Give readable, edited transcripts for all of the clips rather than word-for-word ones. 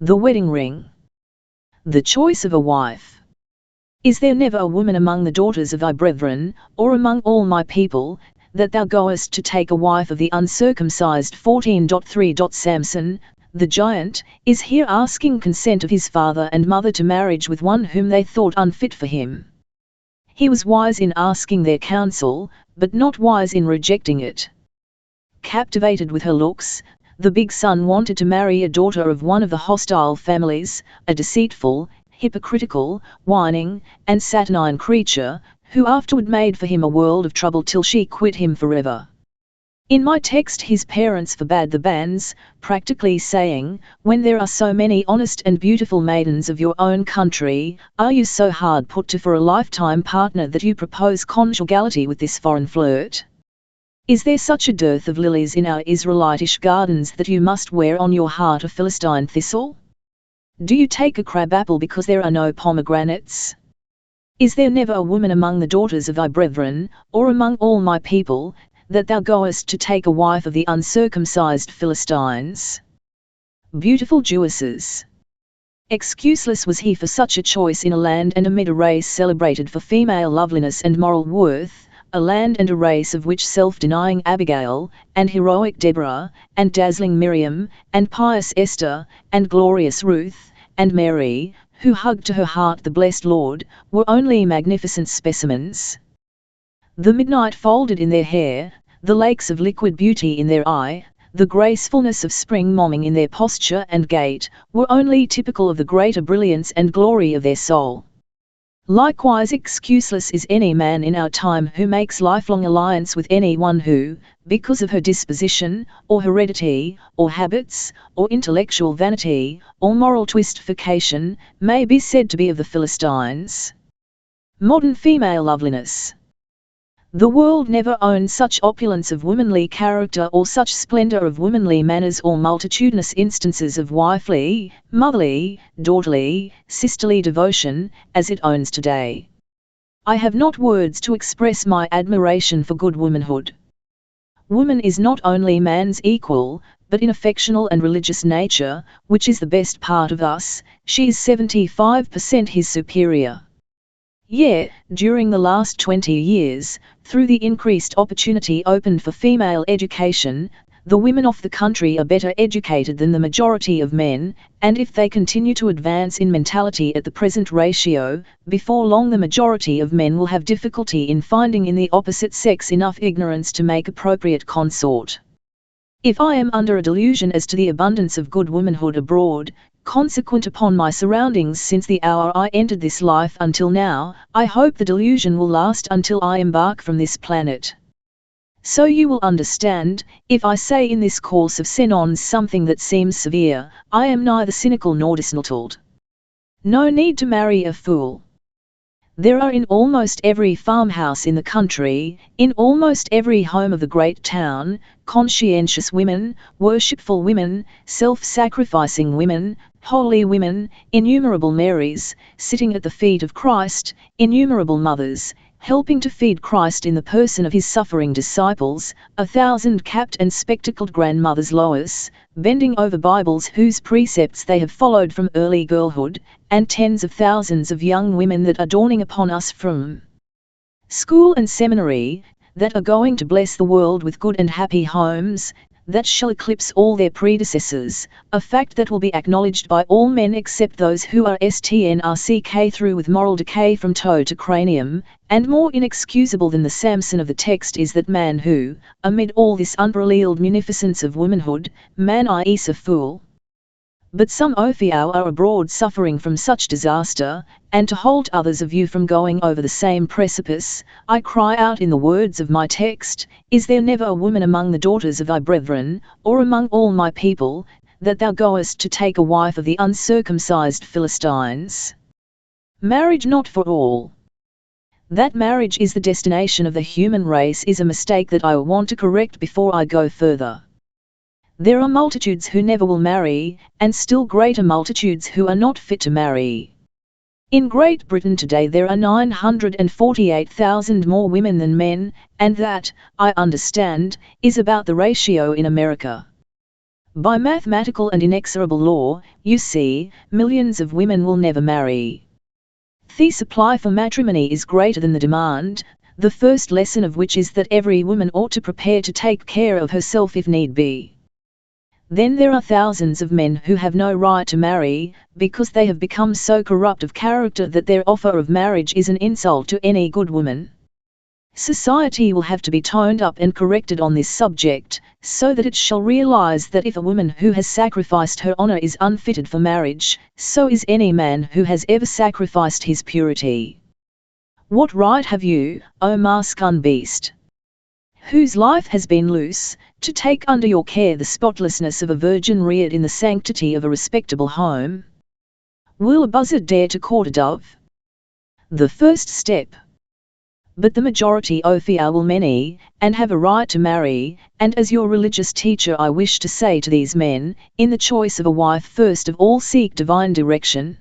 The wedding ring. The choice of a wife. Is there never a woman among the daughters of thy brethren, or among all my people, that thou goest to take a wife of the uncircumcised? 14.3. Samson, the giant, is here asking consent of his father and mother to marriage with one whom they thought unfit for him. He was wise in asking their counsel, but not wise in rejecting it. Captivated with her looks, the big son wanted to marry a daughter of one of the hostile families, a deceitful, hypocritical, whining, and saturnine creature, who afterward made for him a world of trouble till she quit him forever. In my text his parents forbade the banns, practically saying, when there are so many honest and beautiful maidens of your own country, are you so hard put to for a lifetime partner that you propose conjugality with this foreign flirt? Is there such a dearth of lilies in our Israelitish gardens that you must wear on your heart a Philistine thistle? Do you take a crab-apple because there are no pomegranates? Is there never a woman among the daughters of thy brethren, or among all my people, that thou goest to take a wife of the uncircumcised Philistines? Beautiful Jewesses. Excuseless was he for such a choice in a land and amid a race celebrated for female loveliness and moral worth, a land and a race of which self-denying Abigail, and heroic Deborah, and dazzling Miriam, and pious Esther, and glorious Ruth, and Mary, who hugged to her heart the blessed Lord, were only magnificent specimens. The midnight folded in their hair, the lakes of liquid beauty in their eye, the gracefulness of spring momming in their posture and gait, were only typical of the greater brilliance and glory of their soul. Likewise excuseless is any man in our time who makes lifelong alliance with any one who, because of her disposition, or heredity, or habits, or intellectual vanity, or moral twistification, may be said to be of the Philistines. Modern female loveliness. The world never owned such opulence of womanly character or such splendor of womanly manners or multitudinous instances of wifely, motherly, daughterly, sisterly devotion, as it owns today. I have not words to express my admiration for good womanhood. Woman is not only man's equal, but in affectional and religious nature, which is the best part of us, she is 75% his superior. Yet, during the last 20 years, through the increased opportunity opened for female education, the women of the country are better educated than the majority of men, and if they continue to advance in mentality at the present ratio, before long the majority of men will have difficulty in finding in the opposite sex enough ignorance to make appropriate consort. If I am under a delusion as to the abundance of good womanhood abroad, consequent upon my surroundings since the hour I entered this life until now, I hope the delusion will last until I embark from this planet. So you will understand, if I say in this course of senons something that seems severe, I am neither cynical nor disnottled. No need to marry a fool. There are in almost every farmhouse in the country, in almost every home of the great town, conscientious women, worshipful women, self-sacrificing women, holy women, innumerable Marys, sitting at the feet of Christ, innumerable mothers, helping to feed Christ in the person of his suffering disciples, 1,000 capped and spectacled grandmothers Lois, bending over Bibles whose precepts they have followed from early girlhood, and tens of thousands of young women that are dawning upon us from school and seminary, that are going to bless the world with good and happy homes, that shall eclipse all their predecessors, a fact that will be acknowledged by all men except those who are strck through with moral decay from toe to cranium, and more inexcusable than the Samson of the text is that man who, amid all this unparalleled munificence of womanhood, man is a fool. But some Ophiao are abroad suffering from such disaster, and to hold others of you from going over the same precipice, I cry out in the words of my text, is there never a woman among the daughters of thy brethren, or among all my people, that thou goest to take a wife of the uncircumcised Philistines? Marriage not for all. That marriage is the destination of the human race is a mistake that I want to correct before I go further. There are multitudes who never will marry, and still greater multitudes who are not fit to marry. In Great Britain today there are 948,000 more women than men, and that, I understand, is about the ratio in America. By mathematical and inexorable law, you see, millions of women will never marry. The supply for matrimony is greater than the demand, the first lesson of which is that every woman ought to prepare to take care of herself if need be. Then there are thousands of men who have no right to marry, because they have become so corrupt of character that their offer of marriage is an insult to any good woman. Society will have to be toned up and corrected on this subject, so that it shall realize that if a woman who has sacrificed her honor is unfitted for marriage, so is any man who has ever sacrificed his purity. What right have you, O maskun beast, whose life has been loose, to take under your care the spotlessness of a virgin reared in the sanctity of a respectable home? Will a buzzard dare to court a dove? The first step. But the majority fear will many, and have a right to marry, and as your religious teacher I wish to say to these men, in the choice of a wife first of all seek divine direction.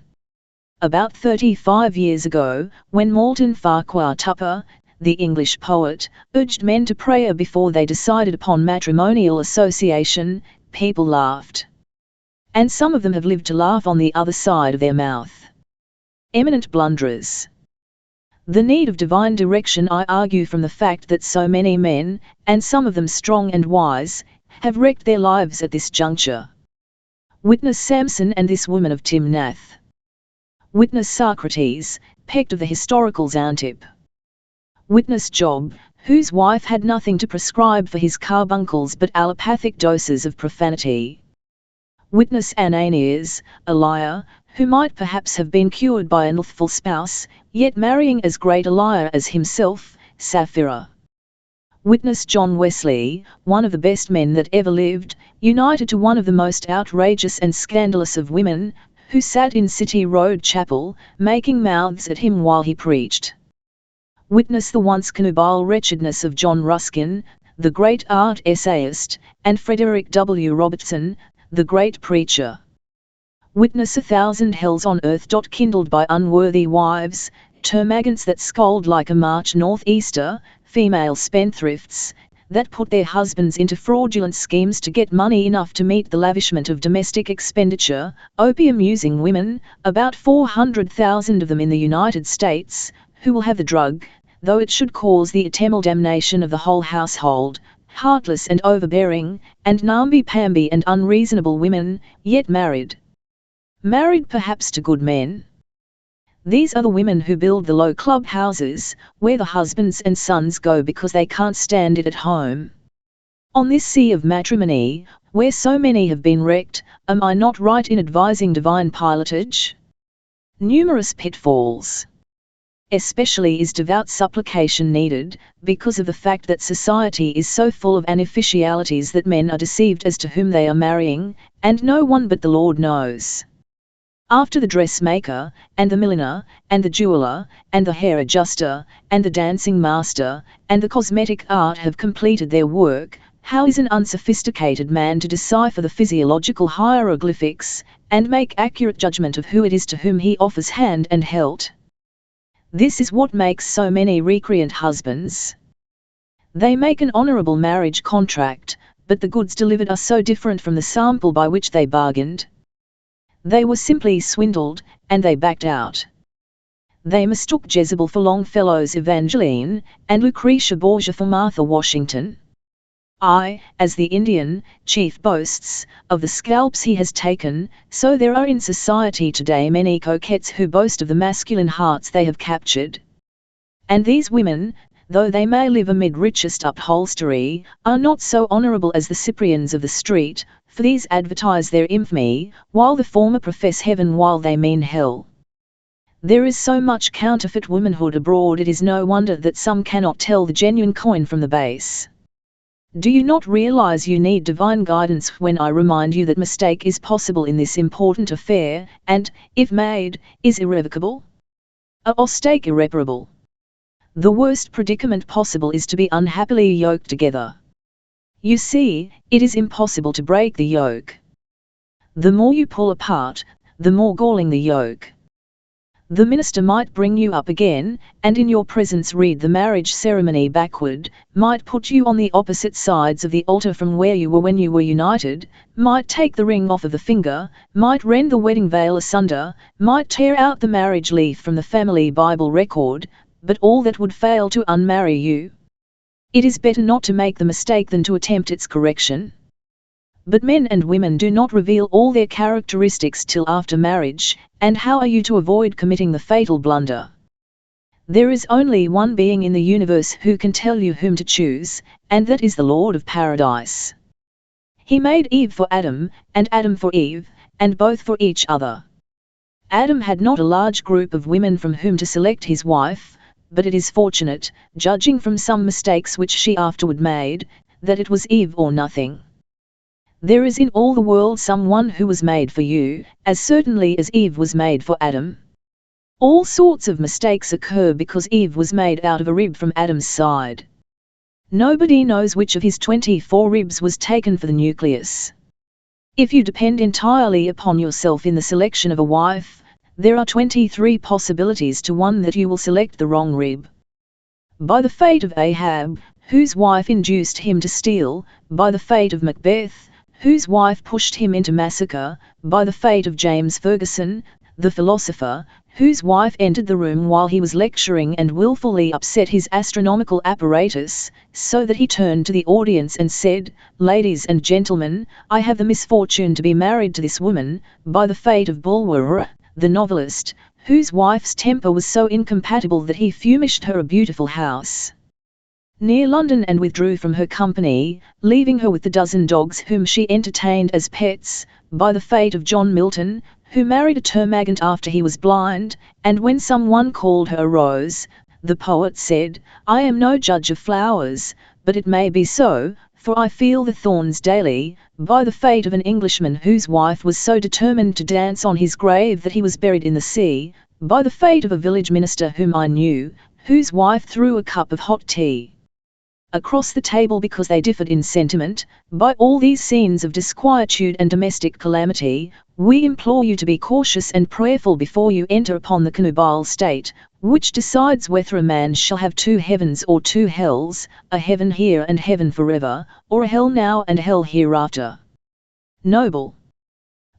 About 35 years ago, when Morton Farquhar Tupper, the English poet, urged men to prayer before they decided upon matrimonial association, people laughed. And some of them have lived to laugh on the other side of their mouth. Eminent blunderers. The need of divine direction I argue from the fact that so many men, and some of them strong and wise, have wrecked their lives at this juncture. Witness Samson and this woman of Timnath. Witness Socrates, pecked of the historical Xantip. Witness Job, whose wife had nothing to prescribe for his carbuncles but allopathic doses of profanity. Witness Ananias, a liar, who might perhaps have been cured by an lawful spouse, yet marrying as great a liar as himself, Sapphira. Witness John Wesley, one of the best men that ever lived, united to one of the most outrageous and scandalous of women, who sat in City Road Chapel, making mouths at him while he preached. Witness the once cannibal wretchedness of John Ruskin, the great art essayist, and Frederick W. Robertson, the great preacher. Witness 1,000 hells on earth. Kindled by unworthy wives, termagants that scold like a March northeaster, female spendthrifts, that put their husbands into fraudulent schemes to get money enough to meet the lavishment of domestic expenditure, opium-using women, about 400,000 of them in the United States, who will have the drug, though it should cause the eternal damnation of the whole household, heartless and overbearing, and namby-pamby and unreasonable women, yet married. Married perhaps to good men. These are the women who build the low club houses, where the husbands and sons go because they can't stand it at home. On this sea of matrimony, where so many have been wrecked, am I not right in advising divine pilotage? Numerous pitfalls. Especially is devout supplication needed, because of the fact that society is so full of artificialities that men are deceived as to whom they are marrying, and no one but the Lord knows. After the dressmaker, and the milliner, and the jeweler, and the hair adjuster, and the dancing master, and the cosmetic art have completed their work, how is an unsophisticated man to decipher the physiological hieroglyphics, and make accurate judgment of who it is to whom he offers hand and hilt? This is what makes so many recreant husbands. They make an honorable marriage contract, but the goods delivered are so different from the sample by which they bargained. They were simply swindled, and they backed out. They mistook Jezebel for Longfellow's Evangeline, and Lucretia Borgia for Martha Washington. As the Indian chief boasts of the scalps he has taken, so there are in society today many coquettes who boast of the masculine hearts they have captured. And these women, though they may live amid richest upholstery, are not so honourable as the Cyprians of the street, for these advertise their infamy, while the former profess heaven while they mean hell. There is so much counterfeit womanhood abroad, it is no wonder that some cannot tell the genuine coin from the base. Do you not realize you need divine guidance when I remind you that mistake is possible in this important affair, and, if made, is irrevocable? A mistake irreparable. The worst predicament possible is to be unhappily yoked together. You see, it is impossible to break the yoke. The more you pull apart, the more galling the yoke. The minister might bring you up again, and in your presence read the marriage ceremony backward, might put you on the opposite sides of the altar from where you were when you were united, might take the ring off of the finger, might rend the wedding veil asunder, might tear out the marriage leaf from the family Bible record, but all that would fail to unmarry you. It is better not to make the mistake than to attempt its correction. But men and women do not reveal all their characteristics till after marriage, and how are you to avoid committing the fatal blunder? There is only one being in the universe who can tell you whom to choose, and that is the Lord of Paradise. He made Eve for Adam, and Adam for Eve, and both for each other. Adam had not a large group of women from whom to select his wife, but it is fortunate, judging from some mistakes which she afterward made, that it was Eve or nothing. There is in all the world someone who was made for you, as certainly as Eve was made for Adam. All sorts of mistakes occur because Eve was made out of a rib from Adam's side. Nobody knows which of his 24 ribs was taken for the nucleus. If you depend entirely upon yourself in the selection of a wife, there are 23 possibilities to one that you will select the wrong rib. By the fate of Ahab, whose wife induced him to steal, by the fate of Macbeth, whose wife pushed him into massacre, by the fate of James Ferguson, the philosopher, whose wife entered the room while he was lecturing and willfully upset his astronomical apparatus, so that he turned to the audience and said, "Ladies and gentlemen, I have the misfortune to be married to this woman," by the fate of Bulwer, the novelist, whose wife's temper was so incompatible that he furnished her a beautiful house near London and withdrew from her company, leaving her with the dozen dogs whom she entertained as pets, by the fate of John Milton, who married a termagant after he was blind, and when someone called her a rose, the poet said, "I am no judge of flowers, but it may be so, for I feel the thorns daily," by the fate of an Englishman whose wife was so determined to dance on his grave that he was buried in the sea, by the fate of a village minister whom I knew, whose wife threw a cup of hot tea across the table because they differed in sentiment. By all these scenes of disquietude and domestic calamity, we implore you to be cautious and prayerful before you enter upon the connubial state, which decides whether a man shall have 2 heavens or 2 hells, a heaven here and heaven forever, or a hell now and hell hereafter. Noble.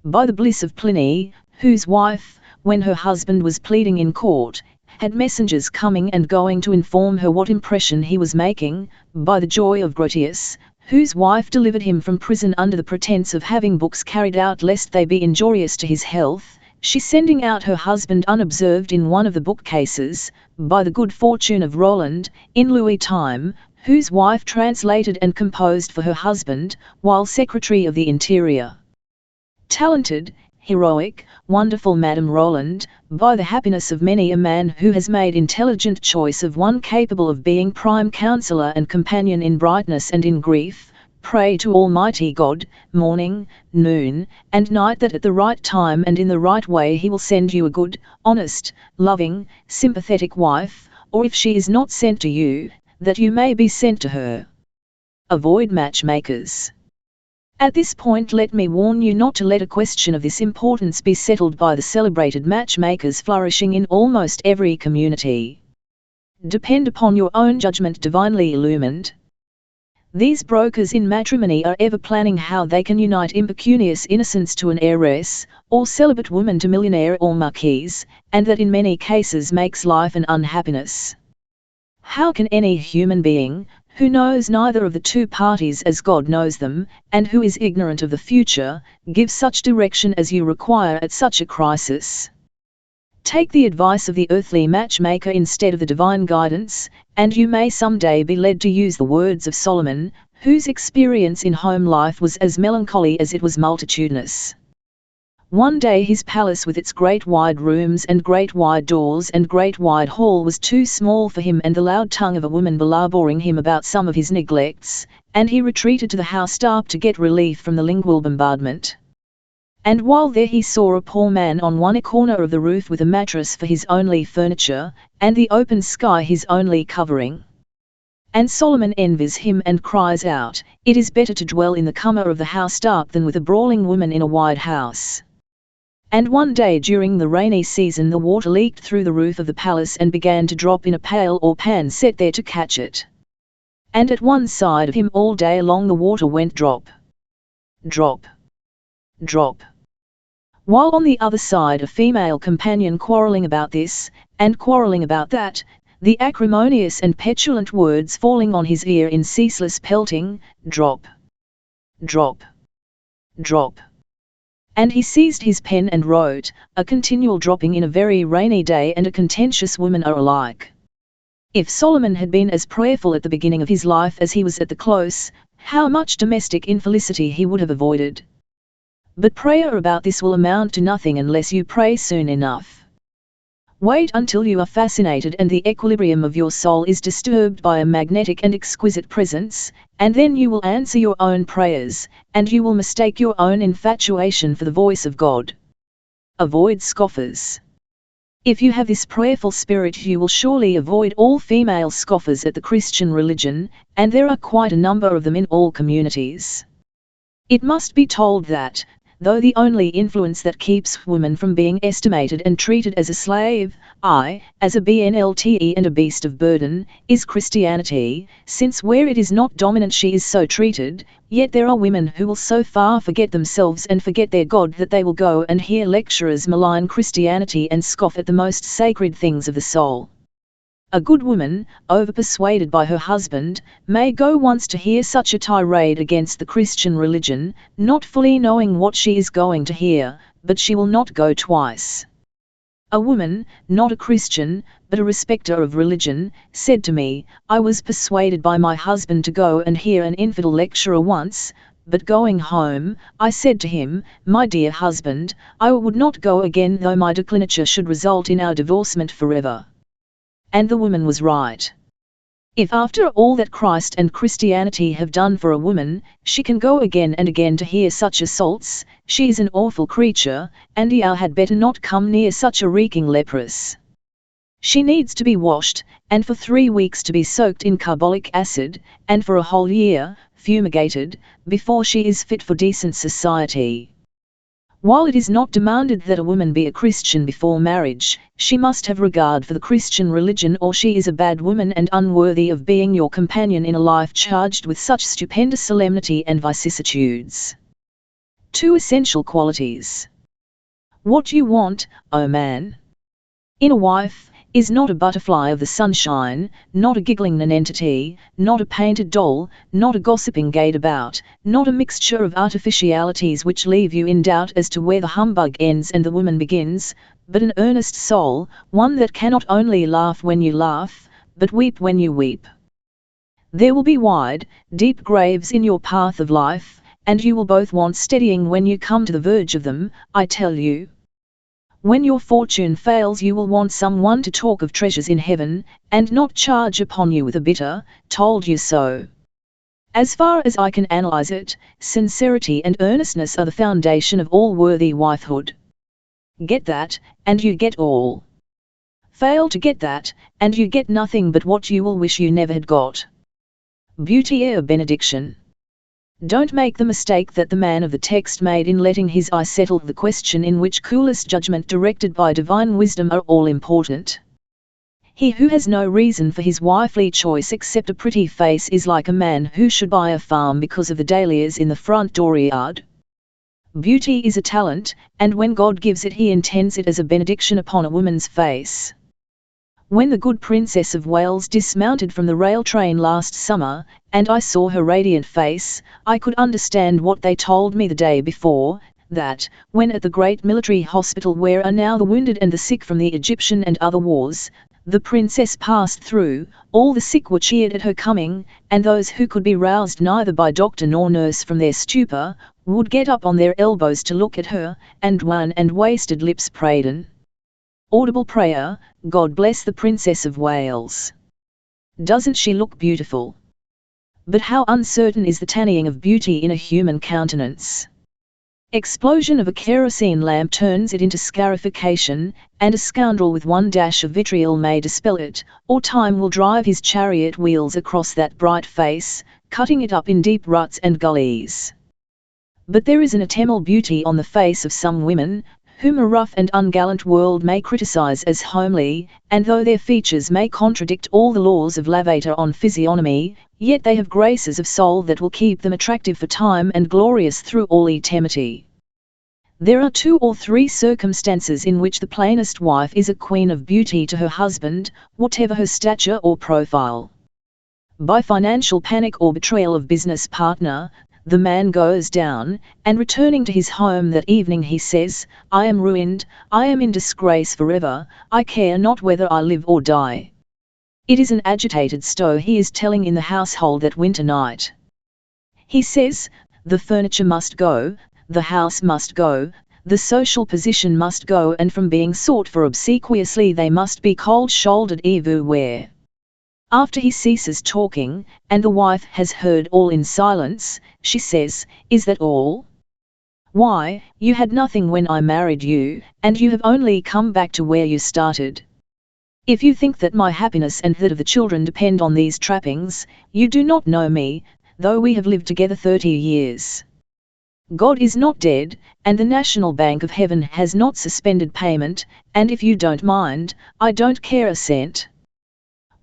By the bliss of Pliny, whose wife, when her husband was pleading in court, had messengers coming and going to inform her what impression he was making, by the joy of Grotius, whose wife delivered him from prison under the pretence of having books carried out lest they be injurious to his health, she sending out her husband unobserved in one of the bookcases, by the good fortune of Roland, in Louis time, whose wife translated and composed for her husband, while Secretary of the Interior. Talented, heroic, wonderful Madame Roland, by the happiness of many a man who has made intelligent choice of one capable of being prime counsellor and companion in brightness and in grief, pray to Almighty God, morning, noon, and night that at the right time and in the right way He will send you a good, honest, loving, sympathetic wife, or if she is not sent to you, that you may be sent to her. Avoid matchmakers. At this point let me warn you not to let a question of this importance be settled by the celebrated matchmakers flourishing in almost every community. Depend upon your own judgment divinely illumined. These brokers in matrimony are ever planning how they can unite impecunious innocence to an heiress, or celibate woman to millionaire or marquise, and that in many cases makes life an unhappiness. How can any human being, who knows neither of the two parties as God knows them, and who is ignorant of the future, give such direction as you require at such a crisis? Take the advice of the earthly matchmaker instead of the divine guidance, and you may someday be led to use the words of Solomon, whose experience in home life was as melancholy as it was multitudinous. One day his palace with its great wide rooms and great wide doors and great wide hall was too small for him and the loud tongue of a woman belaboring him about some of his neglects, and he retreated to the housetop to get relief from the lingual bombardment. And while there he saw a poor man on one corner of the roof with a mattress for his only furniture, and the open sky his only covering. And Solomon envies him and cries out, "It is better to dwell in the corner of the housetop than with a brawling woman in a wide house." And one day during the rainy season the water leaked through the roof of the palace and began to drop in a pail or pan set there to catch it. And at one side of him all day long the water went drop, drop, drop. While on the other side a female companion quarrelling about this, and quarrelling about that, the acrimonious and petulant words falling on his ear in ceaseless pelting, drop, drop, drop. And he seized his pen and wrote, a continual dropping in a very rainy day and a contentious woman are alike. If Solomon had been as prayerful at the beginning of his life as he was at the close, how much domestic infelicity he would have avoided. But prayer about this will amount to nothing unless you pray soon enough. Wait until you are fascinated and the equilibrium of your soul is disturbed by a magnetic and exquisite presence, and then you will answer your own prayers, and you will mistake your own infatuation for the voice of God. Avoid scoffers. If you have this prayerful spirit you will surely avoid all female scoffers at the Christian religion, and there are quite a number of them in all communities. It must be told that, though the only influence that keeps woman from being estimated and treated as a slave, as a BNLTE and a beast of burden, is Christianity, since where it is not dominant she is so treated, yet there are women who will so far forget themselves and forget their God that they will go and hear lecturers malign Christianity and scoff at the most sacred things of the soul. A good woman, over-persuaded by her husband, may go once to hear such a tirade against the Christian religion, not fully knowing what she is going to hear, but she will not go twice. A woman, not a Christian, but a respecter of religion, said to me, I was persuaded by my husband to go and hear an infidel lecturer once, but going home, I said to him, my dear husband, I would not go again though my declinature should result in our divorcement forever. And the woman was right. If after all that Christ and Christianity have done for a woman, she can go again and again to hear such assaults, she is an awful creature, and had better not come near such a reeking leprous. She needs to be washed, and for 3 weeks to be soaked in carbolic acid, and for a whole year, fumigated, before she is fit for decent society. While it is not demanded that a woman be a Christian before marriage, she must have regard for the Christian religion or she is a bad woman and unworthy of being your companion in a life charged with such stupendous solemnity and vicissitudes. 2 essential qualities. What you want, O man, in a wife, is not a butterfly of the sunshine, not a giggling nonentity, not a painted doll, not a gossiping gadabout, not a mixture of artificialities which leave you in doubt as to where the humbug ends and the woman begins, but an earnest soul, one that cannot only laugh when you laugh, but weep when you weep. There will be wide, deep graves in your path of life, and you will both want steadying when you come to the verge of them, I tell you. When your fortune fails you will want someone to talk of treasures in heaven, and not charge upon you with a bitter, told you so. As far as I can analyze it, sincerity and earnestness are the foundation of all worthy wifehood. Get that, and you get all. Fail to get that, and you get nothing but what you will wish you never had got. Beauty a benediction. Don't make the mistake that the man of the text made in letting his eye settle the question in which coolest judgment directed by divine wisdom are all important. He who has no reason for his wifely choice except a pretty face is like a man who should buy a farm because of the dahlias in the front dooryard. Beauty is a talent, and when God gives it he intends it as a benediction upon a woman's face. When the good Princess of Wales dismounted from the rail train last summer, and I saw her radiant face, I could understand what they told me the day before, that, when at the great military hospital where are now the wounded and the sick from the Egyptian and other wars, the princess passed through, all the sick were cheered at her coming, and those who could be roused neither by doctor nor nurse from their stupor, would get up on their elbows to look at her, and wan and wasted lips prayed an audible prayer, God bless the Princess of Wales. Doesn't she look beautiful? But how uncertain is the tanning of beauty in a human countenance. Explosion of a kerosene lamp turns it into scarification, and a scoundrel with one dash of vitriol may dispel it, or time will drive his chariot wheels across that bright face, cutting it up in deep ruts and gullies. But there is an ephemeral beauty on the face of some women, whom a rough and ungallant world may criticize as homely, and though their features may contradict all the laws of Lavater on physiognomy, yet they have graces of soul that will keep them attractive for time and glorious through all eternity. There are 2 or 3 circumstances in which the plainest wife is a queen of beauty to her husband, whatever her stature or profile. By financial panic or betrayal of business partner, the man goes down, and returning to his home that evening he says, "I am ruined, I am in disgrace forever, I care not whether I live or die." It is an agitated stow he is telling in the household that winter night. He says, the furniture must go, the house must go, the social position must go, and from being sought for obsequiously they must be cold-shouldered everywhere. After he ceases talking, and the wife has heard all in silence, she says, "Is that all? Why, you had nothing when I married you, and you have only come back to where you started. If you think that my happiness and that of the children depend on these trappings, you do not know me, though we have lived together 30 years. God is not dead, and the National Bank of Heaven has not suspended payment, and if you don't mind, I don't care a cent.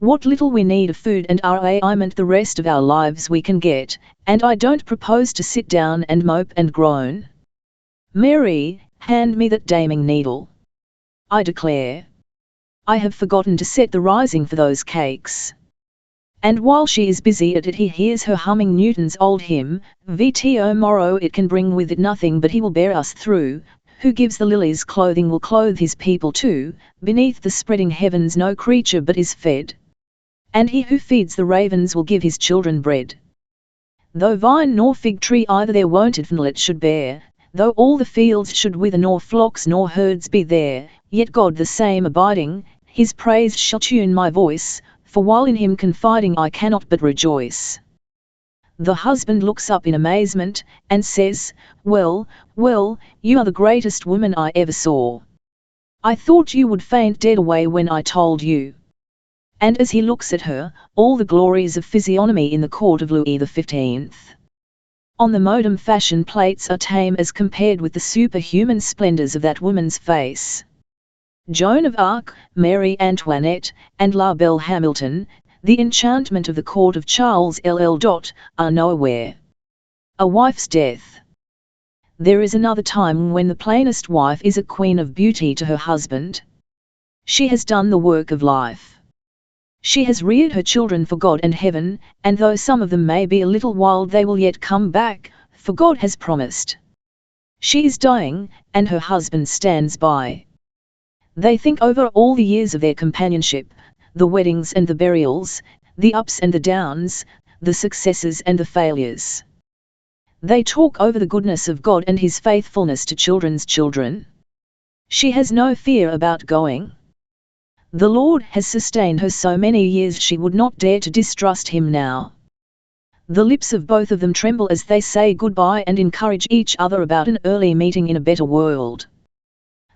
What little we need of food and raiment the rest of our lives we can get, and I don't propose to sit down and mope and groan. Mary, hand me that damning needle. I declare, I have forgotten to set the rising for those cakes." And while she is busy at it he hears her humming Newton's old hymn, "VTO morrow it can bring with it nothing but he will bear us through, who gives the lilies clothing will clothe his people too, beneath the spreading heavens no creature but is fed. And he who feeds the ravens will give his children bread. Though vine nor fig tree either their wonted vnlet should bear, though all the fields should wither nor flocks nor herds be there, yet God the same abiding, his praise shall tune my voice, for while in him confiding I cannot but rejoice." The husband looks up in amazement, and says, "Well, well, you are the greatest woman I ever saw. I thought you would faint dead away when I told you." And as he looks at her, all the glories of physiognomy in the court of Louis XV. On the modem fashion plates are tame as compared with the superhuman splendors of that woman's face. Joan of Arc, Mary Antoinette, and La Belle Hamilton, the enchantment of the court of Charles LL. Are nowhere. A wife's death. There is another time when the plainest wife is a queen of beauty to her husband. She has done the work of life. She has reared her children for God and heaven, and though some of them may be a little wild they will yet come back, for God has promised. She is dying, and her husband stands by. They think over all the years of their companionship, the weddings and the burials, the ups and the downs, the successes and the failures. They talk over the goodness of God and his faithfulness to children's children. She has no fear about going. The Lord has sustained her so many years she would not dare to distrust him now. The lips of both of them tremble as they say goodbye and encourage each other about an early meeting in a better world.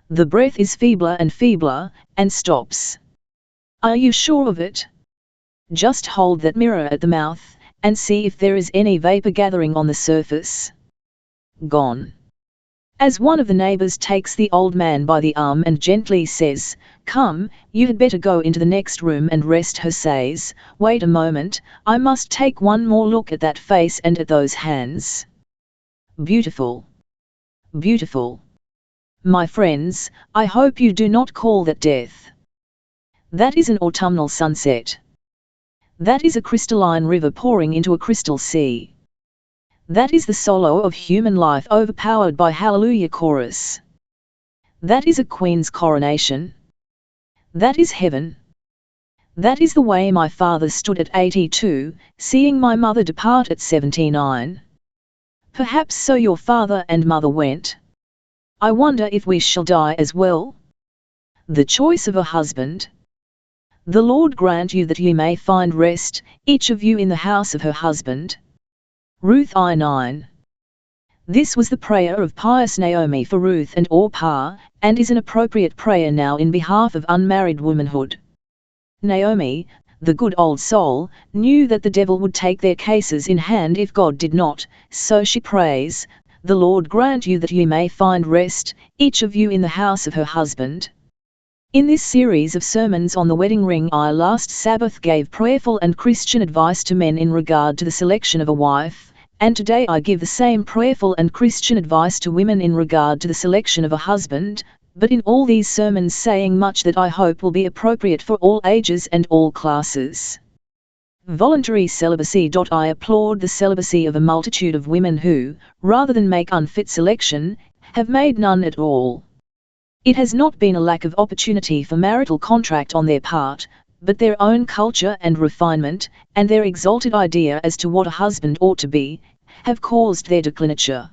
The breath is feebler and feebler, and stops. Are you sure of it? Just hold that mirror at the mouth, and see if there is any vapor gathering on the surface. Gone. As one of the neighbors takes the old man by the arm and gently says, "Come, you had better go into the next room and rest," her says, "Wait a moment, I must take one more look at that face and at those hands. Beautiful. Beautiful. My friends, I hope you do not call that death. That is an autumnal sunset. That is a crystalline river pouring into a crystal sea. That is the solo of human life overpowered by Hallelujah chorus. That is a queen's coronation. That is heaven. That is the way my father stood at 82, seeing my mother depart at 79. Perhaps so your father and mother went. I wonder if we shall die as well? The choice of a husband. The Lord grant you that ye may find rest, each of you in the house of her husband. Ruth I-9. This was the prayer of pious Naomi for Ruth and Orpah, and is an appropriate prayer now in behalf of unmarried womanhood. Naomi, the good old soul, knew that the devil would take their cases in hand if God did not, so she prays, The Lord grant you that ye may find rest, each of you in the house of her husband. In this series of sermons on the wedding ring, I last Sabbath gave prayerful and Christian advice to men in regard to the selection of a wife, and today I give the same prayerful and Christian advice to women in regard to the selection of a husband, but in all these sermons saying much that I hope will be appropriate for all ages and all classes. Voluntary celibacy. I applaud the celibacy of a multitude of women who, rather than make unfit selection, have made none at all. It has not been a lack of opportunity for marital contract on their part, but their own culture and refinement, and their exalted idea as to what a husband ought to be, have caused their declinature.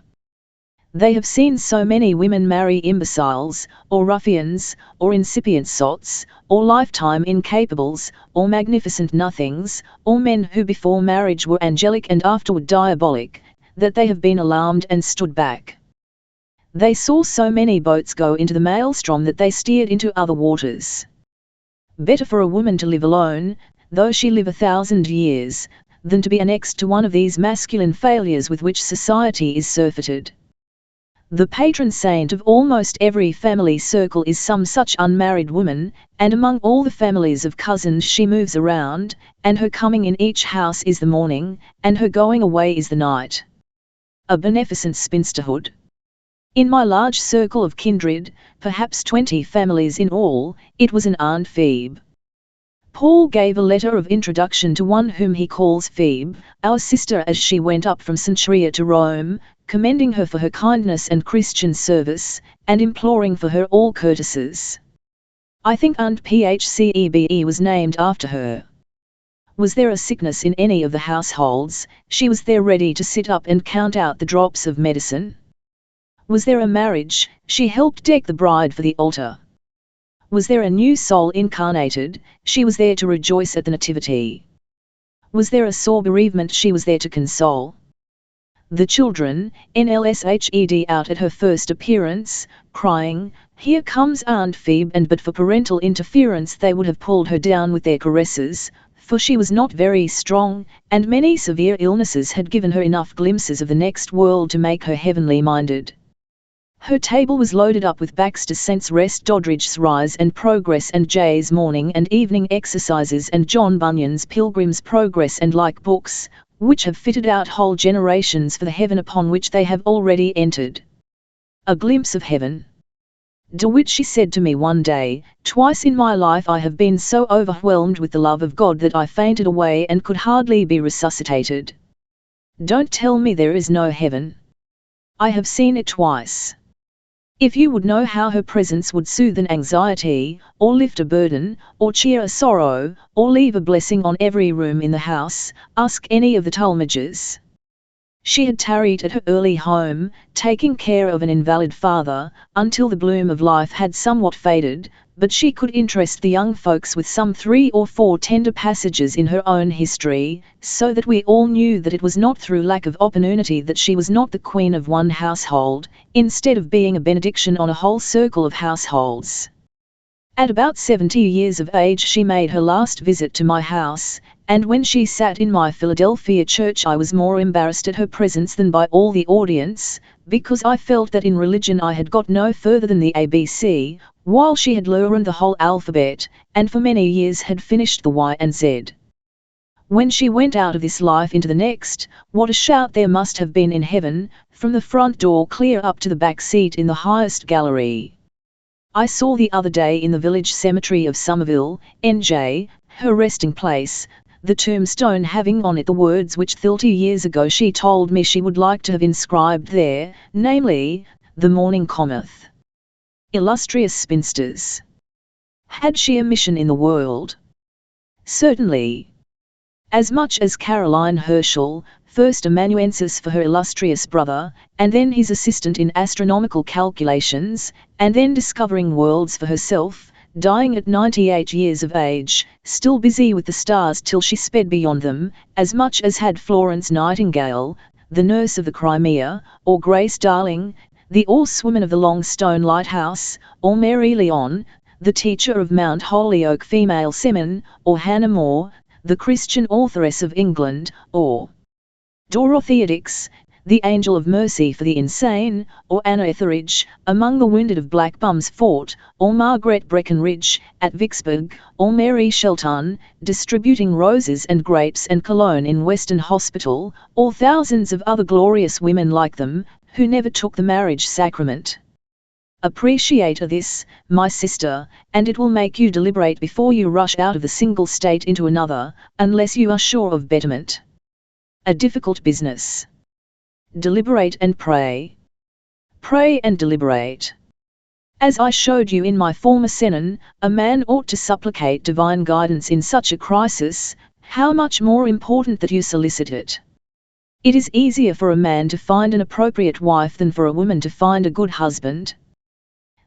They have seen so many women marry imbeciles, or ruffians, or incipient sots, or lifetime incapables, or magnificent nothings, or men who before marriage were angelic and afterward diabolic, that they have been alarmed and stood back. They saw so many boats go into the maelstrom that they steered into other waters. Better for a woman to live alone, though she live 1,000 years, than to be annexed to one of these masculine failures with which society is surfeited. The patron saint of almost every family circle is some such unmarried woman, and among all the families of cousins she moves around, and her coming in each house is the morning, and her going away is the night. A beneficent spinsterhood. In my large circle of kindred, perhaps 20 families in all, it was an Aunt Phoebe. Paul gave a letter of introduction to one whom he calls Phoebe, our sister, as she went up from Cenchrea to Rome, commending her for her kindness and Christian service, and imploring for her all courtesies. I think Aunt Phcebe was named after her. Was there a sickness in any of the households, she was there ready to sit up and count out the drops of medicine. Was there a marriage, she helped deck the bride for the altar. Was there a new soul incarnated, she was there to rejoice at the nativity. Was there a sore bereavement, she was there to console. The children, NLSHED out at her first appearance, crying, "Here comes Aunt Phoebe," and but for parental interference they would have pulled her down with their caresses, for she was not very strong, and many severe illnesses had given her enough glimpses of the next world to make her heavenly minded. Her table was loaded up with Baxter Saint's Rest, Doddridge's Rise and Progress, and Jay's Morning and Evening Exercises, and John Bunyan's Pilgrim's Progress, and like books, which have fitted out whole generations for the heaven upon which they have already entered. A glimpse of heaven. To which she said to me one day, "Twice in my life I have been so overwhelmed with the love of God that I fainted away and could hardly be resuscitated. Don't tell me there is no heaven. I have seen it twice." If you would know how her presence would soothe an anxiety, or lift a burden, or cheer a sorrow, or leave a blessing on every room in the house, ask any of the Talmages. She had tarried at her early home, taking care of an invalid father, until the bloom of life had somewhat faded, but she could interest the young folks with some 3 or 4 tender passages in her own history, so that we all knew that it was not through lack of opportunity that she was not the queen of one household, instead of being a benediction on a whole circle of households. At about 70 years of age she made her last visit to my house, and when she sat in my Philadelphia church I was more embarrassed at her presence than by all the audience, because I felt that in religion I had got no further than the ABC, while she had learned the whole alphabet, and for many years had finished the Y and Z. When she went out of this life into the next, what a shout there must have been in heaven, from the front door clear up to the back seat in the highest gallery. I saw the other day in the village cemetery of Somerville, NJ, her resting place, the tombstone having on it the words which 30 years ago she told me she would like to have inscribed there, namely, "The morning cometh." Illustrious spinsters! Had she a mission in the world? Certainly. As much as Caroline Herschel, first amanuensis for her illustrious brother, and then his assistant in astronomical calculations, and then discovering worlds for herself, dying at 98 years of age, still busy with the stars till she sped beyond them, as much as had Florence Nightingale, the nurse of the Crimea, or Grace Darling, the oarswoman of the Longstone Lighthouse, or Mary Lyon, the teacher of Mount Holyoke Female Semin, or Hannah More, the Christian authoress of England, or Dorothea Dix, the Angel of Mercy for the Insane, or Anna Etheridge, among the wounded of Black Bum's Fort, or Margaret Breckenridge, at Vicksburg, or Mary Shelton, distributing roses and grapes and cologne in Western Hospital, or thousands of other glorious women like them, who never took the marriage sacrament. Appreciate this, my sister, and it will make you deliberate before you rush out of the single state into another, unless you are sure of betterment. A difficult business. Deliberate and pray. Pray and deliberate. As I showed you in my former sermon, a man ought to supplicate divine guidance in such a crisis. How much more important that you solicit it. It is easier for a man to find an appropriate wife than for a woman to find a good husband.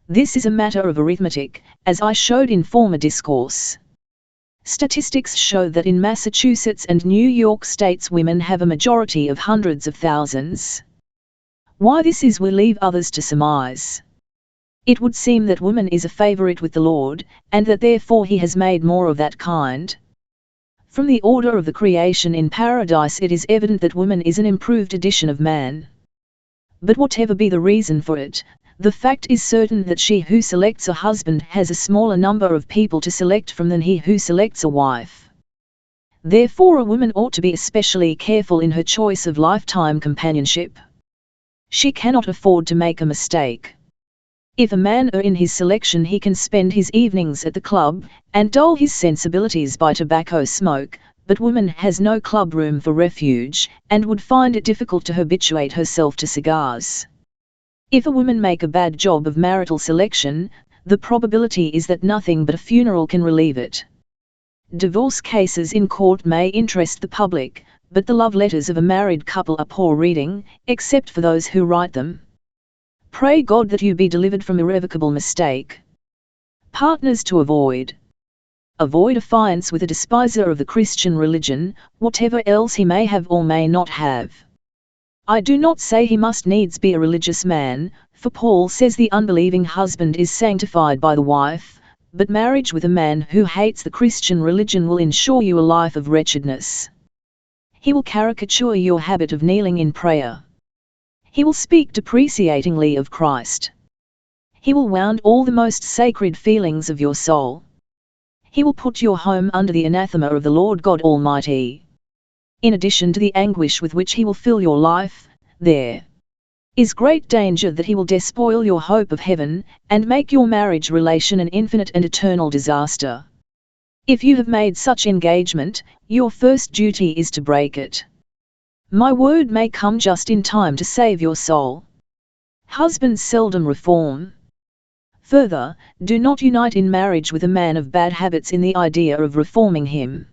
This is a matter of arithmetic, as I showed in former discourse. Statistics show that in Massachusetts and New York states women have a majority of hundreds of thousands. Why this is we leave others to surmise. It would seem that woman is a favorite with the Lord, and that therefore he has made more of that kind. From the order of the creation in paradise it is evident that woman is an improved edition of man. But whatever be the reason for it, the fact is certain that she who selects a husband has a smaller number of people to select from than he who selects a wife. Therefore a woman ought to be especially careful in her choice of lifetime companionship. She cannot afford to make a mistake. If a man err in his selection he can spend his evenings at the club, and dull his sensibilities by tobacco smoke, but woman has no club room for refuge, and would find it difficult to habituate herself to cigars. If a woman make a bad job of marital selection, the probability is that nothing but a funeral can relieve it. Divorce cases in court may interest the public, but the love letters of a married couple are poor reading, except for those who write them. Pray God that you be delivered from irrevocable mistake. Partners to avoid. Avoid affiance with a despiser of the Christian religion, whatever else he may have or may not have. I do not say he must needs be a religious man, for Paul says the unbelieving husband is sanctified by the wife, but marriage with a man who hates the Christian religion will ensure you a life of wretchedness. He will caricature your habit of kneeling in prayer. He will speak depreciatingly of Christ. He will wound all the most sacred feelings of your soul. He will put your home under the anathema of the Lord God Almighty. In addition to the anguish with which he will fill your life, there is great danger that he will despoil your hope of heaven, and make your marriage relation an infinite and eternal disaster. If you have made such engagement, your first duty is to break it. My word may come just in time to save your soul. Husbands seldom reform. Further, do not unite in marriage with a man of bad habits in the idea of reforming him.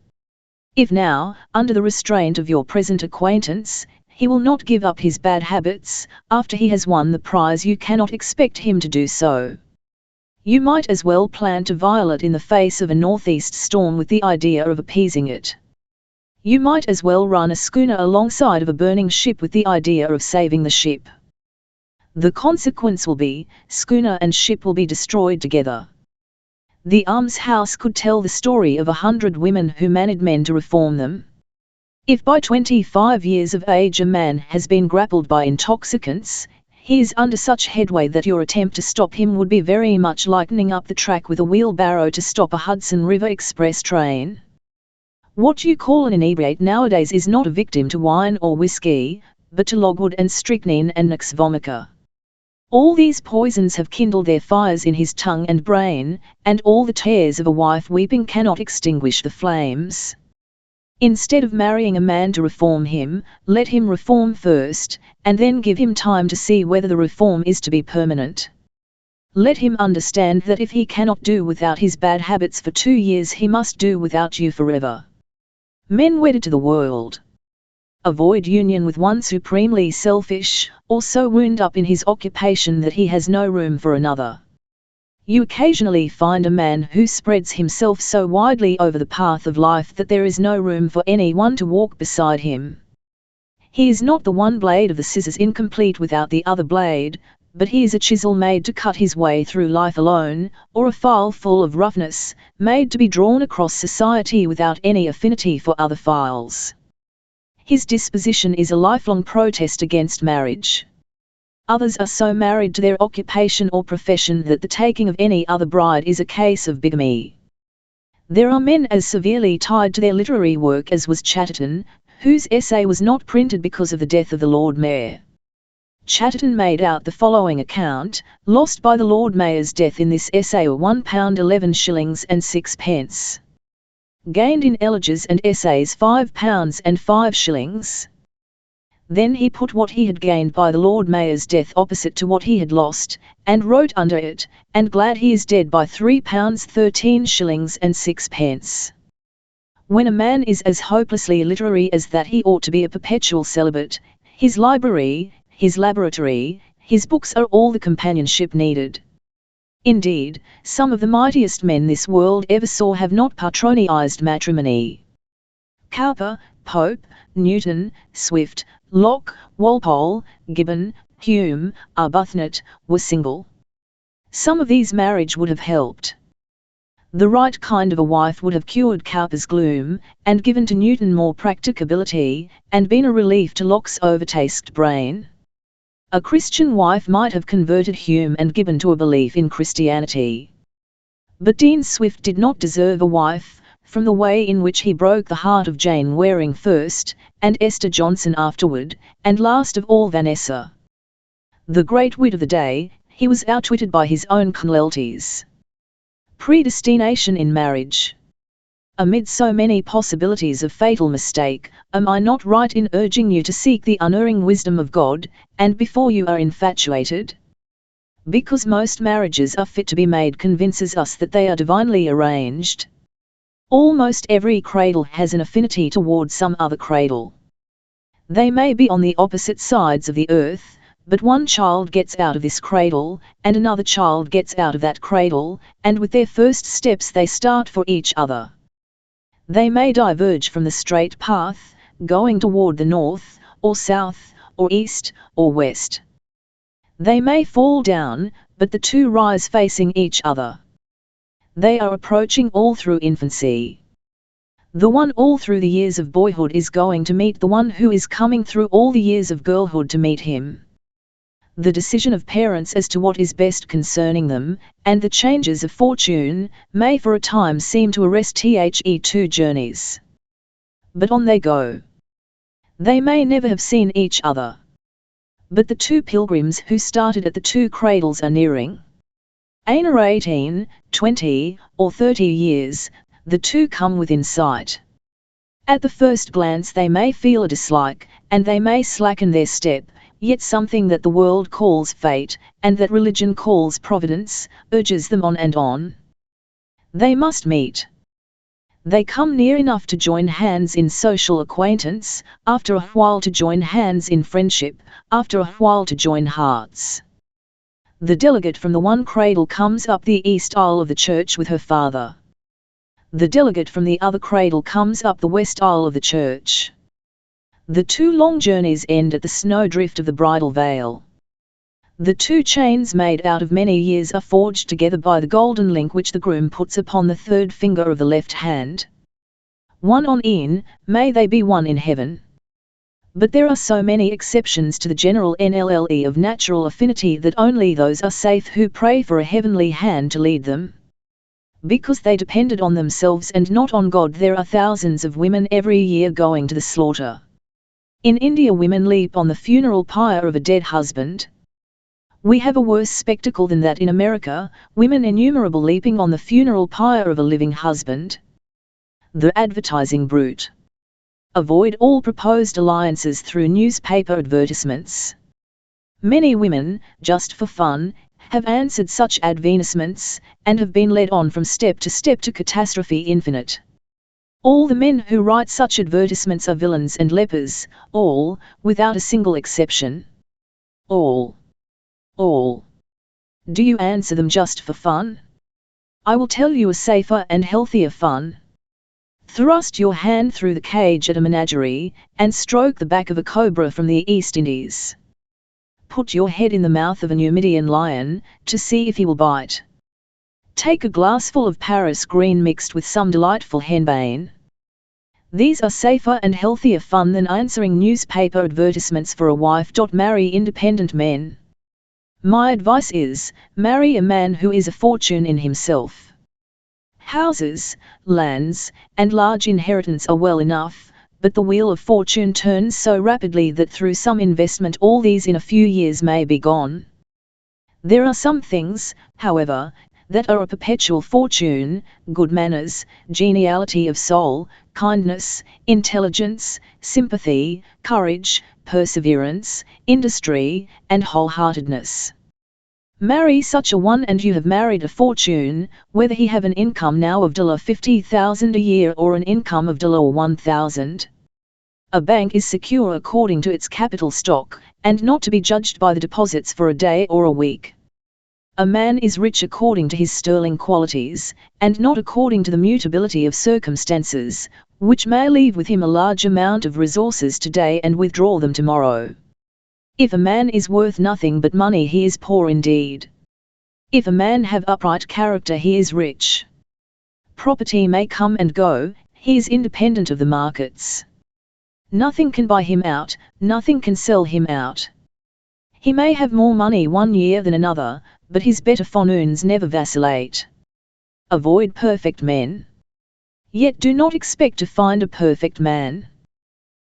If now, under the restraint of your present acquaintance, he will not give up his bad habits, after he has won the prize you cannot expect him to do so. You might as well plan to violate in the face of a northeast storm with the idea of appeasing it. You might as well run a schooner alongside of a burning ship with the idea of saving the ship. The consequence will be, schooner and ship will be destroyed together. The almshouse could tell the story of 100 women who managed men to reform them. If by 25 years of age a man has been grappled by intoxicants, he is under such headway that your attempt to stop him would be very much likening up the track with a wheelbarrow to stop a Hudson River Express train. What you call an inebriate nowadays is not a victim to wine or whiskey, but to logwood and strychnine and nux vomica. All these poisons have kindled their fires in his tongue and brain, and all the tears of a wife weeping cannot extinguish the flames. Instead of marrying a man to reform him, let him reform first, and then give him time to see whether the reform is to be permanent. Let him understand that if he cannot do without his bad habits for 2 years he must do without you forever. Men wedded to the world. Avoid union with one supremely selfish, or so wound up in his occupation that he has no room for another. You occasionally find a man who spreads himself so widely over the path of life that there is no room for anyone to walk beside him. He is not the one blade of the scissors incomplete without the other blade, but he is a chisel made to cut his way through life alone, or a file full of roughness, made to be drawn across society without any affinity for other files. his disposition is a lifelong protest against marriage. Others are so married to their occupation or profession that the taking of any other bride is a case of bigamy. There are men as severely tied to their literary work as was Chatterton, whose essay was not printed because of the death of the Lord Mayor. Chatterton made out the following account: lost by the Lord Mayor's death in this essay were £1 11 6 gained in elegies and essays £5 and 5 Then he put what he had gained by the Lord Mayor's death opposite to what he had lost, and wrote under it, and glad he is dead by £3 13 and 6 When a man is as hopelessly literary as that, he ought to be a perpetual celibate. His library, his laboratory, his books are all the companionship needed. Indeed, some of the mightiest men this world ever saw have not patronized matrimony. Cowper, Pope, Newton, Swift, Locke, Walpole, Gibbon, Hume, Arbuthnot, were single. Some of these marriage would have helped. The right kind of a wife would have cured Cowper's gloom, and given to Newton more practicability, and been a relief to Locke's overtasked brain. A Christian wife might have converted Hume and Gibbon to a belief in Christianity. But Dean Swift did not deserve a wife, from the way in which he broke the heart of Jane Waring first, and Esther Johnson afterward, and last of all Vanessa. The great wit of the day, he was outwitted by his own cruelties. Predestination in marriage. Amid so many possibilities of fatal mistake, am I not right in urging you to seek the unerring wisdom of God, and before you are infatuated? Because most marriages are fit to be made convinces us that they are divinely arranged. Almost every cradle has an affinity toward some other cradle. They may be on the opposite sides of the earth, but one child gets out of this cradle, and another child gets out of that cradle, and with their first steps they start for each other. They may diverge from the straight path, going toward the north, or south, or east, or west. They may fall down, but the two rise facing each other. They are approaching all through infancy. The one all through the years of boyhood is going to meet the one who is coming through all the years of girlhood to meet him. The decision of parents as to what is best concerning them, and the changes of fortune, may for a time seem to arrest the two journeys. But on they go. They may never have seen each other. But the two pilgrims who started at the two cradles are nearing. Aina 18, 20, or 30 years, the two come within sight. At the first glance they may feel a dislike, and they may slacken their step, yet something that the world calls fate, and that religion calls providence, urges them on and on. They must meet. They come near enough to join hands in social acquaintance, after a while to join hands in friendship, after a while to join hearts. The delegate from the one cradle comes up the east aisle of the church with her father. The delegate from the other cradle comes up the west aisle of the church. The two long journeys end at the snowdrift of the bridal veil. The two chains made out of many years are forged together by the golden link which the groom puts upon the third finger of the left hand. One on earth, may they be one in heaven. But there are so many exceptions to the general NLLE of natural affinity that only those are safe who pray for a heavenly hand to lead them. Because they depended on themselves and not on God, there are thousands of women every year going to the slaughter. In India, women leap on the funeral pyre of a dead husband. We have a worse spectacle than that in America, women innumerable leaping on the funeral pyre of a living husband. The advertising brute. Avoid all proposed alliances through newspaper advertisements. Many women, just for fun, have answered such advertisements, and have been led on from step to catastrophe infinite. All the men who write such advertisements are villains and lepers, all, without a single exception. All. All. Do you answer them just for fun? I will tell you a safer and healthier fun. Thrust your hand through the cage at a menagerie, and stroke the back of a cobra from the East Indies. Put your head in the mouth of a Numidian lion, to see if he will bite. Take a glassful of Paris green mixed with some delightful henbane. These are safer and healthier fun than answering newspaper advertisements for a wife. Marry independent men. My advice is, marry a man who is a fortune in himself. Houses, lands, and large inheritance are well enough, but the wheel of fortune turns so rapidly that through some investment all these in a few years may be gone. There are some things, however, that are a perpetual fortune: good manners, geniality of soul, kindness, intelligence, sympathy, courage, perseverance, industry, and wholeheartedness. Marry such a one and you have married a fortune, whether he have an income now of $50,000 a year or an income of $1,000. A bank is secure according to its capital stock, and not to be judged by the deposits for a day or a week. A man is rich according to his sterling qualities, and not according to the mutability of circumstances, which may leave with him a large amount of resources today and withdraw them tomorrow. If a man is worth nothing but money, he is poor indeed. If a man have upright character, he is rich. Property may come and go, he is independent of the markets. Nothing can buy him out, nothing can sell him out. He may have more money one year than another, but his better fortunes never vacillate. Avoid perfect men. Yet do not expect to find a perfect man.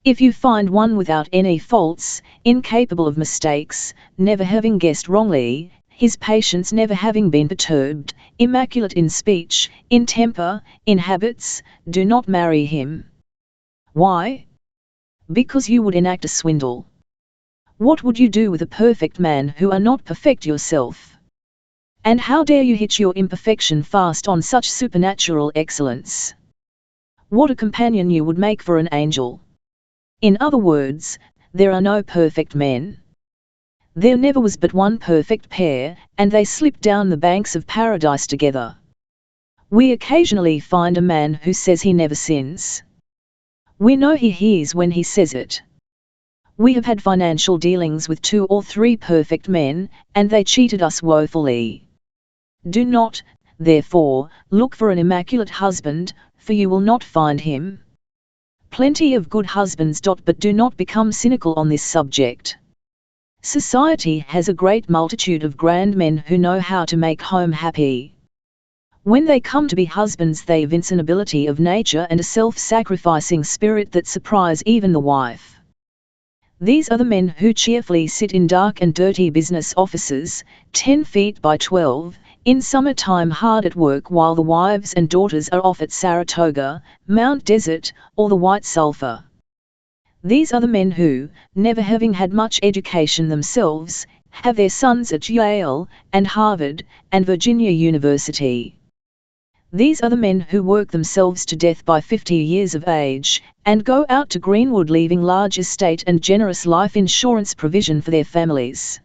If you find one without any faults, incapable of mistakes, never having guessed wrongly, his patience never having been perturbed, immaculate in speech, in temper, in habits, do not marry him. Why? Because you would enact a swindle. What would you do with a perfect man who are not perfect yourself? And how dare you hitch your imperfection fast on such supernatural excellence? What a companion you would make for an angel! In other words, there are no perfect men. There never was but one perfect pair, and they slipped down the banks of paradise together. We occasionally find a man who says he never sins. We know he hears when he says it. We have had financial dealings with 2 or 3 perfect men, and they cheated us woefully. Do not, therefore, look for an immaculate husband, for you will not find him. Plenty of good husbands. But do not become cynical on this subject. Society has a great multitude of grand men who know how to make home happy. When they come to be husbands, they evince an ability of nature and a self-sacrificing spirit that surprise even the wife. These are the men who cheerfully sit in dark and dirty business offices, 10 feet by 12, in summertime hard at work, while the wives and daughters are off at Saratoga, Mount Desert, or the White Sulphur. These are the men who, never having had much education themselves, have their sons at Yale, and Harvard, and Virginia University. These are the men who work themselves to death by 50 years of age, and go out to Greenwood leaving large estate and generous life insurance provision for their families.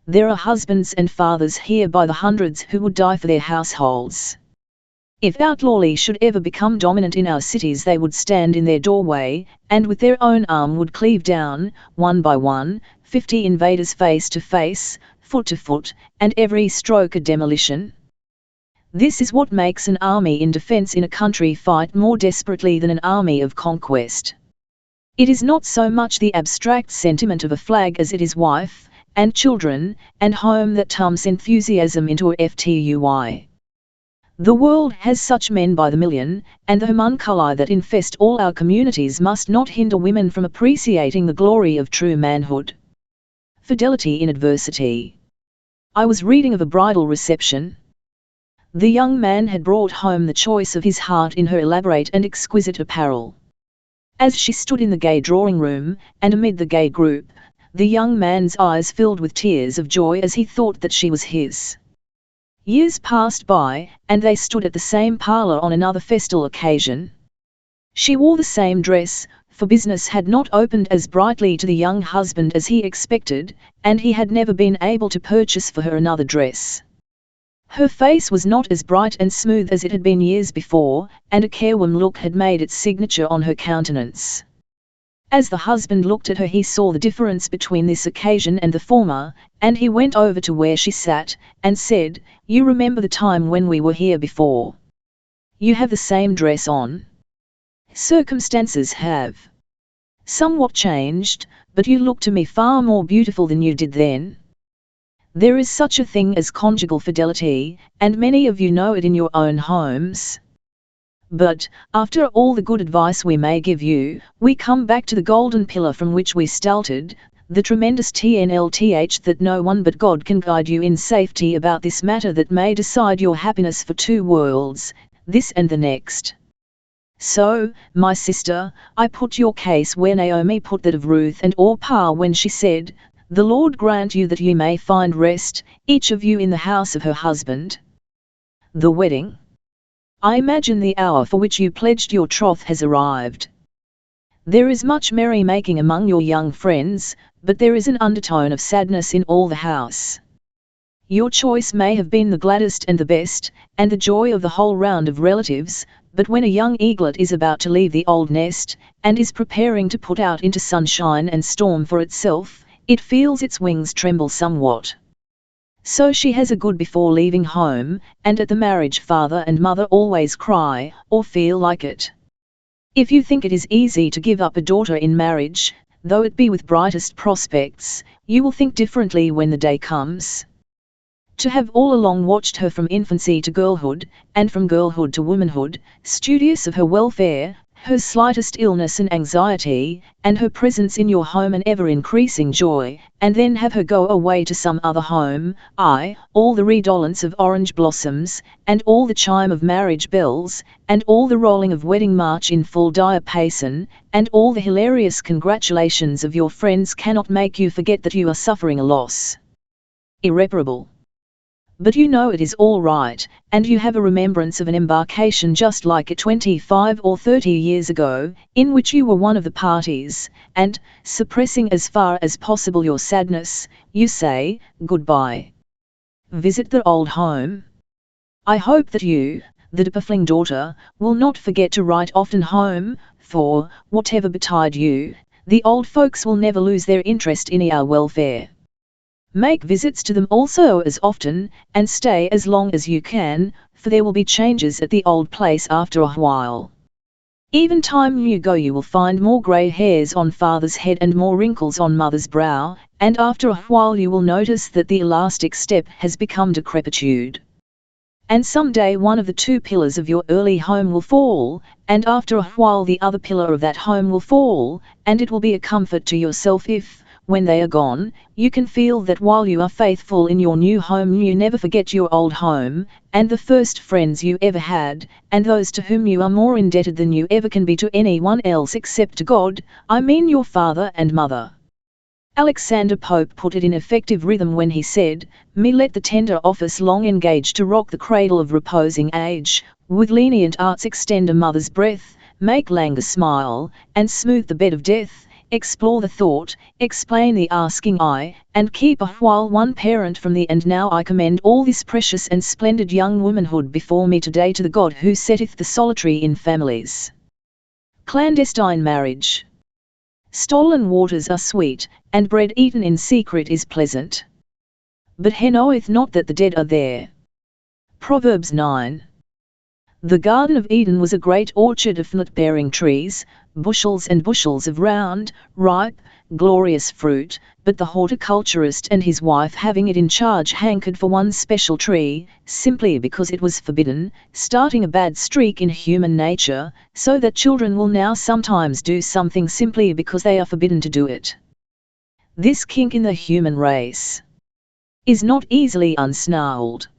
There are husbands and fathers here by the hundreds who would die for their households. If outlawry should ever become dominant in our cities, they would stand in their doorway, and with their own arm would cleave down, one by one, 50 invaders face to face, foot to foot, and every stroke a demolition. This is what makes an army in defense in a country fight more desperately than an army of conquest. It is not so much the abstract sentiment of a flag as it is wife, and children, and home that turns enthusiasm into a FTUI. The world has such men by the million, and the homunculi that infest all our communities must not hinder women from appreciating the glory of true manhood. Fidelity in adversity. I was reading of a bridal reception. The young man had brought home the choice of his heart in her elaborate and exquisite apparel. As she stood in the gay drawing-room, and amid the gay group, the young man's eyes filled with tears of joy as he thought that she was his. Years passed by, and they stood at the same parlour on another festal occasion. She wore the same dress, for business had not opened as brightly to the young husband as he expected, and he had never been able to purchase for her another dress. Her face was not as bright and smooth as it had been years before, and a careworn look had made its signature on her countenance. As the husband looked at her, he saw the difference between this occasion and the former, and he went over to where she sat, and said, "You remember the time when we were here before? You have the same dress on. Circumstances have somewhat changed, but you look to me far more beautiful than you did then. There is such a thing as conjugal fidelity, and many of you know it in your own homes. But, after all the good advice we may give you, we come back to the golden pillar from which we started, the tremendous TNLTH that no one but God can guide you in safety about this matter that may decide your happiness for 2 worlds, this and the next. So, my sister, I put your case where Naomi put that of Ruth and Orpah when she said, "The Lord grant you that ye may find rest, each of you in the house of her husband." The wedding. I imagine the hour for which you pledged your troth has arrived. There is much merry-making among your young friends, but there is an undertone of sadness in all the house. Your choice may have been the gladdest and the best, and the joy of the whole round of relatives, but when a young eaglet is about to leave the old nest, and is preparing to put out into sunshine and storm for itself, it feels its wings tremble somewhat. So she has a good before leaving home, and at the marriage father and mother always cry, or feel like it. If you think it is easy to give up a daughter in marriage, though it be with brightest prospects, you will think differently when the day comes. To have all along watched her from infancy to girlhood, and from girlhood to womanhood, studious of her welfare, her slightest illness and anxiety, and her presence in your home an ever-increasing joy, and then have her go away to some other home, all the redolence of orange blossoms, and all the chime of marriage bells, and all the rolling of wedding march in full diapason, and all the hilarious congratulations of your friends cannot make you forget that you are suffering a loss irreparable. But you know it is all right, and you have a remembrance of an embarkation just like it 25 or 30 years ago, in which you were one of the parties, and, suppressing as far as possible your sadness, you say, "Goodbye." Visit the old home. I hope that you, the Dipperfling daughter, will not forget to write often home, for, whatever betide you, the old folks will never lose their interest in our welfare. Make visits to them also as often, and stay as long as you can, for there will be changes at the old place after a while. Even time you go you will find more grey hairs on father's head and more wrinkles on mother's brow, and after a while you will notice that the elastic step has become decrepitude. And some day one of the 2 pillars of your early home will fall, and after a while the other pillar of that home will fall, and it will be a comfort to yourself if, when they are gone, you can feel that while you are faithful in your new home you never forget your old home, and the first friends you ever had, and those to whom you are more indebted than you ever can be to anyone else except to God, I mean your father and mother. Alexander Pope put it in effective rhythm when he said, "Me let the tender office long engage to rock the cradle of reposing age, with lenient arts extend a mother's breath, make languor smile, and smooth the bed of death, explore the thought, explain the asking eye, and keep a while one parent from thee. And now I commend all this precious and splendid young womanhood before me today to the God who setteth the solitary in families." Clandestine marriage. Stolen waters are sweet, and bread eaten in secret is pleasant. But he knoweth not that the dead are there. Proverbs 9. The Garden of Eden was a great orchard of nut-bearing trees, bushels and bushels of round, ripe, glorious fruit, but the horticulturist and his wife having it in charge hankered for one special tree, simply because it was forbidden, starting a bad streak in human nature, so that children will now sometimes do something simply because they are forbidden to do it. This kink in the human race is not easily unsnarled.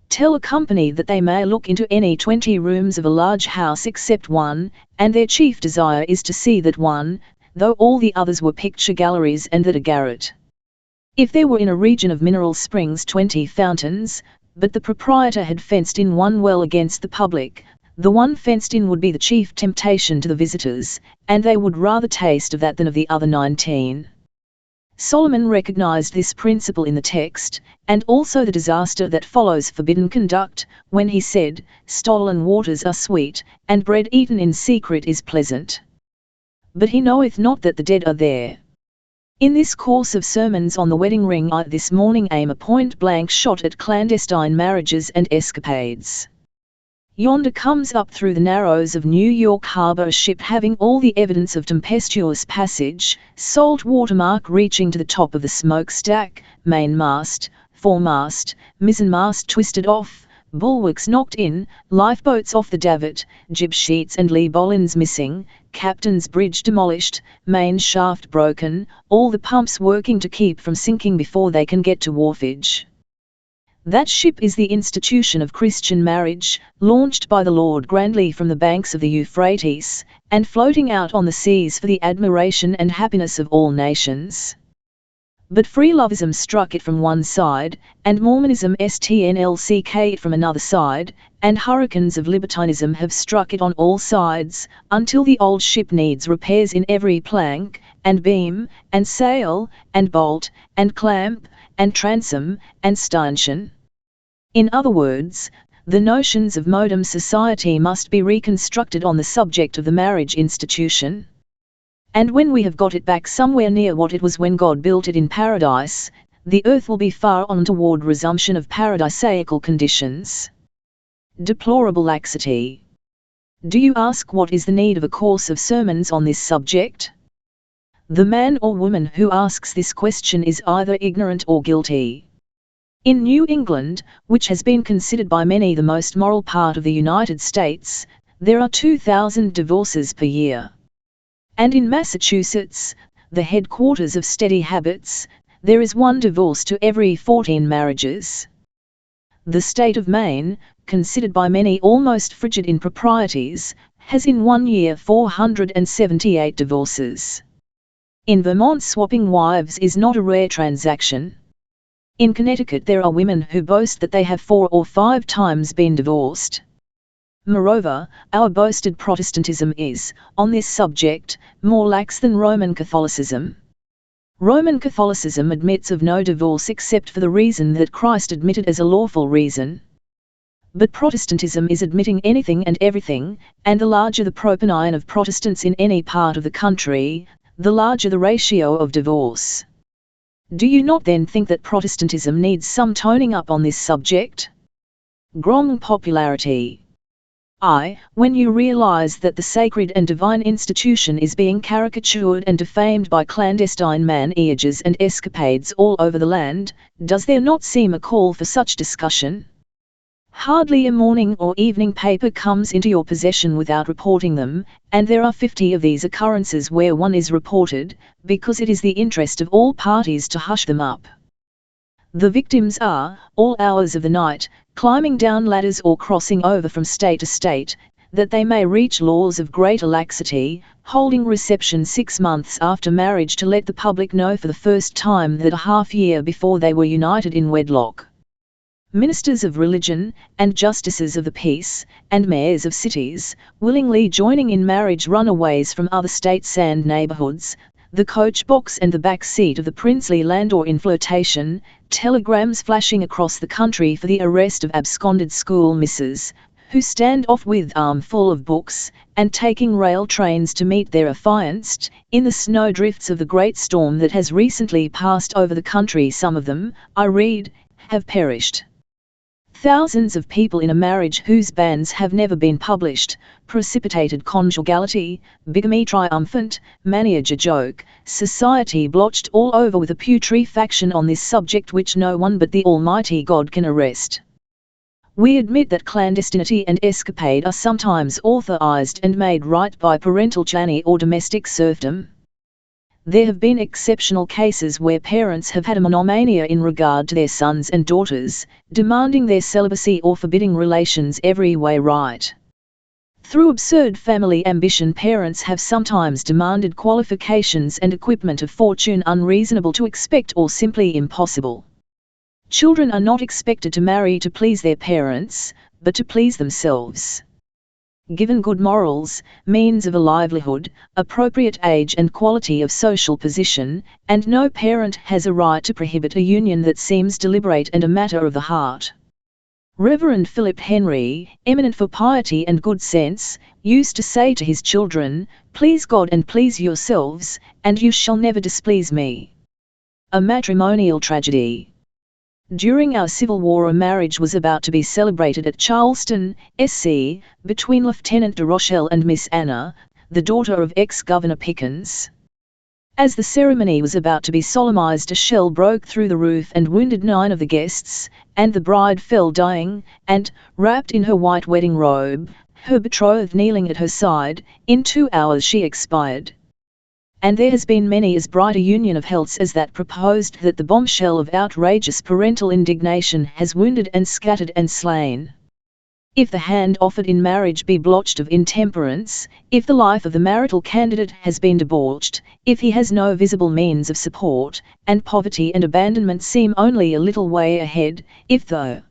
Tell a company that they may look into any 20 rooms of a large house except one, and their chief desire is to see that one, though all the others were picture galleries, and that a garret. If there were in a region of mineral springs 20 fountains, but the proprietor had fenced in one well against the public, the one fenced in would be the chief temptation to the visitors, and they would rather taste of that than of the other 19. Solomon recognized this principle in the text, and also the disaster that follows forbidden conduct, when he said, "Stolen waters are sweet, and bread eaten in secret is pleasant. But he knoweth not that the dead are there." In this course of sermons on the wedding ring I this morning aim a point-blank shot at clandestine marriages and escapades. Yonder comes up through the narrows of New York Harbor a ship having all the evidence of tempestuous passage, salt watermark reaching to the top of the smokestack, mainmast, foremast, mizzenmast twisted off, bulwarks knocked in, lifeboats off the davit, jib sheets and lee bowlines missing, captain's bridge demolished, main shaft broken, all the pumps working to keep from sinking before they can get to wharfage. That ship is the institution of Christian marriage, launched by the Lord grandly from the banks of the Euphrates, and floating out on the seas for the admiration and happiness of all nations. But freelovism struck it from one side, and Mormonism stnlck it from another side, and hurricanes of libertinism have struck it on all sides, until the old ship needs repairs in every plank, and beam, and sail, and bolt, and clamp, and transom, and stanchion. In other words, the notions of modern society must be reconstructed on the subject of the marriage institution. And when we have got it back somewhere near what it was when God built it in paradise, the earth will be far on toward resumption of paradisaical conditions. Deplorable laxity. Do you ask what is the need of a course of sermons on this subject? The man or woman who asks this question is either ignorant or guilty. In New England, which has been considered by many the most moral part of the United States, there are 2,000 divorces per year. And in Massachusetts, the headquarters of steady habits, there is 1 divorce to every 14 marriages. The state of Maine, considered by many almost frigid improprieties, has in 1 year 478 divorces. In Vermont, swapping wives is not a rare transaction. In Connecticut there are women who boast that they have 4 or 5 times been divorced. Moreover, our boasted Protestantism is, on this subject, more lax than Roman Catholicism. Roman Catholicism admits of no divorce except for the reason that Christ admitted as a lawful reason. But Protestantism is admitting anything and everything, and the larger the proponion of Protestants in any part of the country, the larger the ratio of divorce. Do you not then think that Protestantism needs some toning up on this subject? Growing popularity. When you realize that the sacred and divine institution is being caricatured and defamed by clandestine man-eages and escapades all over the land, does there not seem a call for such discussion? Hardly a morning or evening paper comes into your possession without reporting them, and there are 50 of these occurrences where one is reported, because it is the interest of all parties to hush them up. The victims are, all hours of the night, climbing down ladders or crossing over from state to state, that they may reach laws of greater laxity, holding reception 6 months after marriage to let the public know for the first time that a half-year before they were united in wedlock. Ministers of religion, and justices of the peace, and mayors of cities, willingly joining in marriage runaways from other states and neighborhoods, the coach box and the back seat of the princely landau in flirtation, telegrams flashing across the country for the arrest of absconded school misses, who stand off with armful of books, and taking rail trains to meet their affianced, in the snowdrifts of the great storm that has recently passed over the country. Some of them, I read, have perished. Thousands of people in a marriage whose banns have never been published, precipitated conjugality, bigamy triumphant, marriage a joke, society blotched all over with a putrefaction on this subject which no one but the Almighty God can arrest. We admit that clandestinity and escapade are sometimes authorized and made right by parental tyranny or domestic serfdom. There have been exceptional cases where parents have had a monomania in regard to their sons and daughters, demanding their celibacy or forbidding relations every way right. Through absurd family ambition, parents have sometimes demanded qualifications and equipment of fortune unreasonable to expect or simply impossible. Children are not expected to marry to please their parents, but to please themselves. Given good morals, means of a livelihood, appropriate age and quality of social position, and no parent has a right to prohibit a union that seems deliberate and a matter of the heart. Reverend Philip Henry, eminent for piety and good sense, used to say to his children, "Please God and please yourselves, and you shall never displease me." A matrimonial tragedy. During our Civil War a marriage was about to be celebrated at Charleston, SC, between Lieutenant de Rochelle and Miss Anna, the daughter of ex-Governor Pickens. As the ceremony was about to be solemnized, a shell broke through the roof and wounded 9 of the guests, and the bride fell dying, and, wrapped in her white wedding robe, her betrothed kneeling at her side, in 2 hours she expired. And there has been many as bright a union of healths as that proposed, that the bombshell of outrageous parental indignation has wounded and scattered and slain. If the hand offered in marriage be blotched of intemperance, if the life of the marital candidate has been debauched, if he has no visible means of support, and poverty and abandonment seem only a little way ahead, if the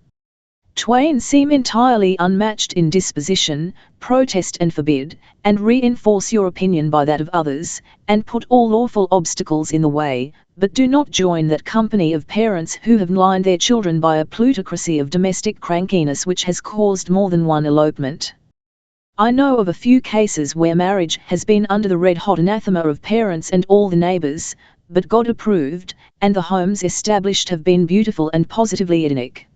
twain seem entirely unmatched in disposition, protest and forbid, and reinforce your opinion by that of others, and put all lawful obstacles in the way, but do not join that company of parents who have lined their children by a plutocracy of domestic crankiness which has caused more than one elopement. I know of a few cases where marriage has been under the red-hot anathema of parents and all the neighbors, but God approved, and the homes established have been beautiful and positively Edenic.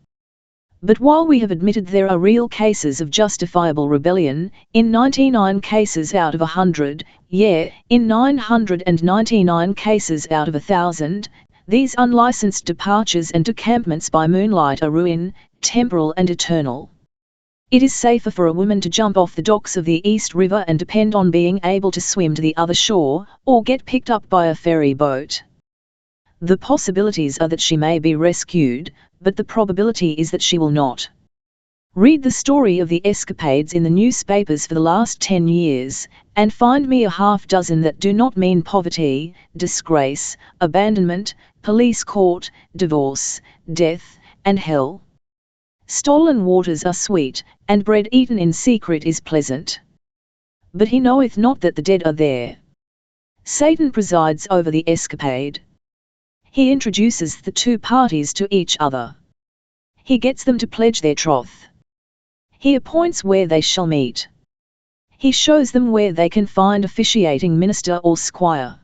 But while we have admitted there are real cases of justifiable rebellion, in 99 cases out of 100, in 999 cases out of 1,000, these unlicensed departures and decampments by moonlight are ruin, temporal and eternal. It is safer for a woman to jump off the docks of the East River and depend on being able to swim to the other shore, or get picked up by a ferry boat. The possibilities are that she may be rescued, but the probability is that she will not. Read the story of the escapades in the newspapers for the last 10 years, and find me a half-dozen that do not mean poverty, disgrace, abandonment, police court, divorce, death, and hell. Stolen waters are sweet, and bread eaten in secret is pleasant. But he knoweth not that the dead are there. Satan presides over the escapade. He introduces the 2 parties to each other. He gets them to pledge their troth. He appoints where they shall meet. He shows them where they can find officiating minister or squire.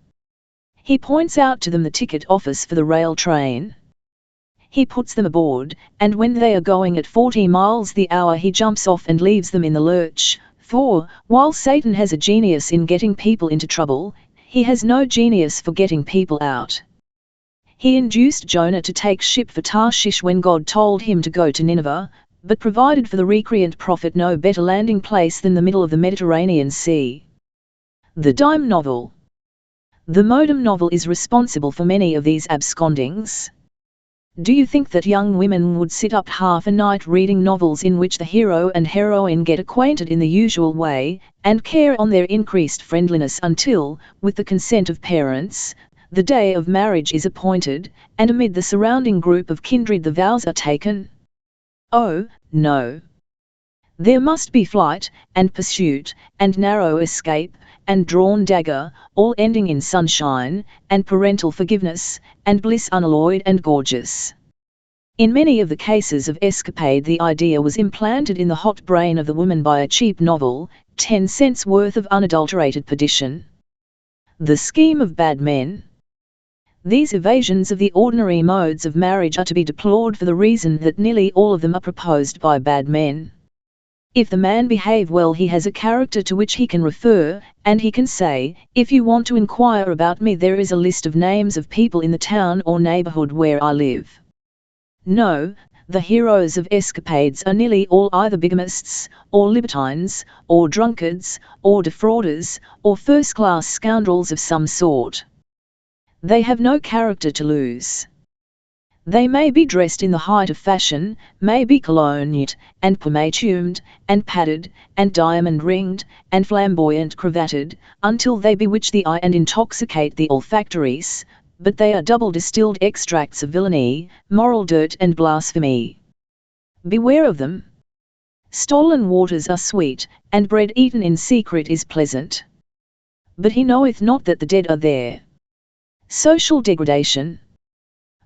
He points out to them the ticket office for the rail train. He puts them aboard, and when they are going at 40 miles the hour he jumps off and leaves them in the lurch, for, while Satan has a genius in getting people into trouble, he has no genius for getting people out. He induced Jonah to take ship for Tarshish when God told him to go to Nineveh, but provided for the recreant prophet no better landing place than the middle of the Mediterranean Sea. The dime novel. The modem novel is responsible for many of these abscondings. Do you think that young women would sit up half a night reading novels in which the hero and heroine get acquainted in the usual way, and carry on their increased friendliness until, with the consent of parents, the day of marriage is appointed, and amid the surrounding group of kindred the vows are taken? Oh, no. There must be flight, and pursuit, and narrow escape, and drawn dagger, all ending in sunshine, and parental forgiveness, and bliss unalloyed and gorgeous. In many of the cases of escapade the idea was implanted in the hot brain of the woman by a cheap novel, 10 cents worth of unadulterated perdition. The scheme of bad men. These evasions of the ordinary modes of marriage are to be deplored for the reason that nearly all of them are proposed by bad men. If the man behave well he has a character to which he can refer, and he can say, if you want to inquire about me there is a list of names of people in the town or neighborhood where I live. No, the heroes of escapades are nearly all either bigamists, or libertines, or drunkards, or defrauders, or first-class scoundrels of some sort. They have no character to lose. They may be dressed in the height of fashion, may be cologneed, and pomatumed, and padded, and diamond-ringed, and flamboyant cravatted, until they bewitch the eye and intoxicate the olfactories, but they are double-distilled extracts of villainy, moral dirt and blasphemy. Beware of them. Stolen waters are sweet, and bread eaten in secret is pleasant. But he knoweth not that the dead are there. Social degradation.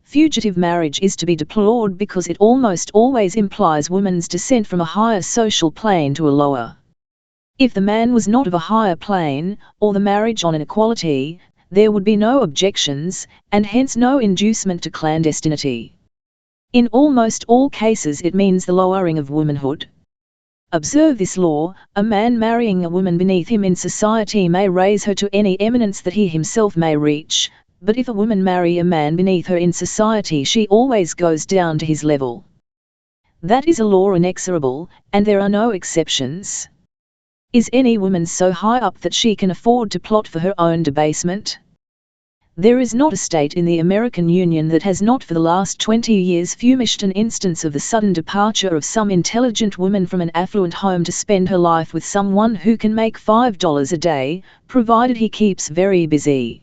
Fugitive marriage is to be deplored because it almost always implies woman's descent from a higher social plane to a lower. If the man was not of a higher plane, or the marriage on an equality, there would be no objections, and hence no inducement to clandestinity. In almost all cases it means the lowering of womanhood. Observe this law: a man marrying a woman beneath him in society may raise her to any eminence that he himself may reach, but if a woman marry a man beneath her in society, she always goes down to his level. That is a law inexorable, and there are no exceptions. Is any woman so high up that she can afford to plot for her own debasement? There is not a state in the American Union that has not for the last 20 years furnished an instance of the sudden departure of some intelligent woman from an affluent home to spend her life with someone who can make $5 a day, provided he keeps very busy.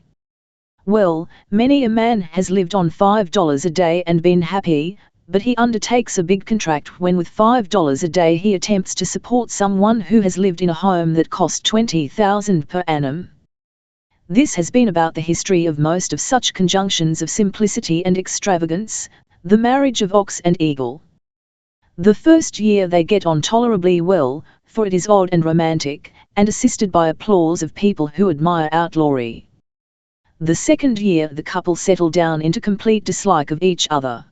Well, many a man has lived on $5 a day and been happy, but he undertakes a big contract when with $5 a day he attempts to support someone who has lived in a home that cost $20,000 per annum. This has been about the history of most of such conjunctions of simplicity and extravagance, the marriage of ox and eagle. The first year they get on tolerably well, for it is odd and romantic, and assisted by applause of people who admire outlawry. The second year the couple settle down into complete dislike of each other.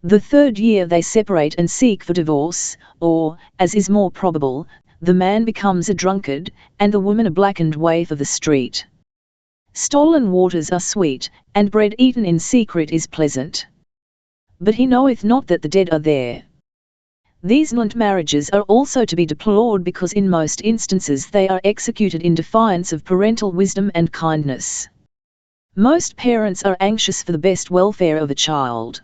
The third year they separate and seek for divorce, or, as is more probable, the man becomes a drunkard, and the woman a blackened waif of the street. Stolen waters are sweet, and bread eaten in secret is pleasant. But he knoweth not that the dead are there. These violent marriages are also to be deplored because in most instances they are executed in defiance of parental wisdom and kindness. Most parents are anxious for the best welfare of a child.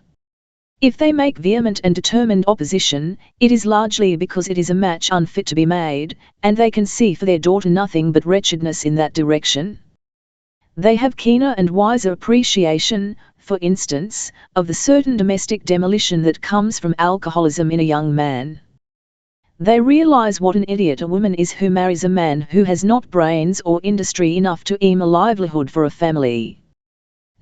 If they make vehement and determined opposition, it is largely because it is a match unfit to be made, and they can see for their daughter nothing but wretchedness in that direction. They have keener and wiser appreciation, for instance, of the certain domestic demolition that comes from alcoholism in a young man. They realize what an idiot a woman is who marries a man who has not brains or industry enough to earn a livelihood for a family.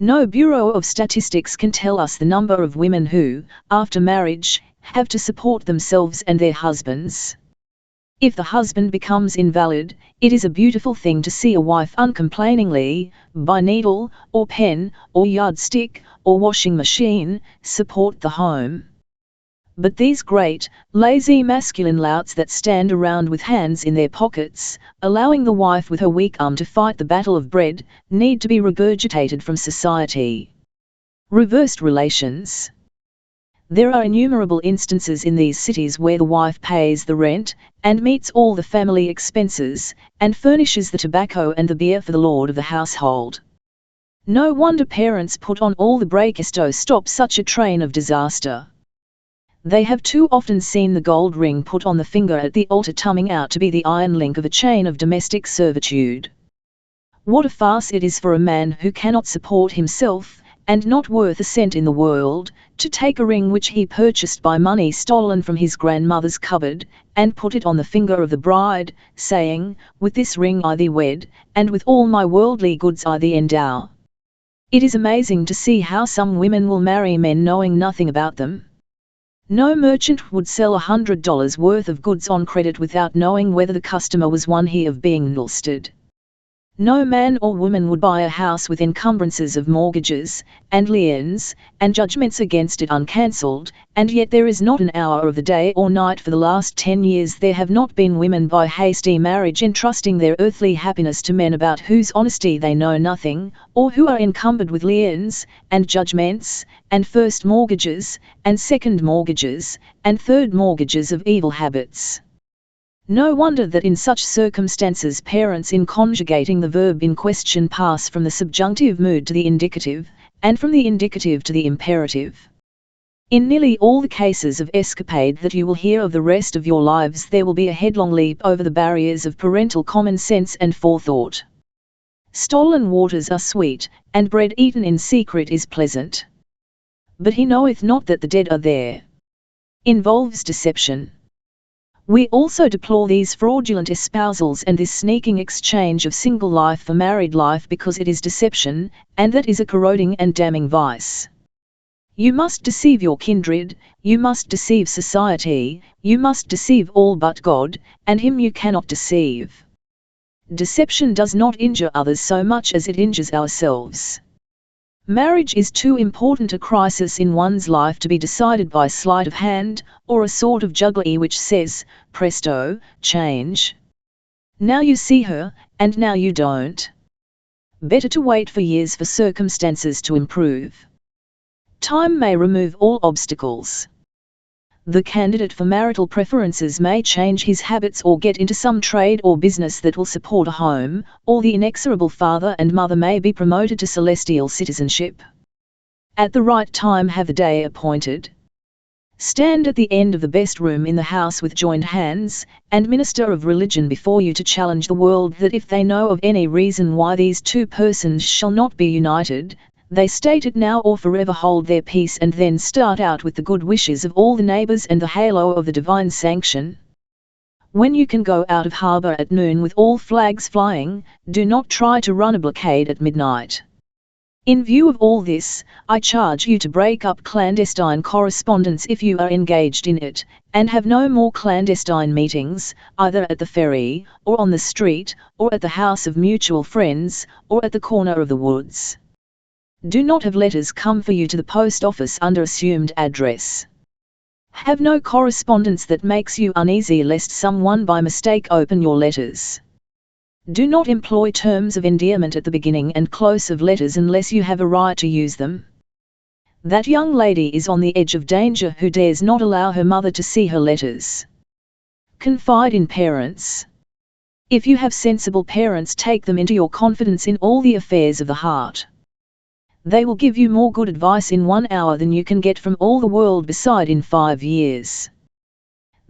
No Bureau of Statistics can tell us the number of women who, after marriage, have to support themselves and their husbands. If the husband becomes invalid, it is a beautiful thing to see a wife uncomplainingly, by needle, or pen, or yardstick, or washing machine, support the home. But these great, lazy masculine louts that stand around with hands in their pockets, allowing the wife with her weak arm to fight the battle of bread, need to be regurgitated from society. Reversed relations. There are innumerable instances in these cities where the wife pays the rent, and meets all the family expenses, and furnishes the tobacco and the beer for the lord of the household. No wonder parents put on all the brakes to stop such a train of disaster. They have too often seen the gold ring put on the finger at the altar turning out to be the iron link of a chain of domestic servitude. What a farce it is for a man who cannot support himself, and not worth a cent in the world, to take a ring which he purchased by money stolen from his grandmother's cupboard, and put it on the finger of the bride, saying, "With this ring I thee wed, and with all my worldly goods I thee endow." It is amazing to see how some women will marry men knowing nothing about them. No merchant would sell $100 worth of goods on credit without knowing whether the customer was one he of being nulsted. No man or woman would buy a house with encumbrances of mortgages, and liens, and judgments against it uncancelled, and yet there is not an hour of the day or night for the last 10 years there have not been women by hasty marriage entrusting their earthly happiness to men about whose honesty they know nothing, or who are encumbered with liens, and judgments, and first mortgages, and second mortgages, and third mortgages of evil habits. No wonder that in such circumstances parents in conjugating the verb in question pass from the subjunctive mood to the indicative, and from the indicative to the imperative. In nearly all the cases of escapade that you will hear of the rest of your lives there will be a headlong leap over the barriers of parental common sense and forethought. Stolen waters are sweet, and bread eaten in secret is pleasant. But he knoweth not that the dead are there. Involves deception. We also deplore these fraudulent espousals and this sneaking exchange of single life for married life because it is deception, and that is a corroding and damning vice. You must deceive your kindred, you must deceive society, you must deceive all but God, and him you cannot deceive. Deception does not injure others so much as it injures ourselves. Marriage is too important a crisis in one's life to be decided by sleight of hand, or a sort of jugglery which says, presto, change. Now you see her, and now you don't. Better to wait for years for circumstances to improve. Time may remove all obstacles. The candidate for marital preferences may change his habits or get into some trade or business that will support a home, or the inexorable father and mother may be promoted to celestial citizenship. At the right time have the day appointed. Stand at the end of the best room in the house with joined hands, and minister of religion before you to challenge the world that if they know of any reason why these two persons shall not be united, they state it now or forever hold their peace, and then start out with the good wishes of all the neighbours and the halo of the divine sanction. When you can go out of harbour at noon with all flags flying, do not try to run a blockade at midnight. In view of all this, I charge you to break up clandestine correspondence if you are engaged in it, and have no more clandestine meetings, either at the ferry, or on the street, or at the house of mutual friends, or at the corner of the woods. Do not have letters come for you to the post office under assumed address. Have no correspondence that makes you uneasy lest someone by mistake open your letters. Do not employ terms of endearment at the beginning and close of letters unless you have a right to use them. That young lady is on the edge of danger who dares not allow her mother to see her letters. Confide in parents. If you have sensible parents, take them into your confidence in all the affairs of the heart. They will give you more good advice in 1 hour than you can get from all the world beside in 5 years.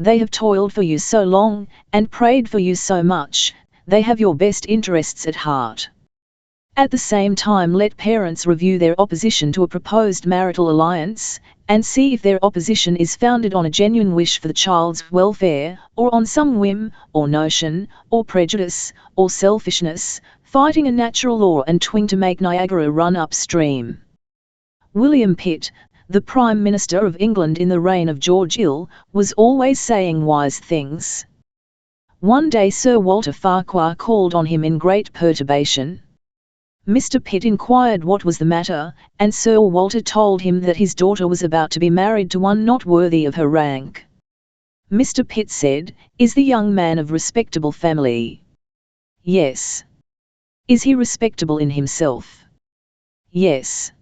They have toiled for you so long, and prayed for you so much. They have your best interests at heart. At the same time, let parents review their opposition to a proposed marital alliance, and see if their opposition is founded on a genuine wish for the child's welfare, or on some whim, or notion, or prejudice, or selfishness, fighting a natural law and twing to make Niagara run upstream. William Pitt, the Prime Minister of England in the reign of George Ill, was always saying wise things. One day Sir Walter Farquhar called on him in great perturbation. Mr. Pitt inquired what was the matter, and Sir Walter told him that his daughter was about to be married to one not worthy of her rank. Mr. Pitt said, "Is the young man of respectable family?" "Yes." "Is he respectable in himself?" "Yes."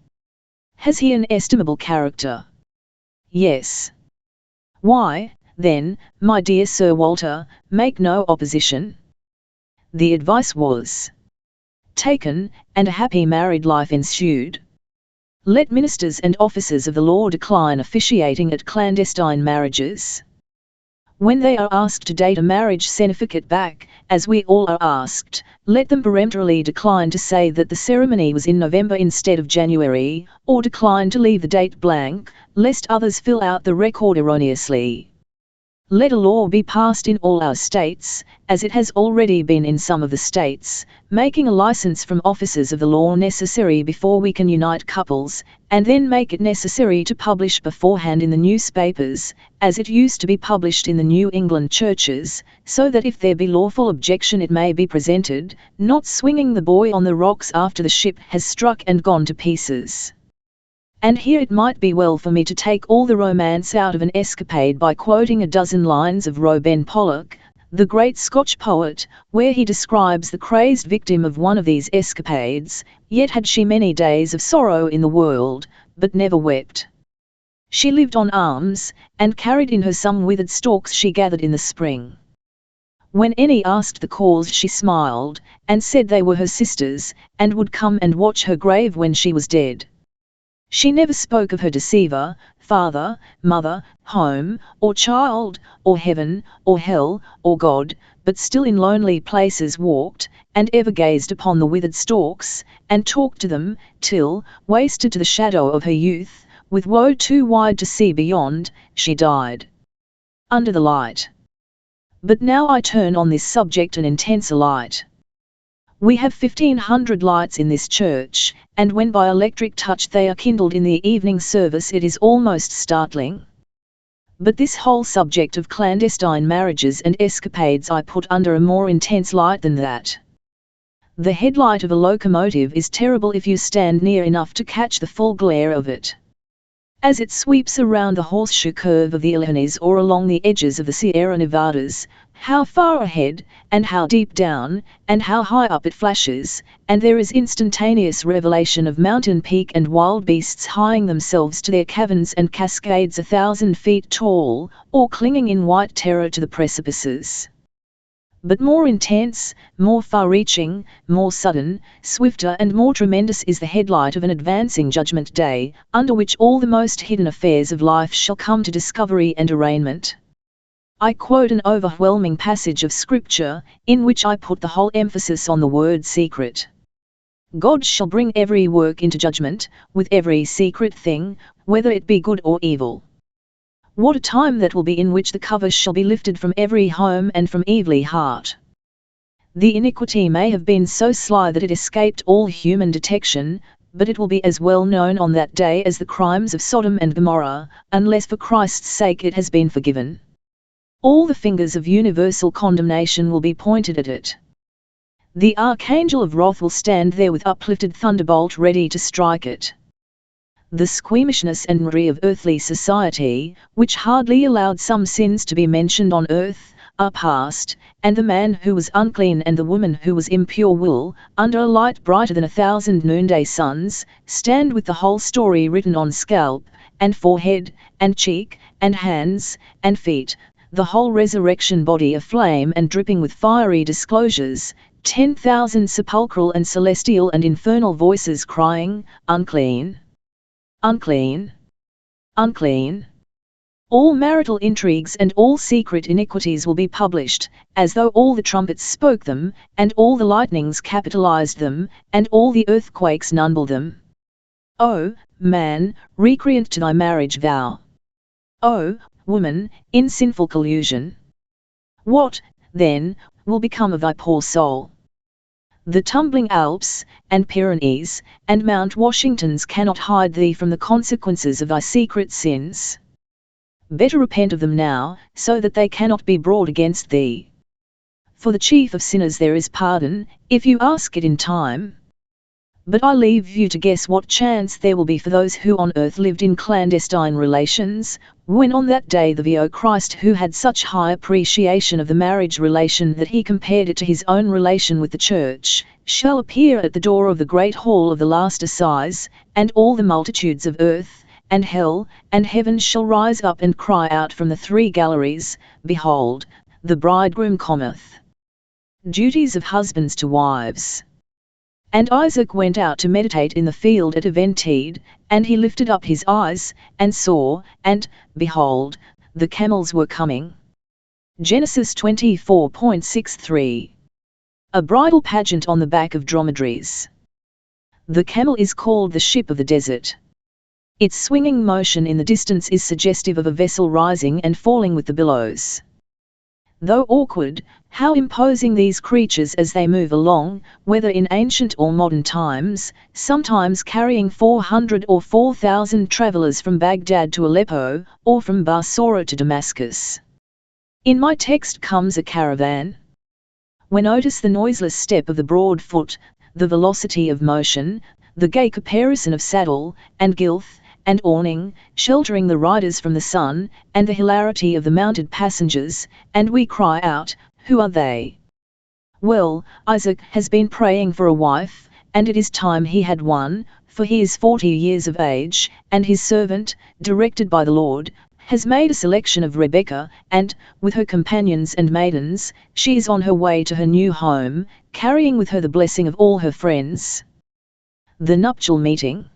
"Has he an estimable character?" "Yes." "Why, then, my dear Sir Walter, make no opposition." The advice was taken, and a happy married life ensued. Let ministers and officers of the law decline officiating at clandestine marriages. When they are asked to date a marriage certificate back, as we all are asked, let them peremptorily decline to say that the ceremony was in November instead of January, or decline to leave the date blank, lest others fill out the record erroneously. Let a law be passed in all our states, as it has already been in some of the states, making a license from officers of the law necessary before we can unite couples, and then make it necessary to publish beforehand in the newspapers, as it used to be published in the New England churches, so that if there be lawful objection it may be presented, not swinging the buoy on the rocks after the ship has struck and gone to pieces. And here it might be well for me to take all the romance out of an escapade by quoting a dozen lines of Robin Pollock, the great Scotch poet, where he describes the crazed victim of one of these escapades. Yet had she many days of sorrow in the world, but never wept. She lived on alms, and carried in her some withered stalks she gathered in the spring. When any asked the cause she smiled, and said they were her sisters, and would come and watch her grave when she was dead. She never spoke of her deceiver, father, mother, home, or child, or heaven, or hell, or God, but still in lonely places walked, and ever gazed upon the withered stalks, and talked to them, till, wasted to the shadow of her youth, with woe too wide to see beyond, she died under the light. But now I turn on this subject an intenser light. We have 1,500 lights in this church, and when by electric touch they are kindled in the evening service it is almost startling. But this whole subject of clandestine marriages and escapades I put under a more intense light than that. The headlight of a locomotive is terrible if you stand near enough to catch the full glare of it. As it sweeps around the horseshoe curve of the Alleghenies or along the edges of the Sierra Nevadas, how far ahead, and how deep down, and how high up it flashes, and there is instantaneous revelation of mountain peak and wild beasts hieing themselves to their caverns and cascades 1,000 feet tall, or clinging in white terror to the precipices. But more intense, more far-reaching, more sudden, swifter and more tremendous is the headlight of an advancing judgment day, under which all the most hidden affairs of life shall come to discovery and arraignment. I quote an overwhelming passage of Scripture, in which I put the whole emphasis on the word secret. God shall bring every work into judgment, with every secret thing, whether it be good or evil. What a time that will be in which the cover shall be lifted from every home and from every heart. The iniquity may have been so sly that it escaped all human detection, but it will be as well known on that day as the crimes of Sodom and Gomorrah, unless for Christ's sake it has been forgiven. All the fingers of universal condemnation will be pointed at it. The archangel of wrath will stand there with uplifted thunderbolt ready to strike it. The squeamishness and misery of earthly society, which hardly allowed some sins to be mentioned on earth, are past, and the man who was unclean and the woman who was impure will, under a light brighter than 1,000 noonday suns, stand with the whole story written on scalp, and forehead, and cheek, and hands, and feet, the whole resurrection body aflame and dripping with fiery disclosures, 10,000 sepulchral and celestial and infernal voices crying, "Unclean! Unclean! Unclean!" All marital intrigues and all secret iniquities will be published, as though all the trumpets spoke them, and all the lightnings capitalized them, and all the earthquakes numbered them. O man, recreant to thy marriage vow! O woman, in sinful collusion! What, then, will become of thy poor soul? The tumbling Alps, and Pyrenees, and Mount Washingtons cannot hide thee from the consequences of thy secret sins. Better repent of them now, so that they cannot be brought against thee. For the chief of sinners there is pardon, if you ask it in time. But I leave you to guess what chance there will be for those who on earth lived in clandestine relations, when on that day the VO Christ, who had such high appreciation of the marriage relation that he compared it to his own relation with the church, shall appear at the door of the great hall of the last assize, and all the multitudes of earth, and hell, and heaven shall rise up and cry out from the three galleries, "Behold, the bridegroom cometh." Duties of husbands to wives. And Isaac went out to meditate in the field at Eventide, and he lifted up his eyes, and saw, and, behold, the camels were coming. Genesis 24.63. A bridal pageant on the back of dromedaries. The camel is called the ship of the desert. Its swinging motion in the distance is suggestive of a vessel rising and falling with the billows. Though awkward, how imposing these creatures as they move along, whether in ancient or modern times, sometimes carrying 400 or 4,000 travelers from Baghdad to Aleppo, or from Basora to Damascus. In my text comes a caravan. When notice the noiseless step of the broad foot, the velocity of motion, the gay caparison of saddle, and gilth, and awning, sheltering the riders from the sun, and the hilarity of the mounted passengers, and we cry out, "Who are they?" Well, Isaac has been praying for a wife, and it is time he had one, for he is 40 years of age, and his servant, directed by the Lord, has made a selection of Rebekah, and, with her companions and maidens, she is on her way to her new home, carrying with her the blessing of all her friends. The nuptial meeting.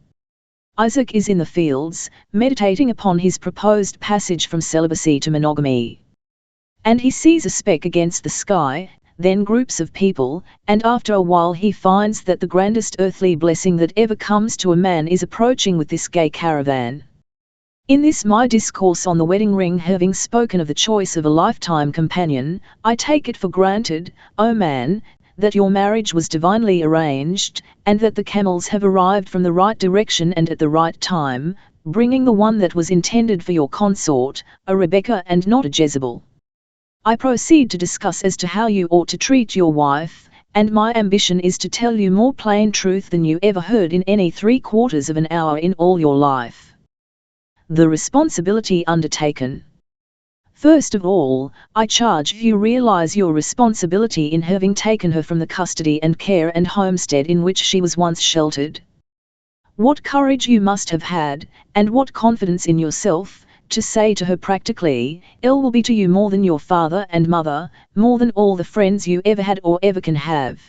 Isaac is in the fields, meditating upon his proposed passage from celibacy to monogamy. And he sees a speck against the sky, then groups of people, and after a while he finds that the grandest earthly blessing that ever comes to a man is approaching with this gay caravan. In this my discourse on the wedding ring, having spoken of the choice of a lifetime companion, I take it for granted, O man, that your marriage was divinely arranged, and that the camels have arrived from the right direction and at the right time, bringing the one that was intended for your consort, a Rebekah and not a Jezebel. I proceed to discuss as to how you ought to treat your wife, and my ambition is to tell you more plain truth than you ever heard in any 3/4 of an hour in all your life. The responsibility undertaken. First of all, I charge you realize your responsibility in having taken her from the custody and care and homestead in which she was once sheltered. What courage you must have had, and what confidence in yourself, to say to her practically, "Elle will be to you more than your father and mother, more than all the friends you ever had or ever can have.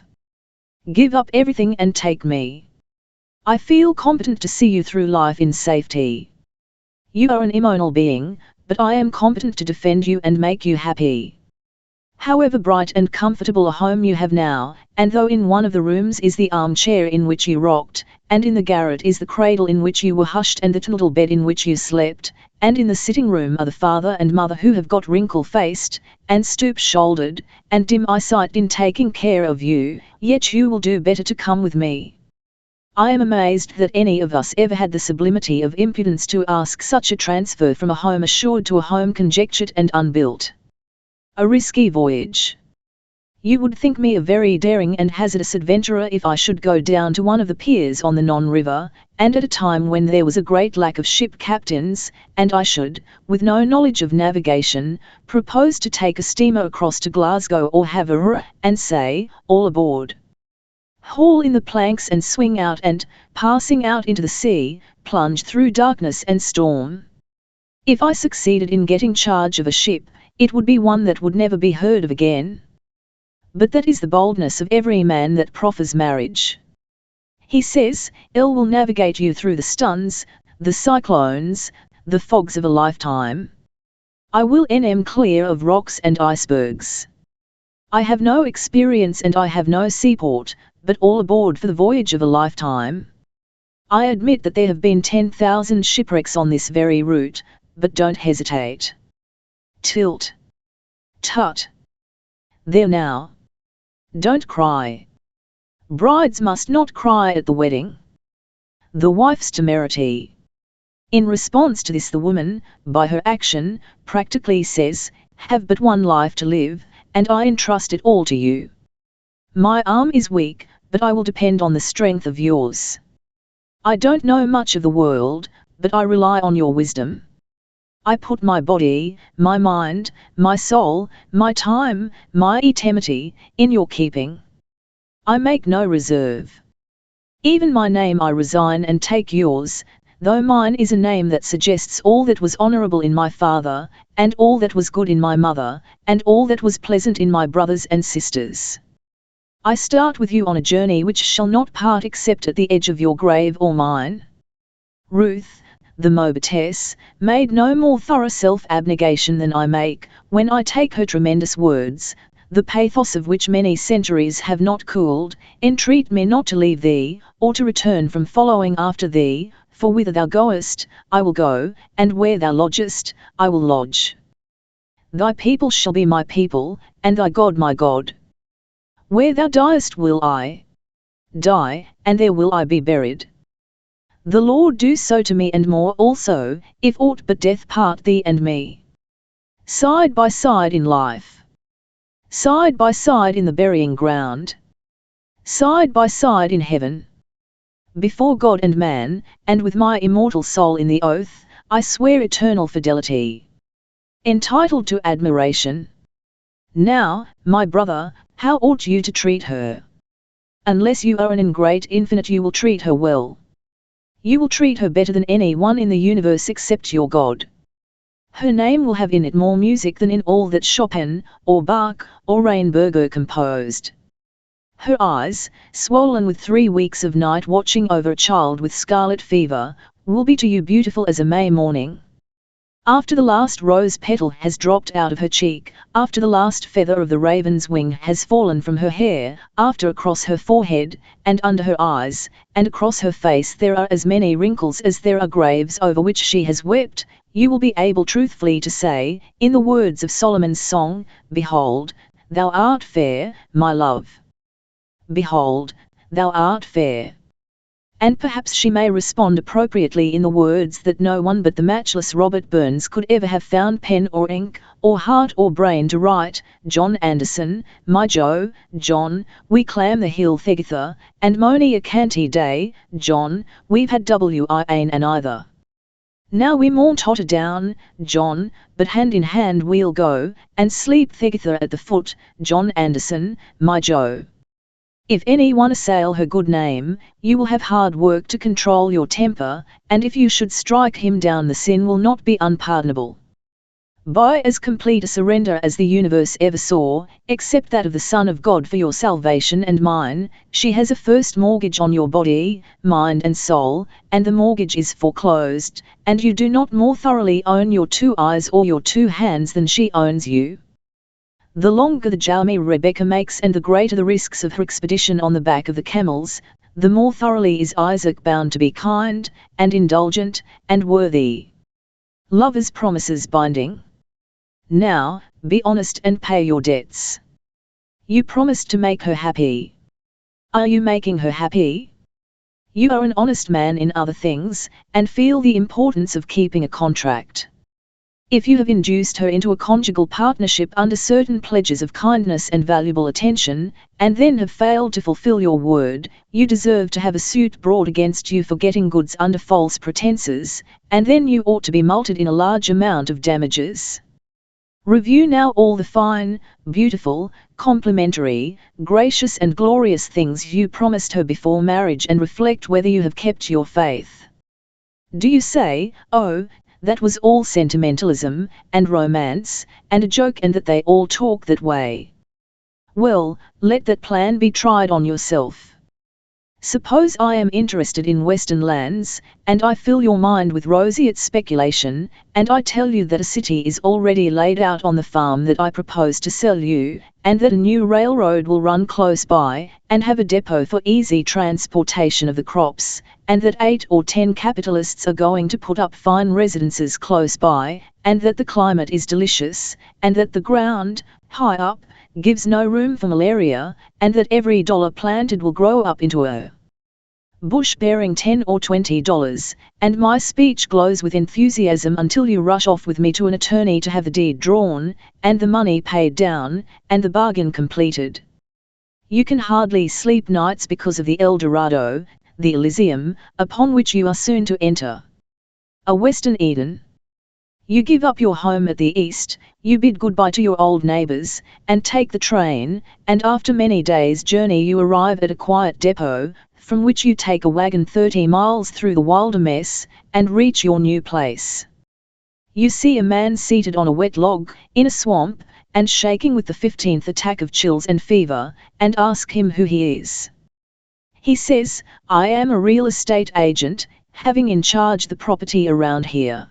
Give up everything and take me. I feel competent to see you through life in safety. You are an immoral being, but I am competent to defend you and make you happy. However bright and comfortable a home you have now, and though in one of the rooms is the armchair in which you rocked, and in the garret is the cradle in which you were hushed and the little bed in which you slept, and in the sitting room are the father and mother who have got wrinkle-faced, and stoop-shouldered, and dim eyesight in taking care of you, yet you will do better to come with me. I am amazed that any of us ever had the sublimity of impudence to ask such a transfer from a home assured to a home conjectured and unbuilt. A risky voyage. You would think me a very daring and hazardous adventurer if I should go down to one of the piers on the Non-River, and at a time when there was a great lack of ship captains, and I should, with no knowledge of navigation, propose to take a steamer across to Glasgow or Havre, and say, "All aboard. Haul in the planks and swing out and, passing out into the sea, plunge through darkness and storm." If I succeeded in getting charge of a ship, it would be one that would never be heard of again. But that is the boldness of every man that proffers marriage. He says, "Elle will navigate you through the stuns, the cyclones, the fogs of a lifetime. I will clear of rocks and icebergs. I have no experience and I have no seaport, but all aboard for the voyage of a lifetime. I admit that there have been 10,000 shipwrecks on this very route, but don't hesitate. Tilt. Tut. There now. Don't cry. Brides must not cry at the wedding." The wife's temerity. In response to this, the woman, by her action, practically says, "Have but one life to live, and I entrust it all to you. My arm is weak, but I will depend on the strength of yours. I don't know much of the world, but I rely on your wisdom. I put my body, my mind, my soul, my time, my eternity, in your keeping. I make no reserve. Even my name I resign and take yours, though mine is a name that suggests all that was honourable in my father, and all that was good in my mother, and all that was pleasant in my brothers and sisters. I start with you on a journey which shall not part except at the edge of your grave or mine." Ruth, the Moabitess, made no more thorough self-abnegation than I make, when I take her tremendous words, the pathos of which many centuries have not cooled, "Entreat me not to leave thee, or to return from following after thee, for whither thou goest, I will go, and where thou lodgest, I will lodge. Thy people shall be my people, and thy God my God. Where thou diest will I die, and there will I be buried. The Lord do so to me and more also, if aught but death part thee and me. Side by side in life. Side by side in the burying ground. Side by side in heaven. Before God and man, and with my immortal soul in the oath, I swear eternal fidelity. Entitled to admiration. Now, my brother, how ought you to treat her? Unless you are an ingrate infinite, you will treat her well. You will treat her better than any one in the universe except your God. Her name will have in it more music than in all that Chopin, or Bach, or Reinberger composed. Her eyes, swollen with 3 weeks of night watching over a child with scarlet fever, will be to you beautiful as a May morning. After the last rose petal has dropped out of her cheek, after the last feather of the raven's wing has fallen from her hair, after across her forehead, and under her eyes, and across her face there are as many wrinkles as there are graves over which she has wept, you will be able truthfully to say, in the words of Solomon's song, "Behold, thou art fair, my love. Behold, thou art fair." and perhaps she may respond appropriately in the words that no one but the matchless Robert Burns could ever have found pen or ink, or heart or brain to write. John Anderson, my Joe, John, we clam the hill thegitha, and mony a canty day, John, we've had wine and either. Now we maun totter down, John, but hand in hand we'll go, and sleep thegitha at the foot, John Anderson, my Joe. If any one assail her good name, you will have hard work to control your temper, and if you should strike him down the sin will not be unpardonable. By as complete a surrender as the universe ever saw, except that of the Son of God for your salvation and mine, she has a first mortgage on your body, mind and soul, and the mortgage is foreclosed, and you do not more thoroughly own your 2 eyes or your 2 hands than she owns you. The longer the journey Rebecca makes and the greater the risks of her expedition on the back of the camels, the more thoroughly is Isaac bound to be kind, and indulgent, and worthy. Lovers' promises binding. Now, be honest and pay your debts. You promised to make her happy. Are you making her happy? You are an honest man in other things, and feel the importance of keeping a contract. If you have induced her into a conjugal partnership under certain pledges of kindness and valuable attention, and then have failed to fulfill your word, you deserve to have a suit brought against you for getting goods under false pretenses, and then you ought to be mulcted in a large amount of damages. Review now all the fine, beautiful, complimentary, gracious and glorious things you promised her before marriage and reflect whether you have kept your faith. Do you say, oh, that was all sentimentalism, and romance, and a joke and that they all talk that way? Well, let that plan be tried on yourself. Suppose I am interested in Western lands, and I fill your mind with roseate speculation, and I tell you that a city is already laid out on the farm that I propose to sell you, and that a new railroad will run close by, and have a depot for easy transportation of the crops, and that 8 or 10 capitalists are going to put up fine residences close by, and that the climate is delicious, and that the ground, high up, gives no room for malaria, and that every dollar planted will grow up into a bush bearing $10 or $20, and my speech glows with enthusiasm until you rush off with me to an attorney to have the deed drawn, and the money paid down, and the bargain completed. You can hardly sleep nights because of the El Dorado, the Elysium, upon which you are soon to enter. A Western Eden. You give up your home at the east, you bid goodbye to your old neighbors, and take the train, and after many days' journey you arrive at a quiet depot, from which you take a wagon 30 miles through the wilderness, and reach your new place. You see a man seated on a wet log, in a swamp, and shaking with the 15th attack of chills and fever, and ask him who he is. He says, I am a real estate agent, having in charge the property around here.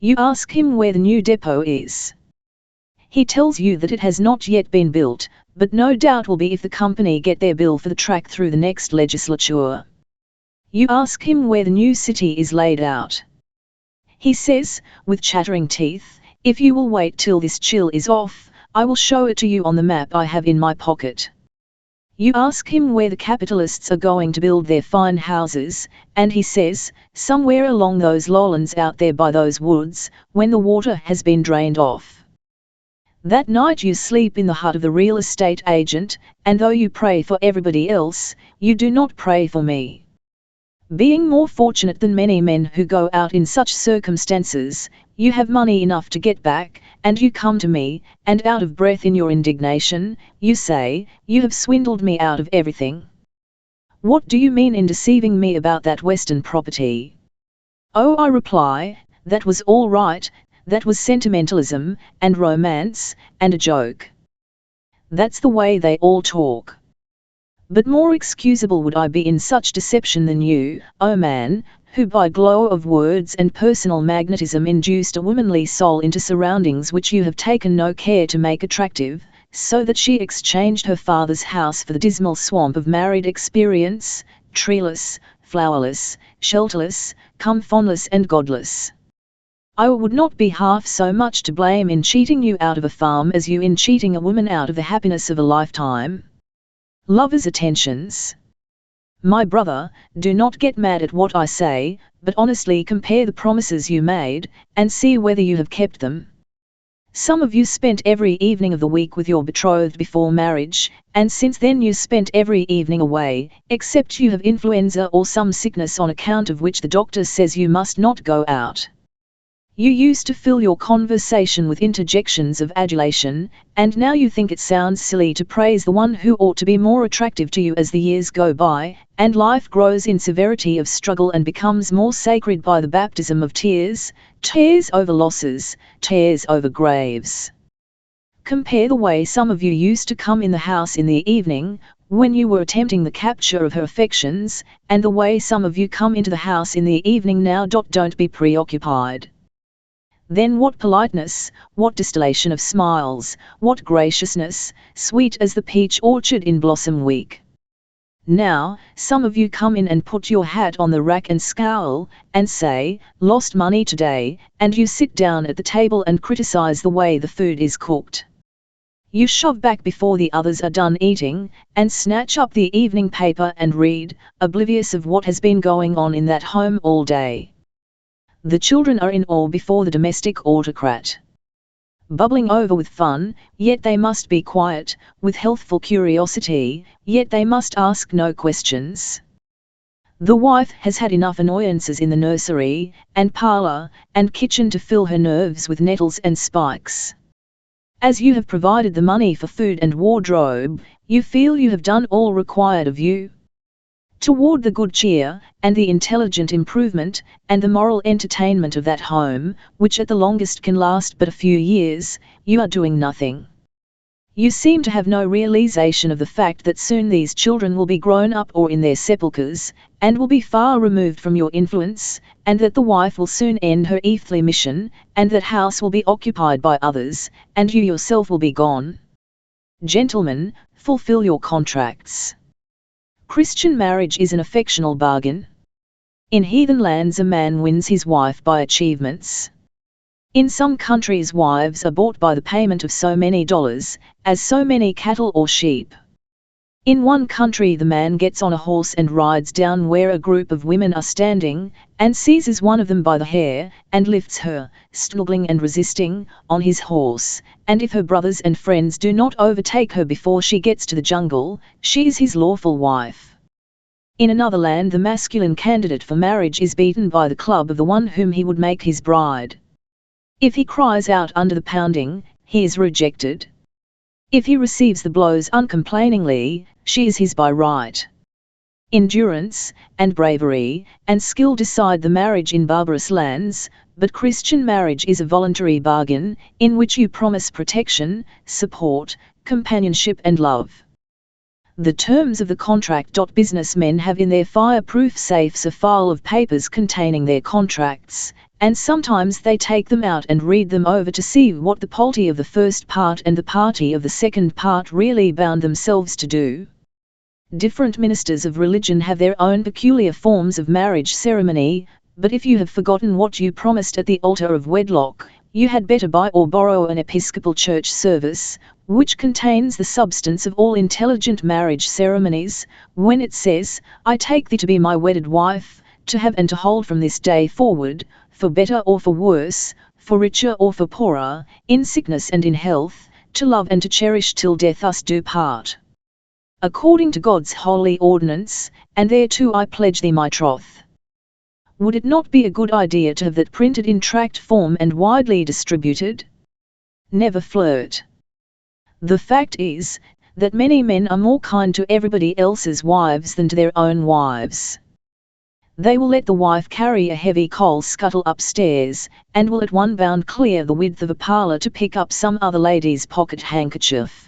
You ask him where the new depot is. He tells you that it has not yet been built, but no doubt will be if the company get their bill for the track through the next legislature. You ask him where the new city is laid out. He says, with chattering teeth, if you will wait till this chill is off, I will show it to you on the map I have in my pocket. You ask him where the capitalists are going to build their fine houses, and he says, somewhere along those lowlands out there by those woods, when the water has been drained off. That night you sleep in the hut of the real estate agent, and though you pray for everybody else, you do not pray for me. Being more fortunate than many men who go out in such circumstances, you have money enough to get back, and you come to me, and out of breath in your indignation, you say, you have swindled me out of everything. What do you mean in deceiving me about that Western property? Oh, I reply, that was all right, that was sentimentalism, and romance, and a joke. That's the way they all talk. But more excusable would I be in such deception than you, O man, who by glow of words and personal magnetism induced a womanly soul into surroundings which you have taken no care to make attractive, so that she exchanged her father's house for the dismal swamp of married experience, treeless, flowerless, shelterless, comfortless and godless. I would not be half so much to blame in cheating you out of a farm as you in cheating a woman out of the happiness of a lifetime. Lovers' attentions. My brother, do not get mad at what I say, but honestly compare the promises you made, and see whether you have kept them. Some of you spent every evening of the week with your betrothed before marriage, and since then you spent every evening away, except you have influenza or some sickness on account of which the doctor says you must not go out. You used to fill your conversation with interjections of adulation, and now you think it sounds silly to praise the one who ought to be more attractive to you as the years go by, and life grows in severity of struggle and becomes more sacred by the baptism of tears, tears over losses, tears over graves. Compare the way some of you used to come in the house in the evening, when you were attempting the capture of her affections, and the way some of you come into the house in the evening now. Don't be preoccupied. Then what politeness, what distillation of smiles, what graciousness, sweet as the peach orchard in blossom week. Now, some of you come in and put your hat on the rack and scowl, and say, lost money today, and you sit down at the table and criticize the way the food is cooked. You shove back before the others are done eating, and snatch up the evening paper and read, oblivious of what has been going on in that home all day. The children are in awe before the domestic autocrat. Bubbling over with fun, yet they must be quiet, with healthful curiosity, yet they must ask no questions. The wife has had enough annoyances in the nursery, and parlour, and kitchen to fill her nerves with nettles and spikes. As you have provided the money for food and wardrobe, you feel you have done all required of you. Toward the good cheer, and the intelligent improvement, and the moral entertainment of that home, which at the longest can last but a few years, you are doing nothing. You seem to have no realization of the fact that soon these children will be grown up or in their sepulchres, and will be far removed from your influence, and that the wife will soon end her earthly mission, and that house will be occupied by others, and you yourself will be gone. Gentlemen, fulfill your contracts. Christian marriage is an affectional bargain. In heathen lands a man wins his wife by achievements. In some countries wives are bought by the payment of so many dollars, as so many cattle or sheep. In one country the man gets on a horse and rides down where a group of women are standing, and seizes one of them by the hair, and lifts her, struggling and resisting, on his horse, and if her brothers and friends do not overtake her before she gets to the jungle, she is his lawful wife. In another land the masculine candidate for marriage is beaten by the club of the one whom he would make his bride. If he cries out under the pounding, he is rejected. If he receives the blows uncomplainingly, she is his by right. Endurance, and bravery, and skill decide the marriage in barbarous lands, but Christian marriage is a voluntary bargain, in which you promise protection, support, companionship and love. The terms of the contract. Businessmen have in their fireproof safes a file of papers containing their contracts, and sometimes they take them out and read them over to see what the party of the first part and the party of the second part really bound themselves to do. Different ministers of religion have their own peculiar forms of marriage ceremony, but if you have forgotten what you promised at the altar of wedlock, you had better buy or borrow an Episcopal Church service, which contains the substance of all intelligent marriage ceremonies, when it says, I take thee to be my wedded wife, to have and to hold from this day forward, for better or for worse, for richer or for poorer, in sickness and in health, to love and to cherish till death us do part. According to God's holy ordinance, and thereto I pledge thee my troth. Would it not be a good idea to have that printed in tract form and widely distributed? Never flirt. The fact is, that many men are more kind to everybody else's wives than to their own wives. They will let the wife carry a heavy coal scuttle upstairs, and will at one bound clear the width of a parlour to pick up some other lady's pocket handkerchief.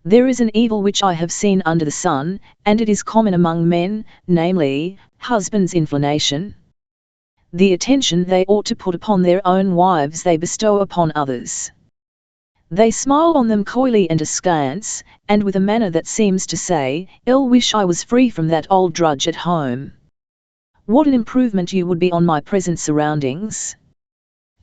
There is an evil which I have seen under the sun, and it is common among men, namely, husbands' inclination. The attention they ought to put upon their own wives they bestow upon others. They smile on them coyly and askance, and with a manner that seems to say, ill wish I was free from that old drudge at home. What an improvement you would be on my present surroundings!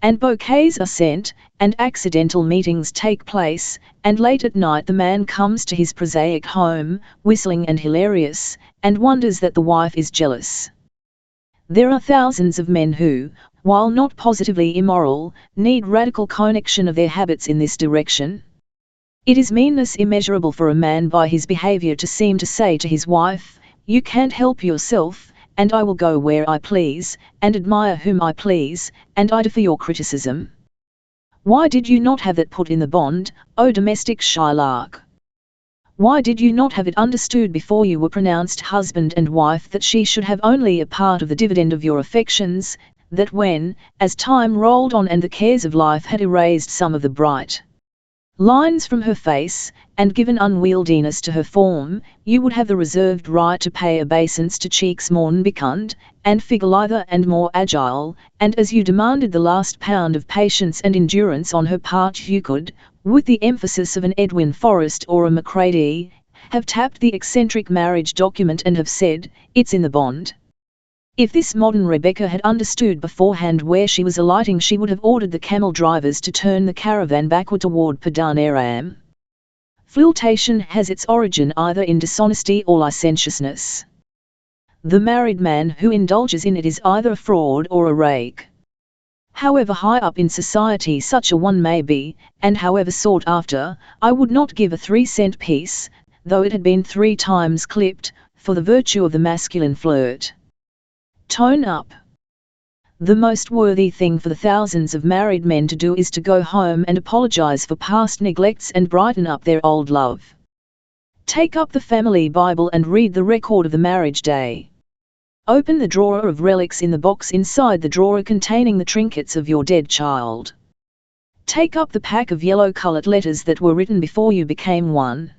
and bouquets are sent, and accidental meetings take place, and late at night the man comes to his prosaic home, whistling and hilarious, and wonders that the wife is jealous. There are thousands of men who, while not positively immoral, need radical correction of their habits in this direction. It is meanness immeasurable for a man by his behavior to seem to say to his wife, "You can't help yourself, and I will go where I please, and admire whom I please, and I defer your criticism." Why did you not have that put in the bond, O domestic Shylock? Why did you not have it understood before you were pronounced husband and wife that she should have only a part of the dividend of your affections, that when, as time rolled on and the cares of life had erased some of the bright lines from her face, and given unwieldiness to her form, you would have the reserved right to pay obeisance to cheeks more nubicund, and figure lither and more agile, and as you demanded the last pound of patience and endurance on her part you could, with the emphasis of an Edwin Forrest or a Macready, have tapped the eccentric marriage document and have said, "It's in the bond." If this modern Rebecca had understood beforehand where she was alighting, she would have ordered the camel drivers to turn the caravan backward toward Padan Aram. Flirtation has its origin either in dishonesty or licentiousness. The married man who indulges in it is either a fraud or a rake. However high up in society such a one may be, and however sought after, I would not give a 3-cent piece, though it had been 3 times clipped, for the virtue of the masculine flirt. Tone up. The most worthy thing for the thousands of married men to do is to go home and apologize for past neglects and brighten up their old love. Take up the family Bible and read the record of the marriage day. Open the drawer of relics in the box inside the drawer containing the trinkets of your dead child. Take up the pack of yellow-colored letters that were written before you became one.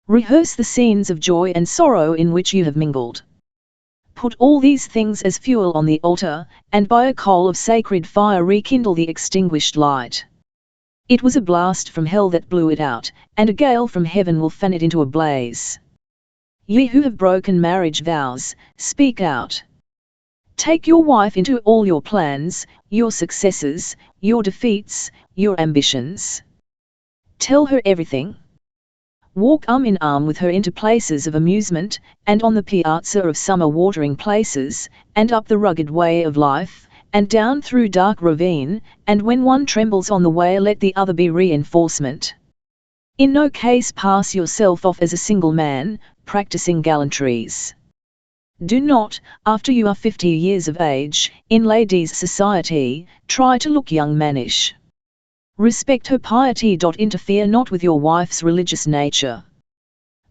Rehearse the scenes of joy and sorrow in which you have mingled. Put all these things as fuel on the altar, and by a coal of sacred fire rekindle the extinguished light. It was a blast from hell that blew it out, and a gale from heaven will fan it into a blaze. Ye who have broken marriage vows, speak out. Take your wife into all your plans, your successes, your defeats, your ambitions. Tell her everything. Walk arm in arm with her into places of amusement, and on the piazza of summer watering places, and up the rugged way of life, and down through dark ravine, and when one trembles on the way let the other be reinforcement. In no case pass yourself off as a single man, practicing gallantries. Do not, after you are 50 years of age, in ladies' society, try to look young mannish. Respect her piety. Interfere not with your wife's religious nature.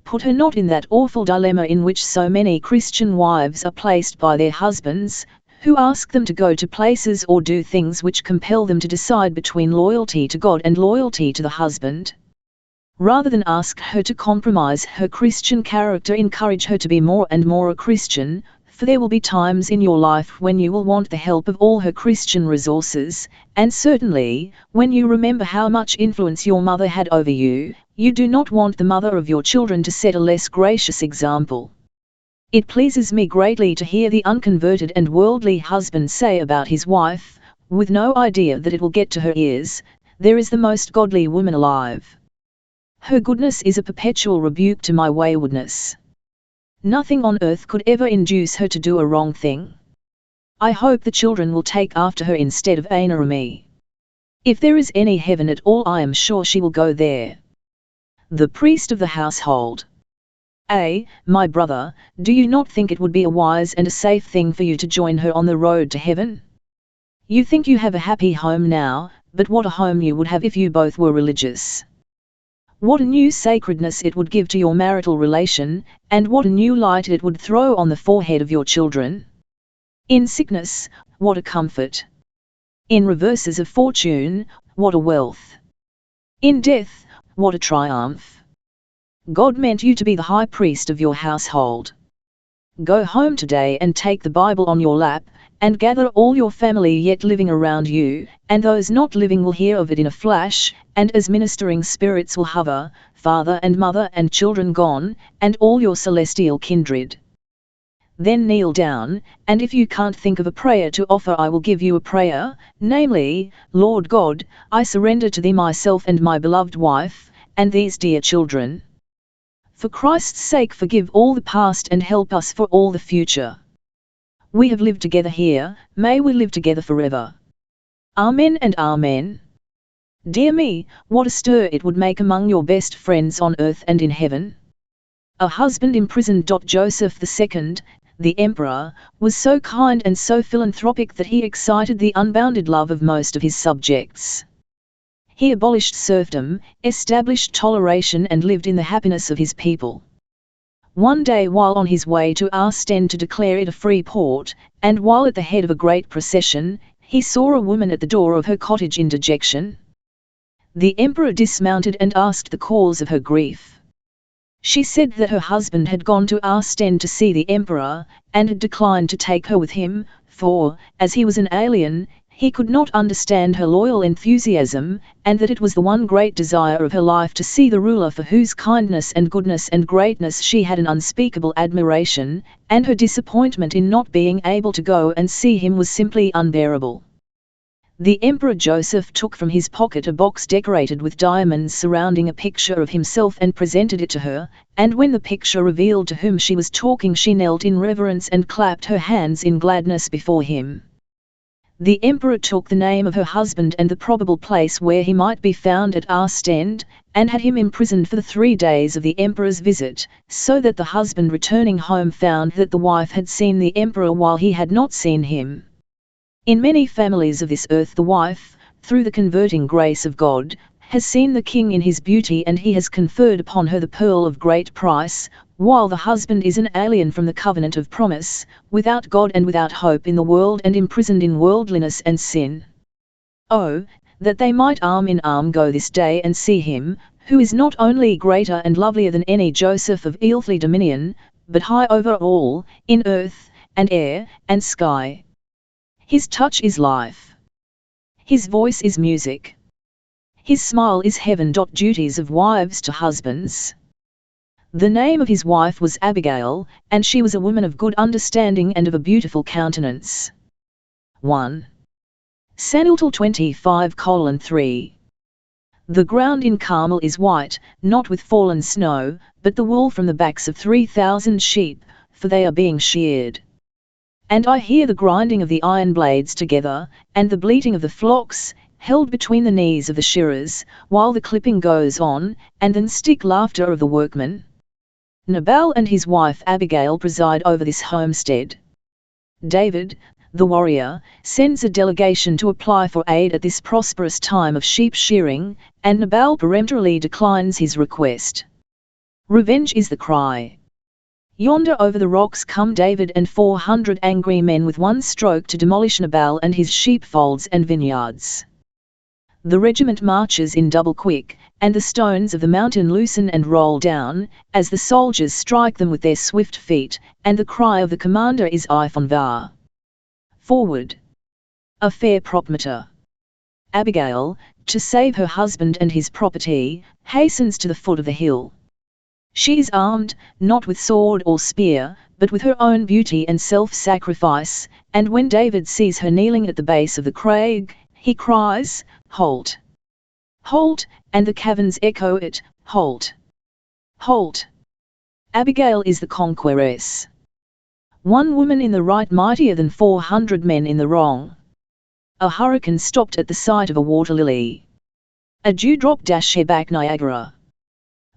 Put her not in that awful dilemma in which so many Christian wives are placed by their husbands, who ask them to go to places or do things which compel them to decide between loyalty to God and loyalty to the husband. Rather than ask her to compromise her Christian character, encourage her to be more and more a Christian, for there will be times in your life when you will want the help of all her Christian resources, and certainly, when you remember how much influence your mother had over you, you do not want the mother of your children to set a less gracious example. It pleases me greatly to hear the unconverted and worldly husband say about his wife, with no idea that it will get to her ears, "There is the most godly woman alive. Her goodness is a perpetual rebuke to my waywardness. Nothing on earth could ever induce her to do a wrong thing. I hope the children will take after her instead of Anna or me. If there is any heaven at all, I am sure she will go there." The priest of the household. My brother, do you not think it would be a wise and a safe thing for you to join her on the road to heaven? You think you have a happy home now, but what a home you would have if you both were religious. What a new sacredness it would give to your marital relation, and what a new light it would throw on the forehead of your children. In sickness, what a comfort. In reverses of fortune, what a wealth. In death, what a triumph. God meant you to be the high priest of your household. Go home today and take the Bible on your lap, and gather all your family yet living around you, and those not living will hear of it in a flash, and as ministering spirits will hover, father and mother and children gone, and all your celestial kindred. Then kneel down, and if you can't think of a prayer to offer, I will give you a prayer, namely, Lord God, I surrender to thee myself and my beloved wife, and these dear children. For Christ's sake forgive all the past and help us for all the future. We have lived together here, may we live together forever. Amen and Amen. Dear me, what a stir it would make among your best friends on earth and in heaven. A husband imprisoned. Joseph II, the emperor, was so kind and so philanthropic that he excited the unbounded love of most of his subjects. He abolished serfdom, established toleration and lived in the happiness of his people. One day while on his way to Ostend to declare it a free port, and while at the head of a great procession, he saw a woman at the door of her cottage in dejection. The emperor dismounted and asked the cause of her grief. She said that her husband had gone to Ostend to see the emperor, and had declined to take her with him, for, as he was an alien, he could not understand her loyal enthusiasm, and that it was the one great desire of her life to see the ruler for whose kindness and goodness and greatness she had an unspeakable admiration, and her disappointment in not being able to go and see him was simply unbearable. The Emperor Joseph took from his pocket a box decorated with diamonds surrounding a picture of himself and presented it to her, and when the picture revealed to whom she was talking, she knelt in reverence and clapped her hands in gladness before him. The Emperor took the name of her husband and the probable place where he might be found at Ostend, and had him imprisoned for the 3 days of the Emperor's visit, so that the husband returning home found that the wife had seen the Emperor while he had not seen him. In many families of this earth the wife, through the converting grace of God, has seen the king in his beauty and he has conferred upon her the pearl of great price, while the husband is an alien from the covenant of promise, without God and without hope in the world and imprisoned in worldliness and sin. Oh, that they might arm in arm go this day and see him, who is not only greater and lovelier than any Joseph of earthly dominion, but high over all, in earth, and air, and sky. His touch is life. His voice is music. His smile is heaven. Duties of wives to husbands. The name of his wife was Abigail, and she was a woman of good understanding and of a beautiful countenance. 1. Samuel 25:3. The ground in Carmel is white, not with fallen snow, but the wool from the backs of 3,000 sheep, for they are being sheared. And I hear the grinding of the iron blades together, and the bleating of the flocks, held between the knees of the shearers, while the clipping goes on, and then stick laughter of the workmen. Nabal and his wife Abigail preside over this homestead. David, the warrior, sends a delegation to apply for aid at this prosperous time of sheep shearing, and Nabal peremptorily declines his request. Revenge is the cry. Yonder over the rocks come David and 400 angry men with one stroke to demolish Nabal and his sheepfolds and vineyards. The regiment marches in double quick, and the stones of the mountain loosen and roll down, as the soldiers strike them with their swift feet, and the cry of the commander is Iphonvar. Forward. A fair propmeter. Abigail, to save her husband and his property, hastens to the foot of the hill. She is armed, not with sword or spear, but with her own beauty and self-sacrifice, and when David sees her kneeling at the base of the crag, he cries, "Halt! Halt!" and the caverns echo it, "Halt! Halt!" Abigail is the conqueress. One woman in the right mightier than 400 men in the wrong. A hurricane stopped at the sight of a water lily. A dewdrop dashed her back Niagara.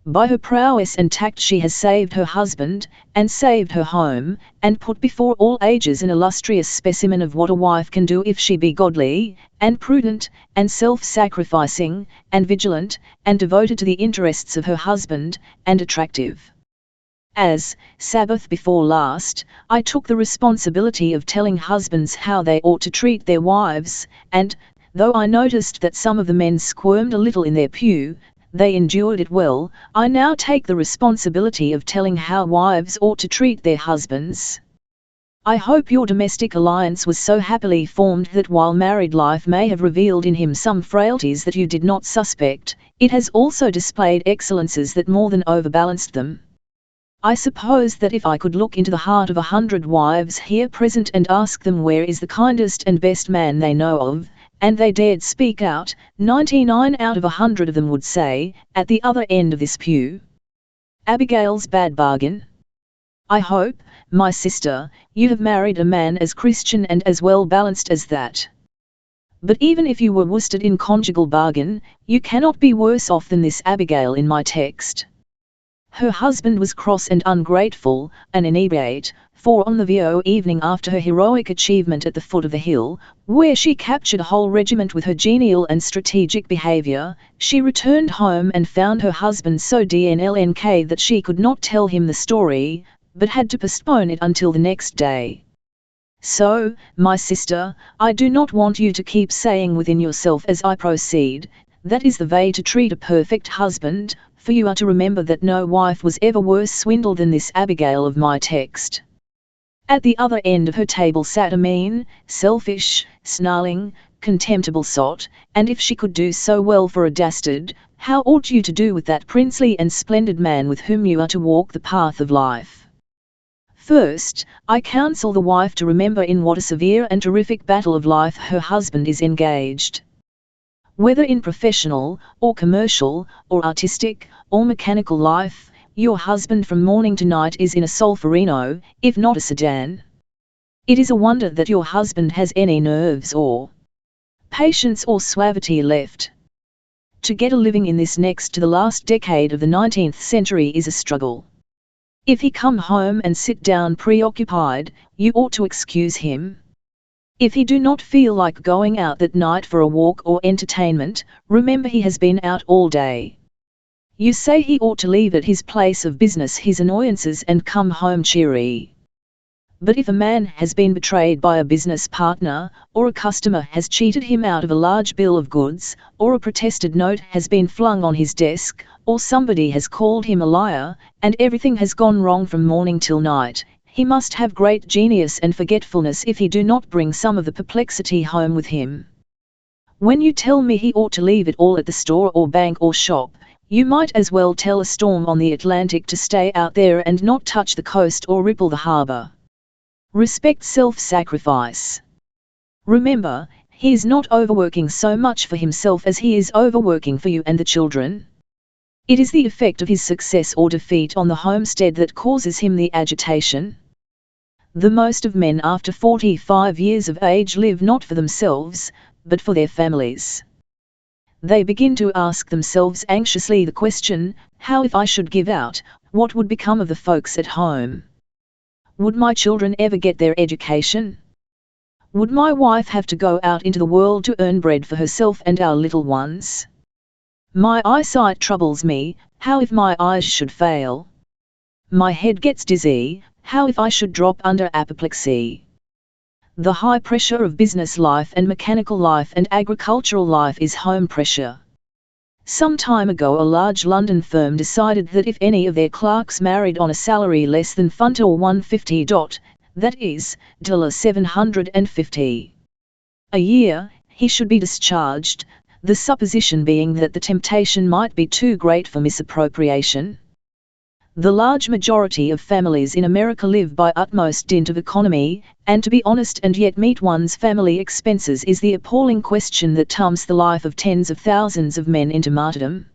By her prowess and tact she has saved her husband, and saved her home, and put before all ages an illustrious specimen of what a wife can do if she be godly, and prudent, and self-sacrificing, and vigilant, and devoted to the interests of her husband, and attractive. As, Sabbath before last, I took the responsibility of telling husbands how they ought to treat their wives, and, though I noticed that some of the men squirmed a little in their pew, they endured it well, I now take the responsibility of telling how wives ought to treat their husbands. I hope your domestic alliance was so happily formed that while married life may have revealed in him some frailties that you did not suspect, it has also displayed excellences that more than overbalanced them. I suppose that if I could look into the heart of 100 wives here present and ask them where is the kindest and best man they know of, and they dared speak out, 99 out of 100 of them would say, at the other end of this pew, Abigail's bad bargain. I hope, my sister, you have married a man as Christian and as well balanced as that. But even if you were worsted in conjugal bargain, you cannot be worse off than this Abigail in my text. Her husband was cross and ungrateful, an inebriate, for on the VO evening after her heroic achievement at the foot of the hill, where she captured a whole regiment with her genial and strategic behavior, she returned home and found her husband so DNLNK that she could not tell him the story, but had to postpone it until the next day. So, my sister, I do not want you to keep saying within yourself as I proceed, that is the way to treat a perfect husband, for you are to remember that no wife was ever worse swindled than this Abigail of my text. At the other end of her table sat a mean, selfish, snarling, contemptible sot, and if she could do so well for a dastard, how ought you to do with that princely and splendid man with whom you are to walk the path of life? First, I counsel the wife to remember in what a severe and terrific battle of life her husband is engaged. Whether in professional, or commercial, or artistic, or mechanical life, your husband from morning to night is in a Solferino, if not a sedan. It is a wonder that your husband has any nerves or patience or suavity left. To get a living in this next to the last decade of the 19th century is a struggle. If he come home and sit down preoccupied, you ought to excuse him. If he do not feel like going out that night for a walk or entertainment, remember he has been out all day. You say he ought to leave at his place of business his annoyances and come home cheery. But if a man has been betrayed by a business partner, or a customer has cheated him out of a large bill of goods, or a protested note has been flung on his desk, or somebody has called him a liar, and everything has gone wrong from morning till night, he must have great genius and forgetfulness if he do not bring some of the perplexity home with him. When you tell me he ought to leave it all at the store or bank or shop, you might as well tell a storm on the Atlantic to stay out there and not touch the coast or ripple the harbor. Respect self-sacrifice. Remember, he is not overworking so much for himself as he is overworking for you and the children. It is the effect of his success or defeat on the homestead that causes him the agitation. The most of men after 45 years of age live not for themselves, but for their families. They begin to ask themselves anxiously the question, how if I should give out, what would become of the folks at home? Would my children ever get their education? Would my wife have to go out into the world to earn bread for herself and our little ones? My eyesight troubles me, how if my eyes should fail? My head gets dizzy, how if I should drop under apoplexy? The high pressure of business life and mechanical life and agricultural life is home pressure. Some time ago a large London firm decided that if any of their clerks married on a salary less than £150, that is, $750 a year, he should be discharged, the supposition being that the temptation might be too great for misappropriation. The large majority of families in America live by utmost dint of economy, and to be honest and yet meet one's family expenses is the appalling question that tempts the life of tens of thousands of men into martyrdom.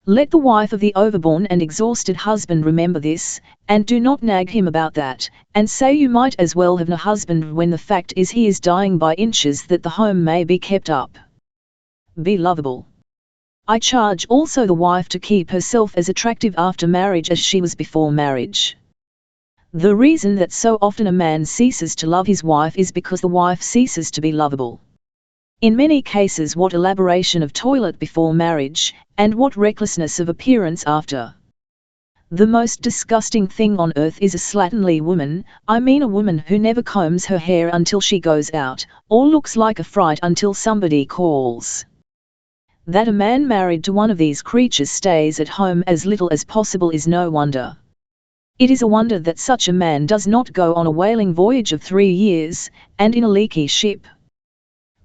Let the wife of the overborne and exhausted husband remember this, and do not nag him about that, and say you might as well have no husband when the fact is he is dying by inches that the home may be kept up. Be lovable. I charge also the wife to keep herself as attractive after marriage as she was before marriage. The reason that so often a man ceases to love his wife is because the wife ceases to be lovable. In many cases what elaboration of toilet before marriage, and what recklessness of appearance after. The most disgusting thing on earth is a slatternly woman, I mean a woman who never combs her hair until she goes out, or looks like a fright until somebody calls. That a man married to one of these creatures stays at home as little as possible is no wonder. It is a wonder that such a man does not go on a whaling voyage of 3 years, and in a leaky ship.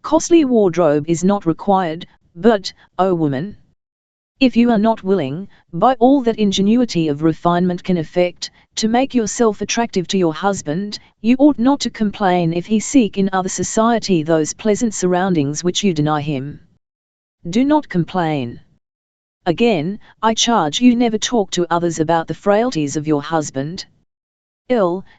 Costly wardrobe is not required, but, O woman, If you are not willing, by all that ingenuity of refinement can effect, to make yourself attractive to your husband, you ought not to complain if he seek in other society those pleasant surroundings which you deny him. Do not complain. Again, I charge you never talk to others about the frailties of your husband.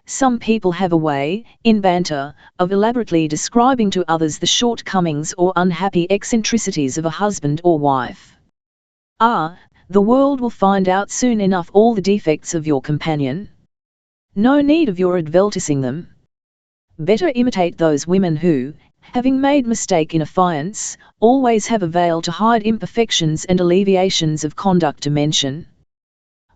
Some people have a way, in banter, of elaborately describing to others the shortcomings or unhappy eccentricities of a husband or wife. The world will find out soon enough all the defects of your companion. No need of your advertising them. Better imitate those women who, having made mistake in affiance, always have a veil to hide imperfections and alleviations of conduct to mention.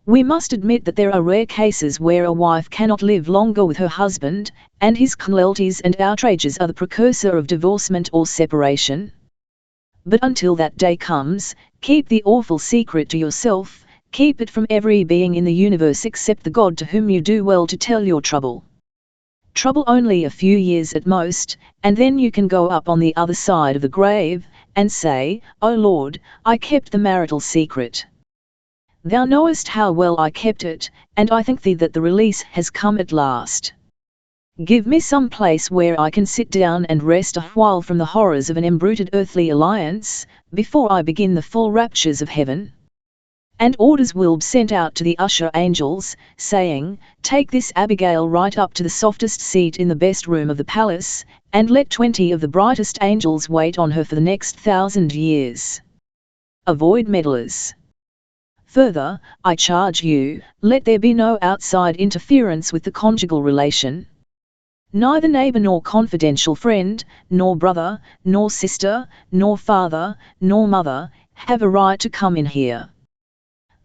We must admit that there are rare cases where a wife cannot live longer with her husband, and his cruelties and outrages are the precursor of divorcement or separation. But until that day comes, keep the awful secret to yourself, keep it from every being in the universe except the God to whom you do well to tell your trouble. Trouble only a few years at most, and then you can go up on the other side of the grave, and say, O Lord, I kept the marital secret. Thou knowest how well I kept it, and I thank thee that the release has come at last. Give me some place where I can sit down and rest a while from the horrors of an embruted earthly alliance, before I begin the full raptures of heaven. And orders will be sent out to the usher angels, saying, Take this Abigail right up to the softest seat in the best room of the palace, and let 20 of the brightest angels wait on her for the next 1,000 years. Avoid meddlers. Further, I charge you, let there be no outside interference with the conjugal relation. Neither neighbor nor confidential friend, nor brother, nor sister, nor father, nor mother, have a right to come in here.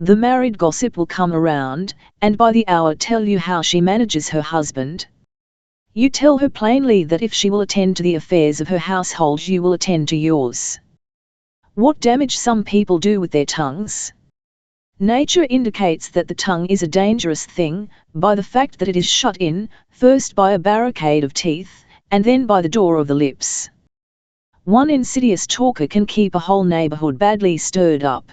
The married gossip will come around, and by the hour tell you how she manages her husband. You tell her plainly that if she will attend to the affairs of her household you will attend to yours. What damage some people do with their tongues! Nature indicates that the tongue is a dangerous thing, by the fact that it is shut in, first by a barricade of teeth, and then by the door of the lips. One insidious talker can keep a whole neighborhood badly stirred up.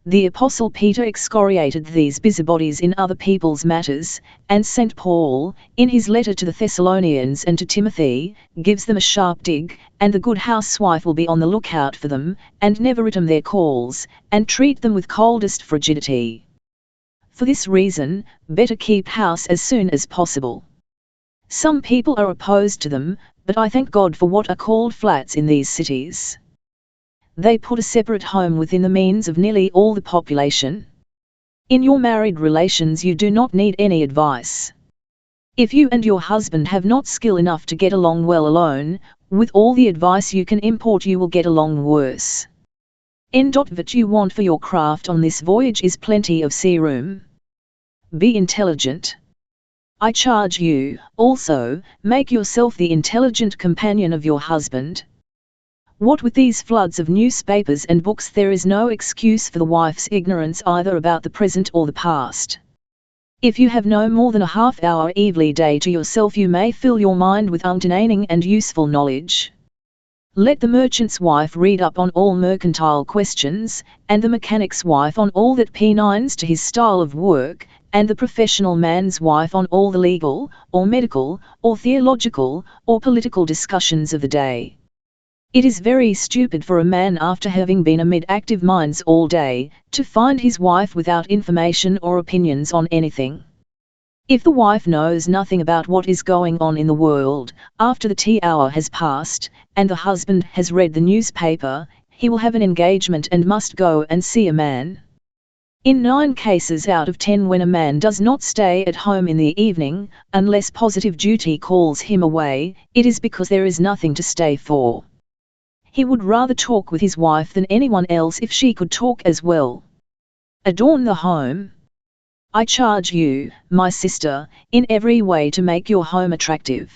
The Apostle Peter excoriated these busybodies in other people's matters, and St. Paul, in his letter to the Thessalonians and to Timothy, gives them a sharp dig, and the good housewife will be on the lookout for them, and never return their calls, and treat them with coldest frigidity. For this reason, better keep house as soon as possible. Some people are opposed to them, but I thank God for what are called flats in these cities. They put a separate home within the means of nearly all the population. In your married relations you do not need any advice. If you and your husband have not skill enough to get along well alone, with all the advice you can import you will get along worse. What you want for your craft on this voyage is plenty of sea room. Be intelligent. I charge you, also, make yourself the intelligent companion of your husband. What with these floods of newspapers and books there is no excuse for the wife's ignorance either about the present or the past. If you have no more than a half-hour every day to yourself you may fill your mind with entertaining and useful knowledge. Let the merchant's wife read up on all mercantile questions, and the mechanic's wife on all that pertains to his style of work, and the professional man's wife on all the legal, or medical, or theological, or political discussions of the day. It is very stupid for a man after having been amid active minds all day, to find his wife without information or opinions on anything. If the wife knows nothing about what is going on in the world, after the tea hour has passed, and the husband has read the newspaper, he will have an engagement and must go and see a man. In 9 cases out of 10 when a man does not stay at home in the evening, unless positive duty calls him away, it is because there is nothing to stay for. He would rather talk with his wife than anyone else if she could talk as well. Adorn the home. I charge you, my sister, in every way to make your home attractive.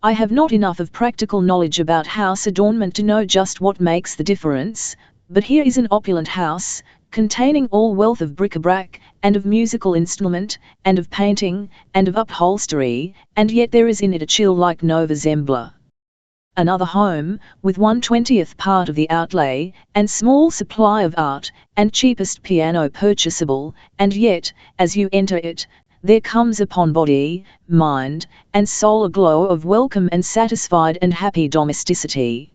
I have not enough of practical knowledge about house adornment to know just what makes the difference, but here is an opulent house, containing all wealth of bric-a-brac, and of musical instrument, and of painting, and of upholstery, and yet there is in it a chill like Nova Zembla. Another home, with 1/20th part of the outlay, and small supply of art, and cheapest piano purchasable, and yet, as you enter it, there comes upon body, mind, and soul a glow of welcome and satisfied and happy domesticity.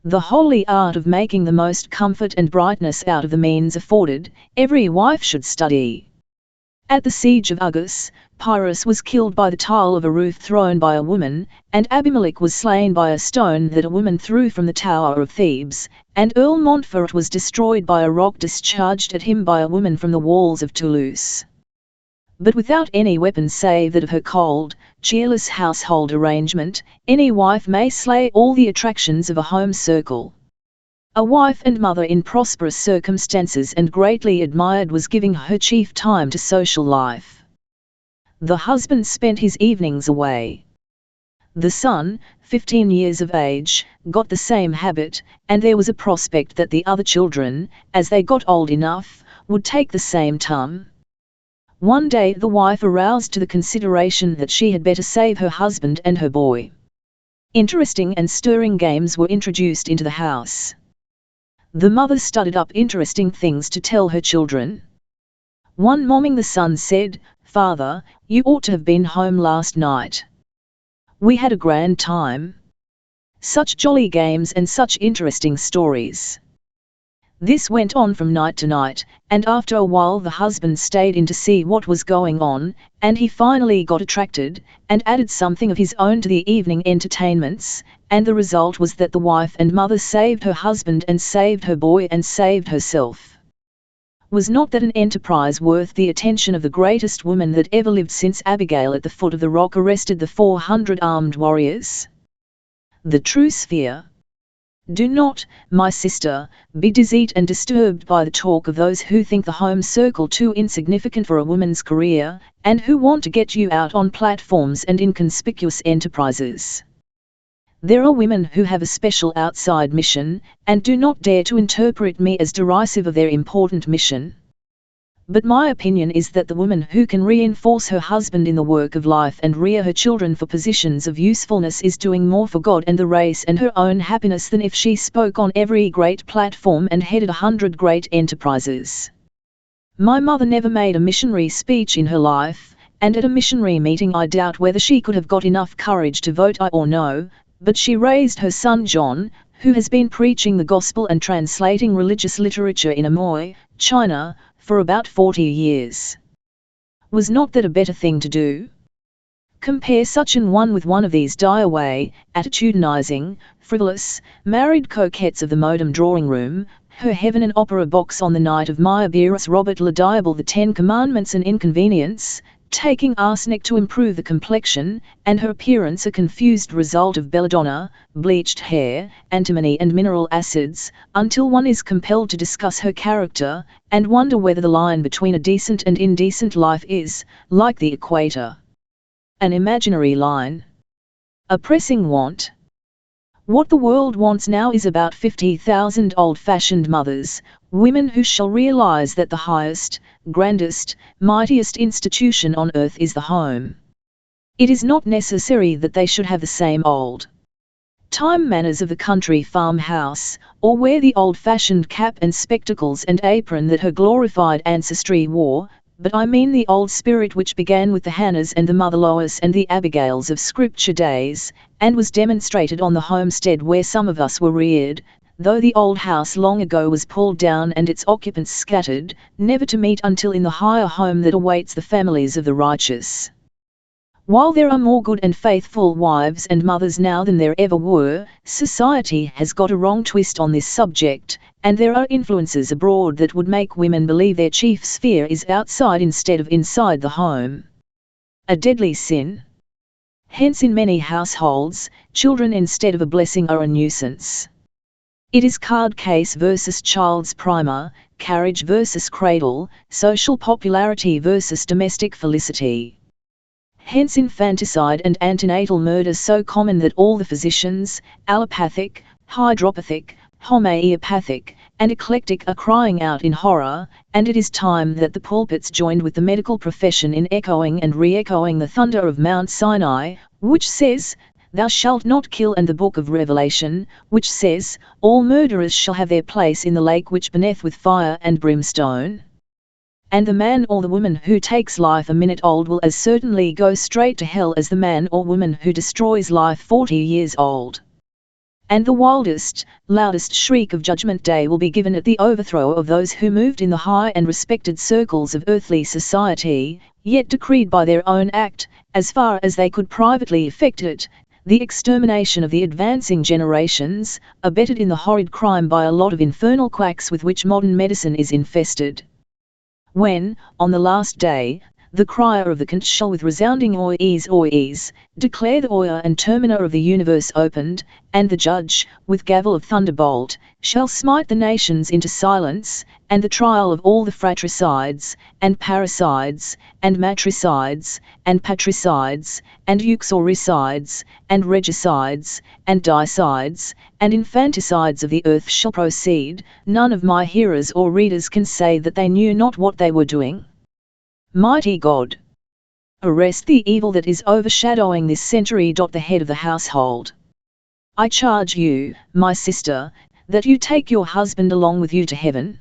The holy art of making the most comfort and brightness out of the means afforded, every wife should study. At the siege of Argos, Pyrrhus was killed by the tile of a roof thrown by a woman, and Abimelech was slain by a stone that a woman threw from the Tower of Thebes, and Earl Montfort was destroyed by a rock discharged at him by a woman from the walls of Toulouse. But without any weapon save that of her cold, cheerless household arrangement, any wife may slay all the attractions of a home circle. A wife and mother in prosperous circumstances and greatly admired was giving her chief time to social life. The husband spent his evenings away. The son, 15 years of age, got the same habit, and there was a prospect that the other children, as they got old enough, would take the same turn. One day the wife aroused to the consideration that she had better save her husband and her boy. Interesting and stirring games were introduced into the house. The mother studied up interesting things to tell her children. One morning the son said, "Father, you ought to have been home last night. We had a grand time. Such jolly games and such interesting stories." This went on from night to night, and after a while the husband stayed in to see what was going on, and he finally got attracted, and added something of his own to the evening entertainments, and the result was that the wife and mother saved her husband and saved her boy and saved herself. Was not that an enterprise worth the attention of the greatest woman that ever lived since Abigail at the foot of the rock arrested the 400 armed warriors? The true sphere. Do not, my sister, be deceived and disturbed by the talk of those who think the home circle too insignificant for a woman's career, and who want to get you out on platforms and in conspicuous enterprises. There are women who have a special outside mission, and do not dare to interpret me as derisive of their important mission. But my opinion is that the woman who can reinforce her husband in the work of life and rear her children for positions of usefulness is doing more for God and the race and her own happiness than if she spoke on every great platform and headed 100 great enterprises. My mother never made a missionary speech in her life, and at a missionary meeting I doubt whether she could have got enough courage to vote aye or no, but she raised her son John, who has been preaching the gospel and translating religious literature in Amoy, China, for about 40 years. Was not that a better thing to do? Compare such an one with one of these die-away, attitudinizing, frivolous, married coquettes of the modem drawing-room, her heaven and opera box on the night of Maya Beerus Robert Le Diable the 10 Commandments an inconvenience, taking arsenic to improve the complexion, and her appearance a confused result of belladonna, bleached hair, antimony and mineral acids, until one is compelled to discuss her character, and wonder whether the line between a decent and indecent life is, like the equator, an imaginary line. A pressing want. What the world wants now is about 50,000 old-fashioned mothers, women who shall realize that the highest, grandest, mightiest institution on earth is the home. It is not necessary that they should have the same old-time manners of the country farmhouse, or wear the old-fashioned cap and spectacles and apron that her glorified ancestry wore, but I mean the old spirit which began with the Hannahs and the Mother Lois and the Abigails of Scripture days, and was demonstrated on the homestead where some of us were reared, though the old house long ago was pulled down and its occupants scattered, never to meet until in the higher home that awaits the families of the righteous. While there are more good and faithful wives and mothers now than there ever were, society has got a wrong twist on this subject, and there are influences abroad that would make women believe their chief sphere is outside instead of inside the home. A deadly sin. Hence in many households, children instead of a blessing are a nuisance. It is card case versus child's primer, carriage versus cradle, social popularity versus domestic felicity. Hence infanticide and antenatal murder so common that all the physicians, allopathic, hydropathic, homeopathic, and eclectic are crying out in horror, and it is time that the pulpits joined with the medical profession in echoing and re-echoing the thunder of Mount Sinai, which says, Thou shalt not kill, and the book of Revelation, which says, All murderers shall have their place in the lake which burneth with fire and brimstone. And the man or the woman who takes life a minute old will as certainly go straight to hell as the man or woman who destroys life 40 years old. And the wildest, loudest shriek of Judgment Day will be given at the overthrow of those who moved in the high and respected circles of earthly society, yet decreed by their own act, as far as they could privately effect it, the extermination of the advancing generations, abetted in the horrid crime by a lot of infernal quacks with which modern medicine is infested. When, on the last day, the crier of the conch shall with resounding oys, oys, declare the oyer and terminer of the universe opened, and the judge, with gavel of thunderbolt, shall smite the nations into silence, and the trial of all the fratricides, and parricides, and matricides, and patricides, and uxoricides, and regicides, and dicides, and infanticides of the earth shall proceed, none of my hearers or readers can say that they knew not what they were doing. Mighty God, arrest the evil that is overshadowing this century. The head of the household. I charge you, my sister, that you take your husband along with you to heaven.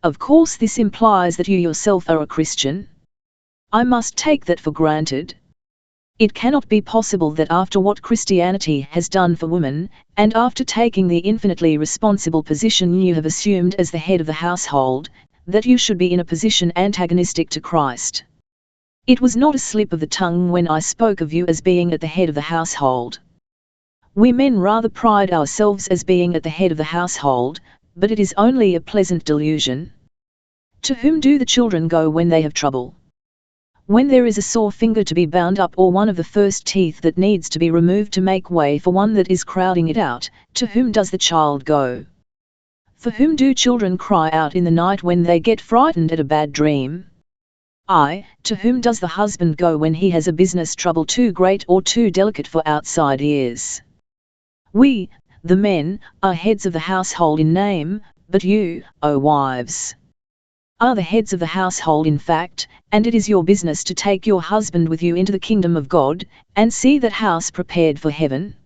Of course this implies that you yourself are a Christian. I must take that for granted. It cannot be possible that after what Christianity has done for women, and after taking the infinitely responsible position you have assumed as the head of the household, that you should be in a position antagonistic to Christ. It was not a slip of the tongue when I spoke of you as being at the head of the household. We men rather pride ourselves as being at the head of the household, but it is only a pleasant delusion. To whom do the children go when they have trouble? When there is a sore finger to be bound up or one of the first teeth that needs to be removed to make way for one that is crowding it out, to whom does the child go? For whom do children cry out in the night when they get frightened at a bad dream? Aye, to whom does the husband go when he has a business trouble too great or too delicate for outside ears? We, the men, are heads of the household in name, but you, O wives, are the heads of the household in fact, and it is your business to take your husband with you into the kingdom of God, and see that house prepared for heaven.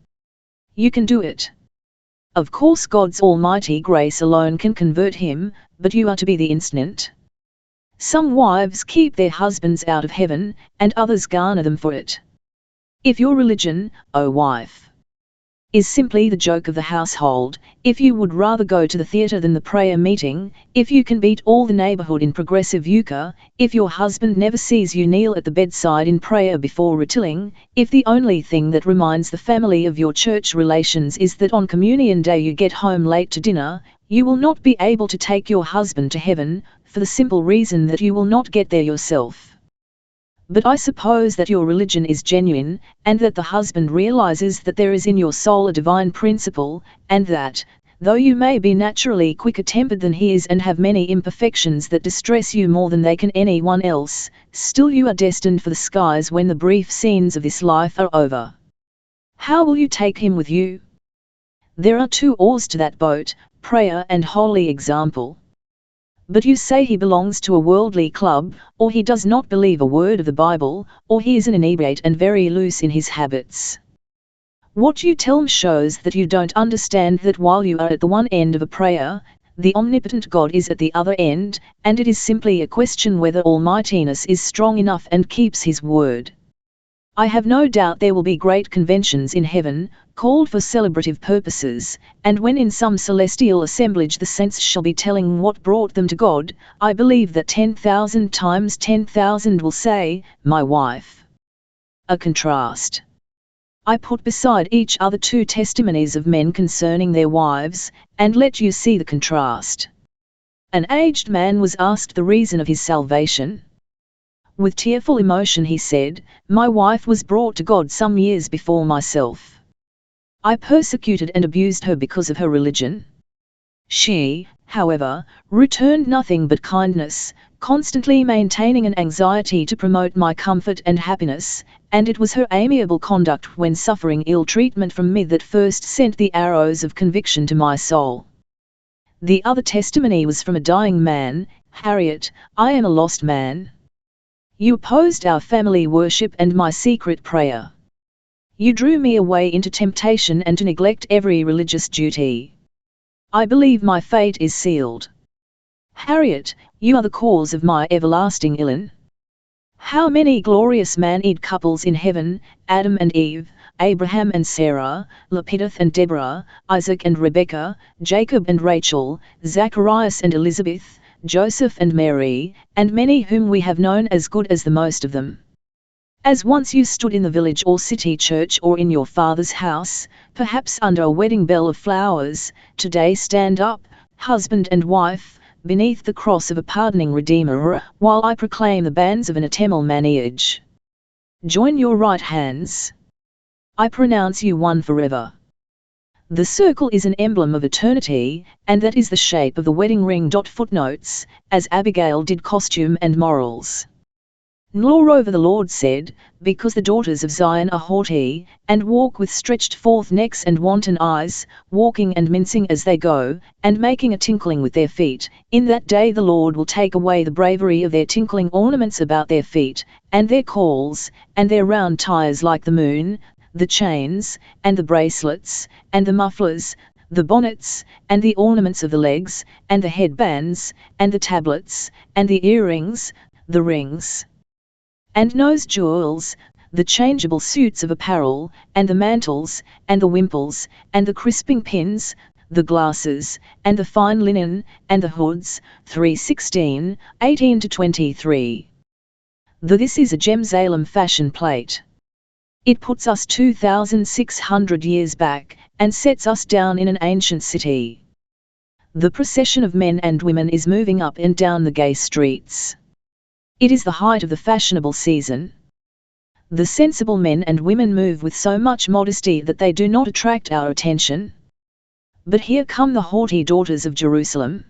You can do it. Of course God's almighty grace alone can convert him, but you are to be the instant. Some wives keep their husbands out of heaven, and others garner them for it. If your religion, O wife, is simply the joke of the household, if you would rather go to the theatre than the prayer meeting, if you can beat all the neighborhood in progressive euchre, if your husband never sees you kneel at the bedside in prayer before retiling, if the only thing that reminds the family of your church relations is that on communion day you get home late to dinner, you will not be able to take your husband to heaven, for the simple reason that you will not get there yourself. But I suppose that your religion is genuine, and that the husband realizes that there is in your soul a divine principle, and that, though you may be naturally quicker-tempered than he is and have many imperfections that distress you more than they can anyone else, still you are destined for the skies when the brief scenes of this life are over. How will you take him with you? There are two oars to that boat, prayer and holy example. But you say he belongs to a worldly club, or he does not believe a word of the Bible, or he is an inebriate and very loose in his habits. What you tell me shows that you don't understand that while you are at the one end of a prayer, the omnipotent God is at the other end, and it is simply a question whether Almightiness is strong enough and keeps his word. I have no doubt there will be great conventions in heaven, called for celebrative purposes, and when in some celestial assemblage the saints shall be telling what brought them to God, I believe that 10,000 times 10,000 will say, my wife. A contrast. I put beside each other two testimonies of men concerning their wives, and let you see the contrast. An aged man was asked the reason of his salvation. With tearful emotion he said, my wife was brought to God some years before myself. I persecuted and abused her because of her religion. She, however, returned nothing but kindness, constantly maintaining an anxiety to promote my comfort and happiness, and it was her amiable conduct when suffering ill treatment from me that first sent the arrows of conviction to my soul. The other testimony was from a dying man, Harriet, I am a lost man. You opposed our family worship and my secret prayer. You drew me away into temptation and to neglect every religious duty. I believe my fate is sealed. Harriet, you are the cause of my everlasting ilin. How many glorious man-eat couples in heaven, Adam and Eve, Abraham and Sarah, Lapideth and Deborah, Isaac and Rebekah, Jacob and Rachel, Zacharias and Elizabeth, Joseph and Mary, and many whom we have known as good as the most of them. As once you stood in the village or city church or in your father's house, perhaps under a wedding bell of flowers, today stand up, husband and wife, beneath the cross of a pardoning Redeemer, while I proclaim the bands of an eternal marriage. Join your right hands. I pronounce you one forever. The circle is an emblem of eternity, and that is the shape of the wedding ring. Footnotes, as Abigail did costume and morals. Moreover the Lord said, because the daughters of Zion are haughty, and walk with stretched forth necks and wanton eyes, walking and mincing as they go, and making a tinkling with their feet, in that day the Lord will take away the bravery of their tinkling ornaments about their feet, and their calls, and their round tires like the moon, the chains, and the bracelets, and the mufflers, the bonnets, and the ornaments of the legs, and the headbands, and the tablets, and the earrings, the rings, and nose jewels, the changeable suits of apparel, and the mantles, and the wimples, and the crisping pins, the glasses, and the fine linen, and the hoods. 3:16, 18-23. This is a Jerusalem fashion plate. It puts us 2,600 years back, and sets us down in an ancient city. The procession of men and women is moving up and down the gay streets. It is the height of the fashionable season. The sensible men and women move with so much modesty that they do not attract our attention. But here come the haughty daughters of Jerusalem.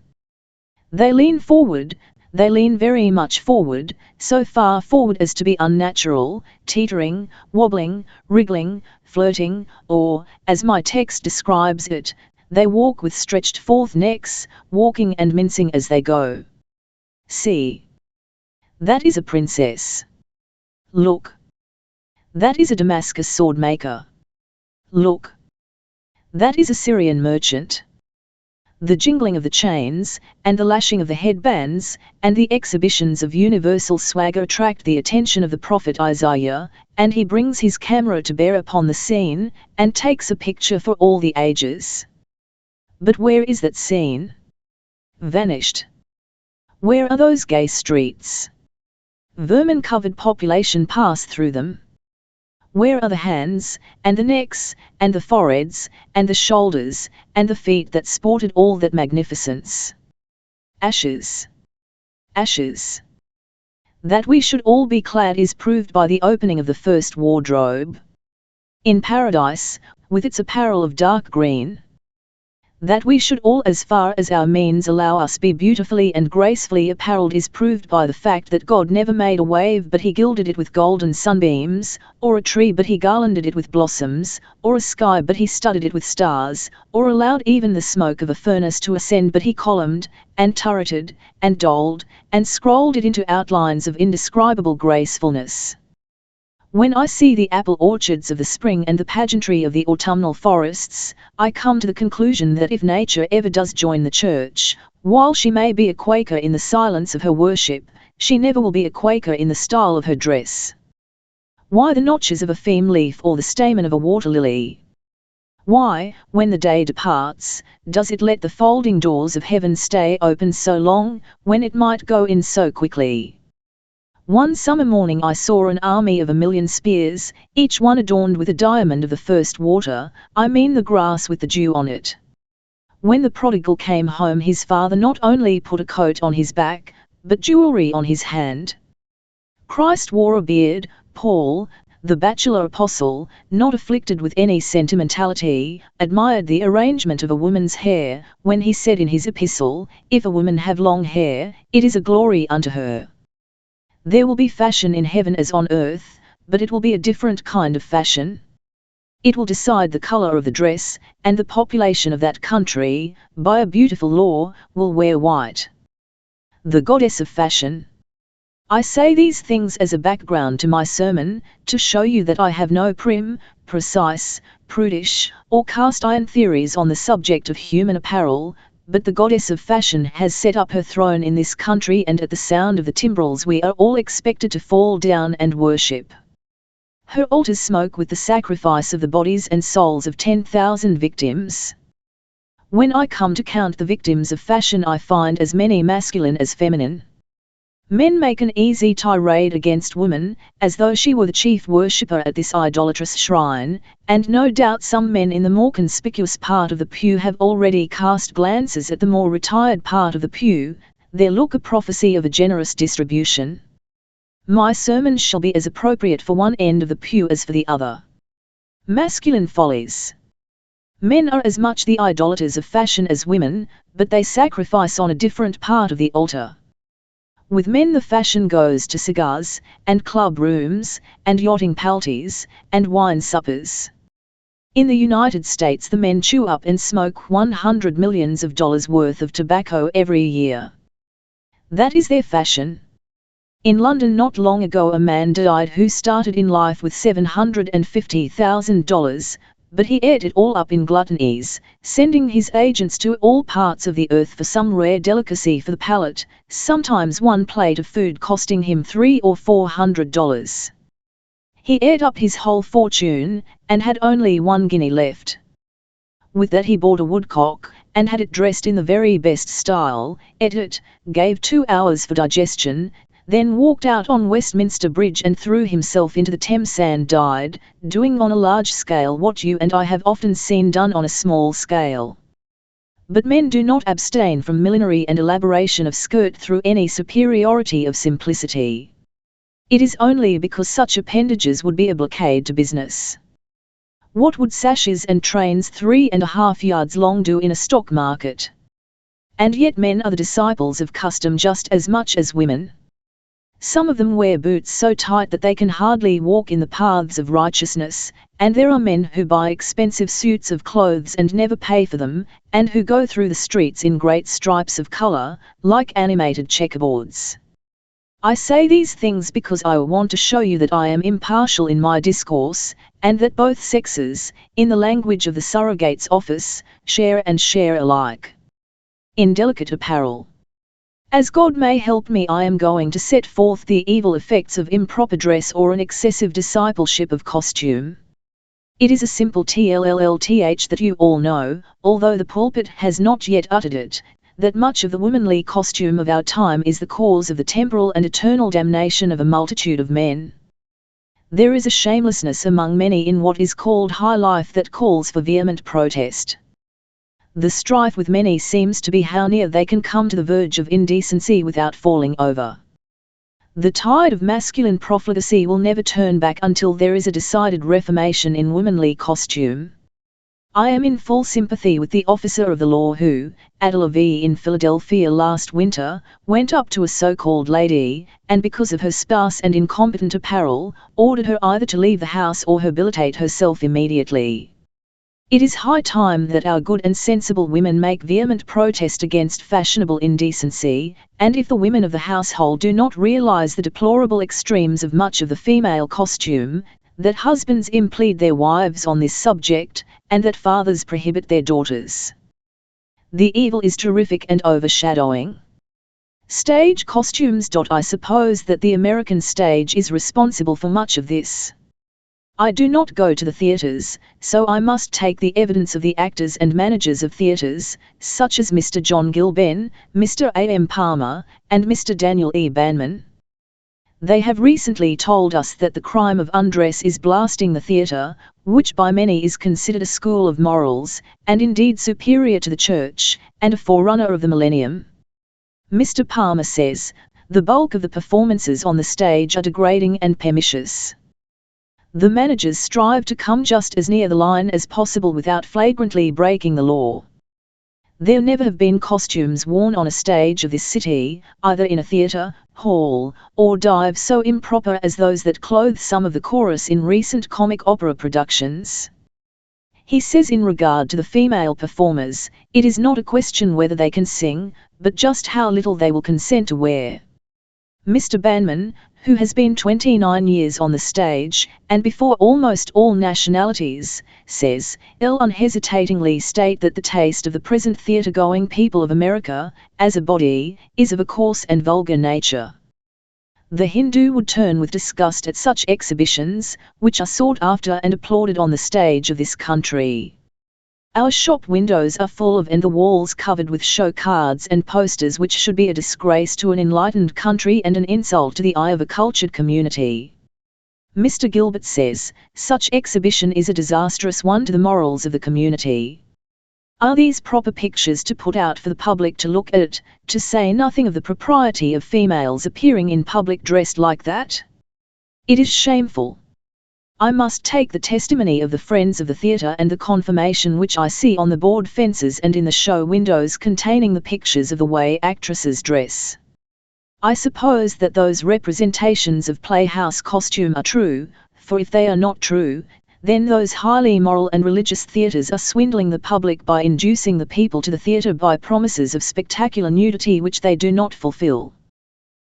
They lean forward, they lean very much forward, so far forward as to be unnatural, teetering, wobbling, wriggling, flirting, or, as my text describes it, they walk with stretched forth necks, walking and mincing as they go. See. That is a princess. Look. That is a Damascus sword maker. Look. That is a Syrian merchant. The jingling of the chains, and the lashing of the headbands, and the exhibitions of universal swagger attract the attention of the prophet Isaiah, and he brings his camera to bear upon the scene, and takes a picture for all the ages. But where is that scene? Vanished. Where are those gay streets? Vermin-covered population pass through them. Where are the hands, and the necks, and the foreheads, and the shoulders, and the feet that sported all that magnificence? Ashes. Ashes. That we should all be clad is proved by the opening of the first wardrobe. In paradise, with its apparel of dark green. That we should all, as far as our means allow us, be beautifully and gracefully apparelled is proved by the fact that God never made a wave but he gilded it with golden sunbeams, or a tree but he garlanded it with blossoms, or a sky but he studded it with stars, or allowed even the smoke of a furnace to ascend but he columned, and turreted, and doled, and scrolled it into outlines of indescribable gracefulness. When I see the apple orchards of the spring and the pageantry of the autumnal forests, I come to the conclusion that if nature ever does join the church, while she may be a Quaker in the silence of her worship, she never will be a Quaker in the style of her dress. Why the notches of a feme leaf or the stamen of a water lily? Why, when the day departs, does it let the folding doors of heaven stay open so long, when it might go in so quickly? One summer morning I saw an army of 1,000,000 spears, each one adorned with a diamond of the first water, I mean the grass with the dew on it. When the prodigal came home his father not only put a coat on his back, but jewelry on his hand. Christ wore a beard. Paul, the bachelor apostle, not afflicted with any sentimentality, admired the arrangement of a woman's hair, when he said in his epistle, "If a woman have long hair, it is a glory unto her." There will be fashion in heaven as on earth, but it will be a different kind of fashion. It will decide the color of the dress, and the population of that country, by a beautiful law, will wear white. The goddess of fashion. I say these things as a background to my sermon, to show you that I have no prim, precise, prudish, or cast iron theories on the subject of human apparel, but the goddess of fashion has set up her throne in this country, and at the sound of the timbrels we are all expected to fall down and worship. Her altars smoke with the sacrifice of the bodies and souls of 10,000 victims. When I come to count the victims of fashion, I find as many masculine as feminine. Men make an easy tirade against woman, as though she were the chief worshipper at this idolatrous shrine, and no doubt some men in the more conspicuous part of the pew have already cast glances at the more retired part of the pew, their look a prophecy of a generous distribution. My sermon shall be as appropriate for one end of the pew as for the other. Masculine follies. Men are as much the idolaters of fashion as women, but they sacrifice on a different part of the altar. With men the fashion goes to cigars, and club rooms, and yachting parties, and wine suppers. In the United States the men chew up and smoke $100 million worth of tobacco every year. That is their fashion. In London not long ago a man died who started in life with $750,000, but he ate it all up in gluttonies, sending his agents to all parts of the earth for some rare delicacy for the palate, sometimes one plate of food costing him $300 or $400. He ate up his whole fortune, and had only 1 guinea left. With that he bought a woodcock, and had it dressed in the very best style, ate it, gave 2 hours for digestion, then walked out on Westminster Bridge and threw himself into the Thames and died, doing on a large scale what you and I have often seen done on a small scale. But men do not abstain from millinery and elaboration of skirt through any superiority of simplicity. It is only because such appendages would be a blockade to business. What would sashes and trains 3.5 yards long do in a stock market? And yet men are the disciples of custom just as much as women. Some of them wear boots so tight that they can hardly walk in the paths of righteousness, and there are men who buy expensive suits of clothes and never pay for them, and who go through the streets in great stripes of color, like animated checkerboards. I say these things because I want to show you that I am impartial in my discourse, and that both sexes, in the language of the surrogate's office, share and share alike in delicate apparel. As God may help me, I am going to set forth the evil effects of improper dress or an excessive discipleship of costume. It is a simple tllth that you all know, although the pulpit has not yet uttered it, that much of the womanly costume of our time is the cause of the temporal and eternal damnation of a multitude of men. There is a shamelessness among many in what is called high life that calls for vehement protest. The strife with many seems to be how near they can come to the verge of indecency without falling over. The tide of masculine profligacy will never turn back until there is a decided reformation in womanly costume. I am in full sympathy with the officer of the law who, at a levee in Philadelphia last winter, went up to a so-called lady, and because of her sparse and incompetent apparel, ordered her either to leave the house or habilitate herself immediately. It is high time that our good and sensible women make vehement protest against fashionable indecency, and if the women of the household do not realize the deplorable extremes of much of the female costume, that husbands implead their wives on this subject, and that fathers prohibit their daughters. The evil is terrific and overshadowing. Stage costumes. I suppose that the American stage is responsible for much of this. I do not go to the theatres, so I must take the evidence of the actors and managers of theatres, such as Mr. John Gilben, Mr. A. M. Palmer, and Mr. Daniel E. Banman. They have recently told us that the crime of undress is blasting the theatre, which by many is considered a school of morals, and indeed superior to the church, and a forerunner of the millennium. Mr. Palmer says, the bulk of the performances on the stage are degrading and pernicious. The managers strive to come just as near the line as possible without flagrantly breaking the law. There never have been costumes worn on a stage of this city, either in a theatre, hall, or dive so improper as those that clothe some of the chorus in recent comic opera productions. He says in regard to the female performers, it is not a question whether they can sing, but just how little they will consent to wear. Mr. Banman, who has been 29 years on the stage, and before almost all nationalities, says, "I'll unhesitatingly state that the taste of the present theatre-going people of America, as a body, is of a coarse and vulgar nature." The Hindu would turn with disgust at such exhibitions, which are sought after and applauded on the stage of this country. Our shop windows are full of and the walls covered with show cards and posters which should be a disgrace to an enlightened country and an insult to the eye of a cultured community. Mr. Gilbert says, such exhibition is a disastrous one to the morals of the community. Are these proper pictures to put out for the public to look at, to say nothing of the propriety of females appearing in public dressed like that? It is shameful. I must take the testimony of the friends of the theatre and the confirmation which I see on the board fences and in the show windows containing the pictures of the way actresses dress. I suppose that those representations of playhouse costume are true, for if they are not true, then those highly moral and religious theatres are swindling the public by inducing the people to the theatre by promises of spectacular nudity which they do not fulfill.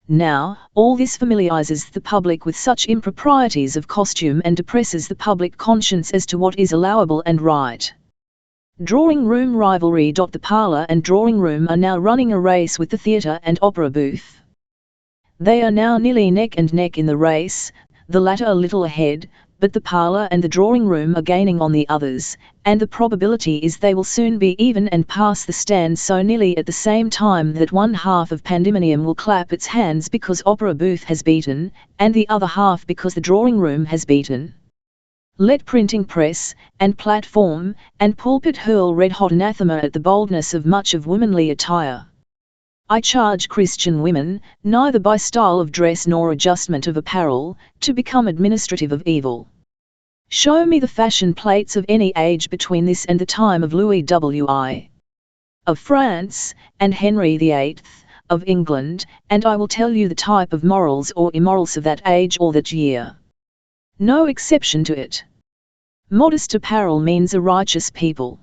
Now, all this familiarizes the public with such improprieties of costume and depresses the public conscience as to what is allowable and right. Drawing room rivalry. The parlour and drawing room are now running a race with the theatre and opera booth. They are now nearly neck and neck in the race, the latter a little ahead, but the parlour and the drawing room are gaining on the others, and the probability is they will soon be even and pass the stand so nearly at the same time that one half of Pandemonium will clap its hands because opera booth has beaten, and the other half because the drawing room has beaten. Let printing press, and platform, and pulpit hurl red-hot anathema at the boldness of much of womanly attire. I charge Christian women, neither by style of dress nor adjustment of apparel, to become administrative of evil. Show me the fashion plates of any age between this and the time of Louis W.I. of France, and Henry VIII. Of England, and I will tell you the type of morals or immorals of that age or that year. No exception to it. Modest apparel means a righteous people.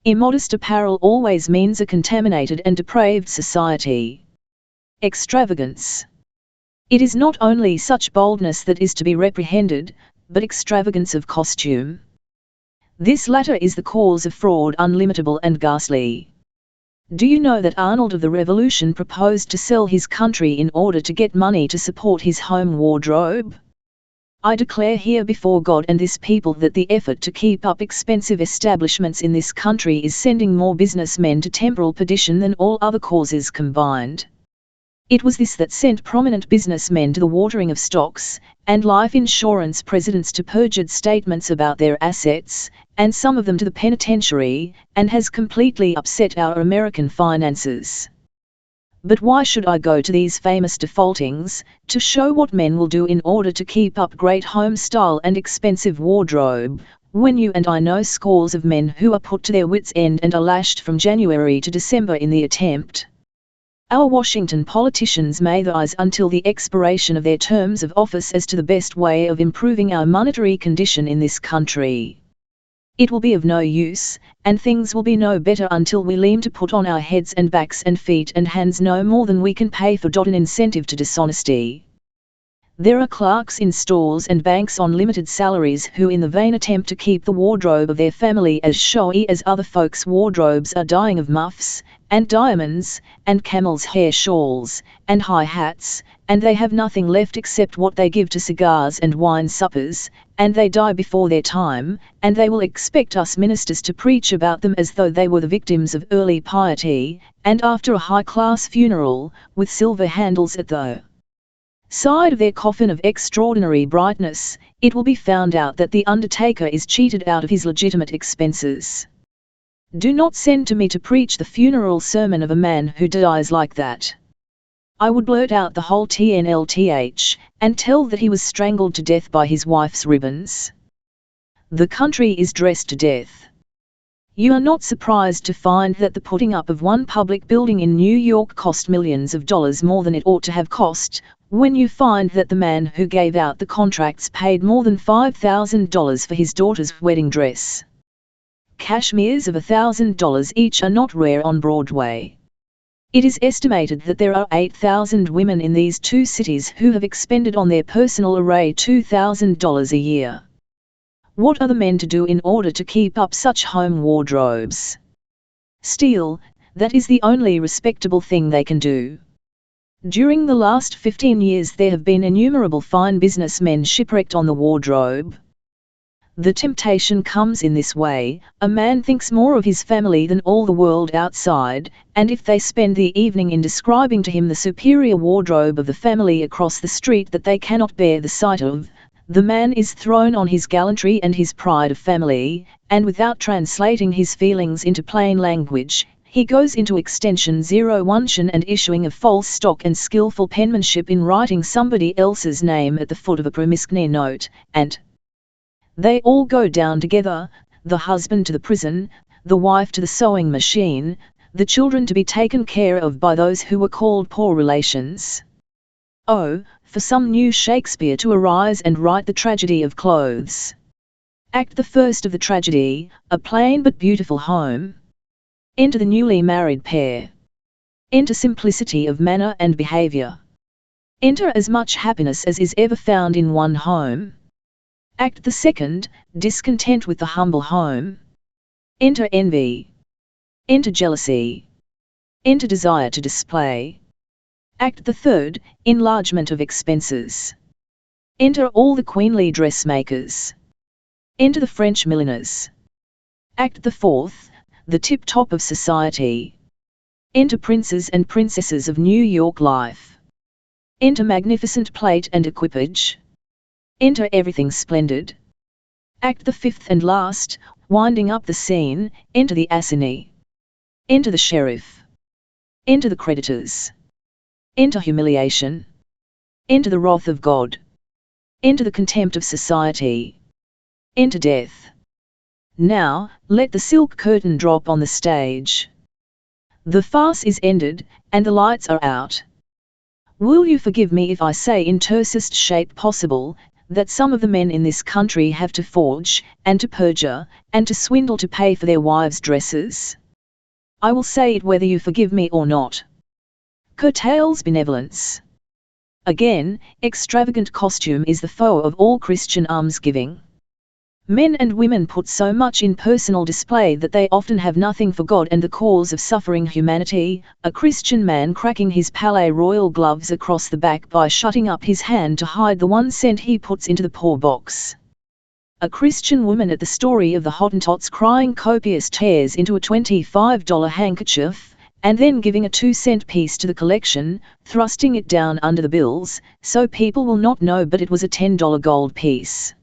Immodest apparel always means a contaminated and depraved society. Extravagance. It is not only such boldness that is to be reprehended, but extravagance of costume. This latter is the cause of fraud unlimitable and ghastly. Do you know that Arnold of the Revolution proposed to sell his country in order to get money to support his home wardrobe? I declare here before God and this people that the effort to keep up expensive establishments in this country is sending more businessmen to temporal perdition than all other causes combined. It was this that sent prominent businessmen to the watering of stocks, and life insurance presidents to perjured statements about their assets, and some of them to the penitentiary, and has completely upset our American finances. But why should I go to these famous defaultings, to show what men will do in order to keep up great home style and expensive wardrobe, when you and I know scores of men who are put to their wits' end and are lashed from January to December in the attempt? Our Washington politicians may advise until the expiration of their terms of office as to the best way of improving our monetary condition in this country. It will be of no use, and things will be no better until we learn to put on our heads and backs and feet and hands no more than we can pay for. An incentive to dishonesty. There are clerks in stores and banks on limited salaries who in the vain attempt to keep the wardrobe of their family as showy as other folks' wardrobes are dying of muffs, and diamonds, and camel's hair shawls, and high hats, and they have nothing left except what they give to cigars and wine suppers, and they die before their time, and they will expect us ministers to preach about them as though they were the victims of early piety, and after a high-class funeral, with silver handles at the side of their coffin of extraordinary brightness, it will be found out that the undertaker is cheated out of his legitimate expenses. Do not send to me to preach the funeral sermon of a man who dies like that. I would blurt out the whole TNLTH, and tell that he was strangled to death by his wife's ribbons. The country is dressed to death. You are not surprised to find that the putting up of one public building in New York cost millions of dollars more than it ought to have cost, when you find that the man who gave out the contracts paid more than $5,000 for his daughter's wedding dress. Cashmeres of $1,000 each are not rare on Broadway. It is estimated that there are 8,000 women in these two cities who have expended on their personal array $2,000 a year. What are the men to do in order to keep up such home wardrobes? Steal, that is the only respectable thing they can do. During the last 15 years there have been innumerable fine businessmen shipwrecked on the wardrobe. The temptation comes in this way: a man thinks more of his family than all the world outside, and if they spend the evening in describing to him the superior wardrobe of the family across the street that they cannot bear the sight of, the man is thrown on his gallantry and his pride of family, and without translating his feelings into plain language, he goes into extension 01 and issuing a false stock and skillful penmanship in writing somebody else's name at the foot of a promiscuous note, and they all go down together, the husband to the prison, the wife to the sewing machine, the children to be taken care of by those who were called poor relations. Oh, for some new Shakespeare to arise and write the tragedy of clothes. Act the first of the tragedy, a plain but beautiful home. Enter the newly married pair. Enter simplicity of manner and behavior. Enter as much happiness as is ever found in one home. Act the second, discontent with the humble home. Enter envy. Enter jealousy. Enter desire to display. Act the third, enlargement of expenses. Enter all the queenly dressmakers. Enter the French milliners. Act the fourth, the tip-top of society. Enter princes and princesses of New York life. Enter magnificent plate and equipage. Enter everything splendid. Act the fifth and last, winding up the scene, enter the assignee. Enter the sheriff. Enter the creditors. Enter humiliation. Enter the wrath of God. Enter the contempt of society. Enter death. Now, let the silk curtain drop on the stage. The farce is ended, and the lights are out. Will you forgive me if I say in tersest shape possible, that some of the men in this country have to forge, and to perjure, and to swindle to pay for their wives' dresses? I will say it whether you forgive me or not. Curtails benevolence. Again, extravagant costume is the foe of all Christian almsgiving. Men and women put so much in personal display that they often have nothing for God and the cause of suffering humanity, a Christian man cracking his Palais Royal gloves across the back by shutting up his hand to hide the 1 cent he puts into the poor box. A Christian woman at the story of the Hottentots crying copious tears into a $25 handkerchief, and then giving a 2-cent piece to the collection, thrusting it down under the bills, so people will not know but it was a $10 gold piece.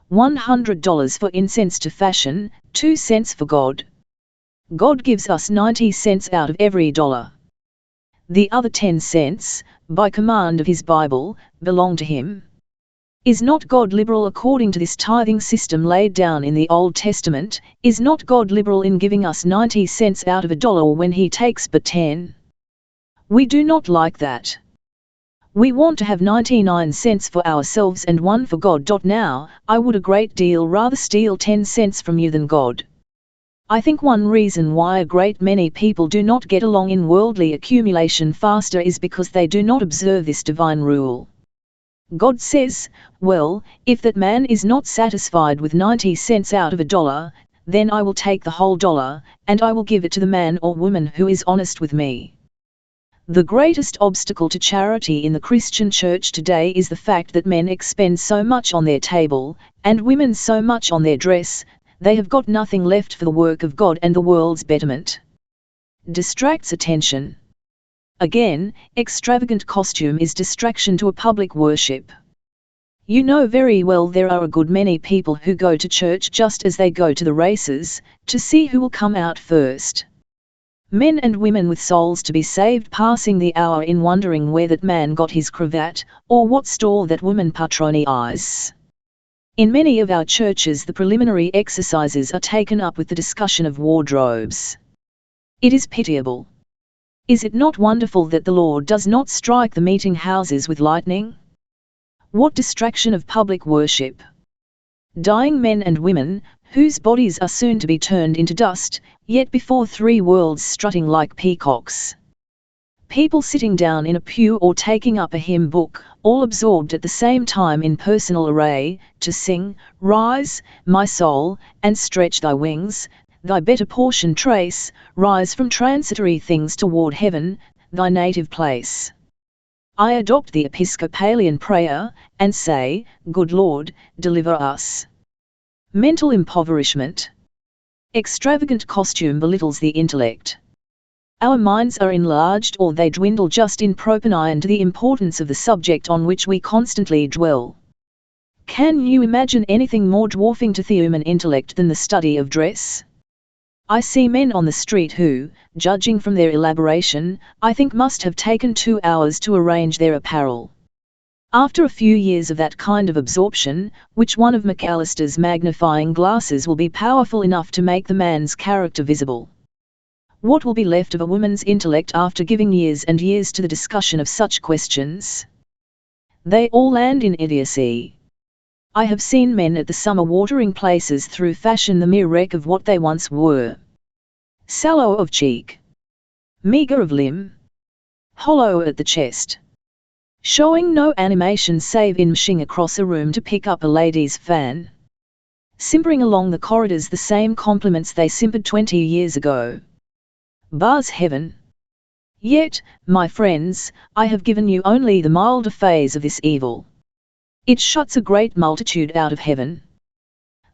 $100 for incense to fashion, 2 cents for God. God gives us 90 cents out of every dollar. The other 10 cents, by command of his Bible, belong to him. Is not God liberal according to this tithing system laid down in the Old Testament? Is not God liberal in giving us 90 cents out of a dollar when he takes but 10? We do not like that. We want to have 99 cents for ourselves and 1 for God. Now, I would a great deal rather steal 10 cents from you than God. I think one reason why a great many people do not get along in worldly accumulation faster is because they do not observe this divine rule. God says, well, if that man is not satisfied with 90 cents out of a dollar, then I will take the whole dollar, and I will give it to the man or woman who is honest with me. The greatest obstacle to charity in the Christian church today is the fact that men expend so much on their table, and women so much on their dress, they have got nothing left for the work of God and the world's betterment. Distracts attention. Again, extravagant costume is distraction to a public worship. You know very well there are a good many people who go to church just as they go to the races, to see who will come out first. Men and women with souls to be saved passing the hour in wondering where that man got his cravat, or what store that woman patronizes. In many of our churches the preliminary exercises are taken up with the discussion of wardrobes. It is pitiable. Is it not wonderful that the Lord does not strike the meeting houses with lightning? What distraction of public worship! Dying men and women, whose bodies are soon to be turned into dust, yet before 3 worlds strutting like peacocks. People sitting down in a pew or taking up a hymn book, all absorbed at the same time in personal array, to sing, "Rise, my soul, and stretch thy wings, thy better portion trace, rise from transitory things toward heaven, thy native place." I adopt the Episcopalian prayer, and say, "Good Lord, deliver us." Mental impoverishment. Extravagant costume belittles the intellect. Our minds are enlarged or they dwindle just in proportion to the importance of the subject on which we constantly dwell. Can you imagine anything more dwarfing to the human intellect than the study of dress? I see men on the street who, judging from their elaboration, I think must have taken 2 hours to arrange their apparel. After a few years of that kind of absorption, which one of McAllister's magnifying glasses will be powerful enough to make the man's character visible? What will be left of a woman's intellect after giving years and years to the discussion of such questions? They all land in idiocy. I have seen men at the summer watering places through fashion the mere wreck of what they once were. Sallow of cheek, meagre of limb, hollow at the chest, showing no animation save in mashing across a room to pick up a lady's fan, simpering along the corridors the same compliments they simpered 20 years ago. Bars heaven. Yet, my friends, I have given you only the milder phase of this evil. It shuts a great multitude out of heaven.